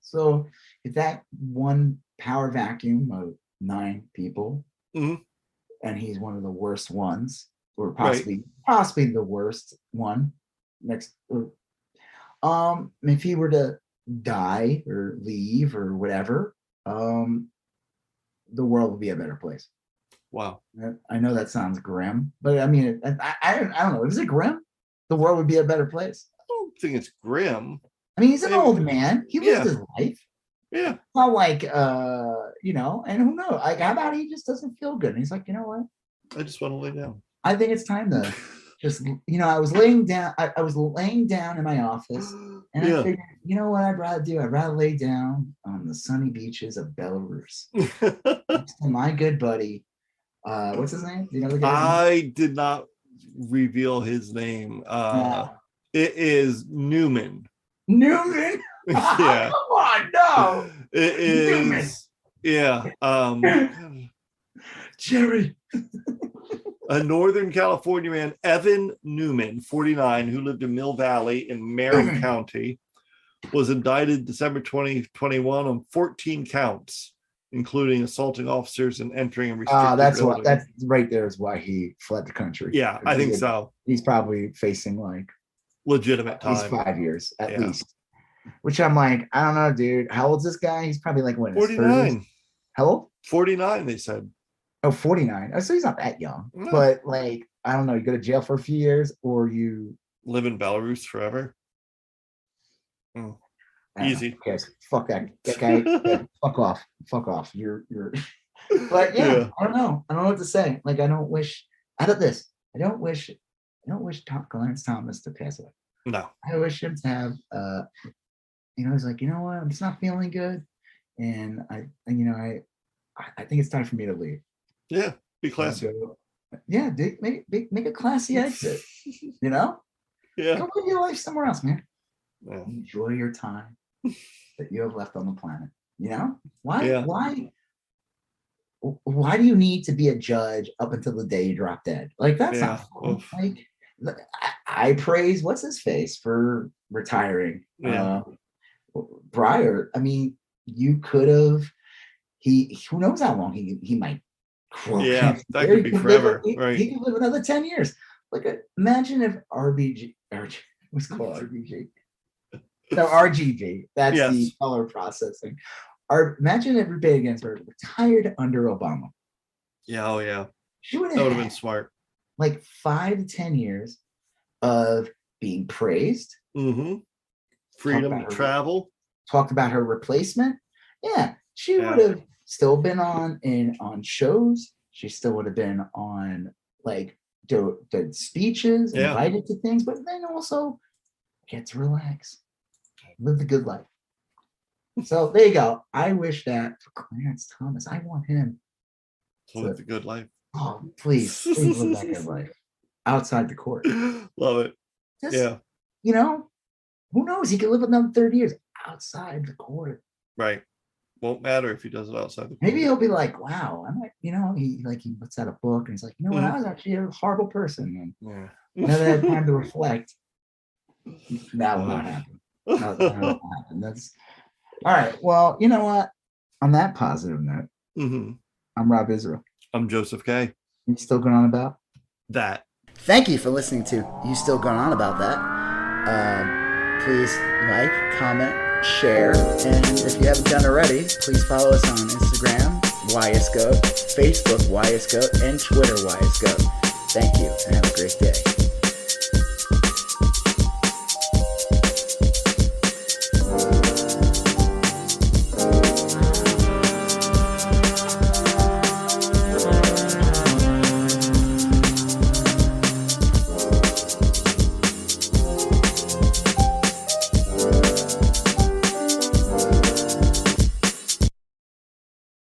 So if that one power vacuum of 9 people, and he's one of the worst ones, or possibly the worst one next, if he were to die or leave or whatever, the world would be a better place. Wow. I know that sounds grim, but I mean, I don't know. Is it grim? The world would be a better place. I don't think it's grim. I mean, he's an old man. He lived his life. Yeah. It's not like, and who knows? Like, how about he just doesn't feel good? And he's like, you know what? I just want to lay down. I think it's time to just, I was laying down. I was laying down in my office, and I figured, you know what I'd rather do? I'd rather lay down on the sunny beaches of Belarus next to my good buddy. What's his name? Do you know the guy's name? I did not reveal his name. It is Newman. Newman? Yeah. Come on, no. It is. Newman. Yeah. Jerry. A Northern California man, Evan Newman, 49, who lived in Mill Valley in Marin County, was indicted December 2021 on 14 counts, including assaulting officers and entering a restricted building. That's right there is why he fled the country. Yeah, I think so. He's probably facing, like, legitimate time. He's 5 years at least. Which I'm like, I don't know, dude. How old's this guy? He's probably like, what, 49. How old? 49, they said. Oh, 49. Oh, so he's not that young. No. But, like, I don't know, you go to jail for a few years or you live in Belarus forever. Easy. Okay, fuck that guy. Fuck off. You're but I don't know what to say. Like, I don't wish I don't wish Clarence Thomas to pass away. No. I wish him to have, he's like, you know what, I'm just not feeling good, and I think it's time for me to leave. Yeah, be classy. Yeah, make a classy exit. Yeah. Go live your life somewhere else, man. Yeah. Enjoy your time that you have left on the planet. Why? Yeah. Why do you need to be a judge up until the day you drop dead? Like, that's not fun. Like, I praise what's his face for retiring. Yeah. Breyer, I mean, you could have. Who knows how long he might. Yeah, that could be forever. Right. He could live another 10 years. Like, imagine if what's called RBG? No, RGB. That's the color processing. Imagine if Ruth Bader Ginsburg retired under Obama. Yeah, oh yeah. She would have been smart. Like 5 to 10 years of being praised. Mm-hmm. Freedom to travel. Talked about her replacement. Yeah, she would have still been on shows. She still would have been on like did speeches, invited to things, but then also get to relax, live the good life. So there you go. I wish that for Clarence Thomas. I want him to live the good life. Oh, please live that good life outside the court. Love it. Who knows? He could live another 30 years outside the court. Right. Won't matter if he does it outside the court. Maybe he'll be like, wow, I might, he puts out a book and he's like, what? I was actually a horrible person. And never had time to reflect. That will not happen. That will not happen. That's all right. Well, you know what? On that positive note, I'm Rob Israel. I'm Joseph K. You still going on about that? Thank you for listening to You Still Going On About That. Please like, comment, share, and if you haven't done already, please follow us on Instagram, YSGOAT, Facebook, YSGOAT, and Twitter, YSGOAT. Thank you, and have a great day.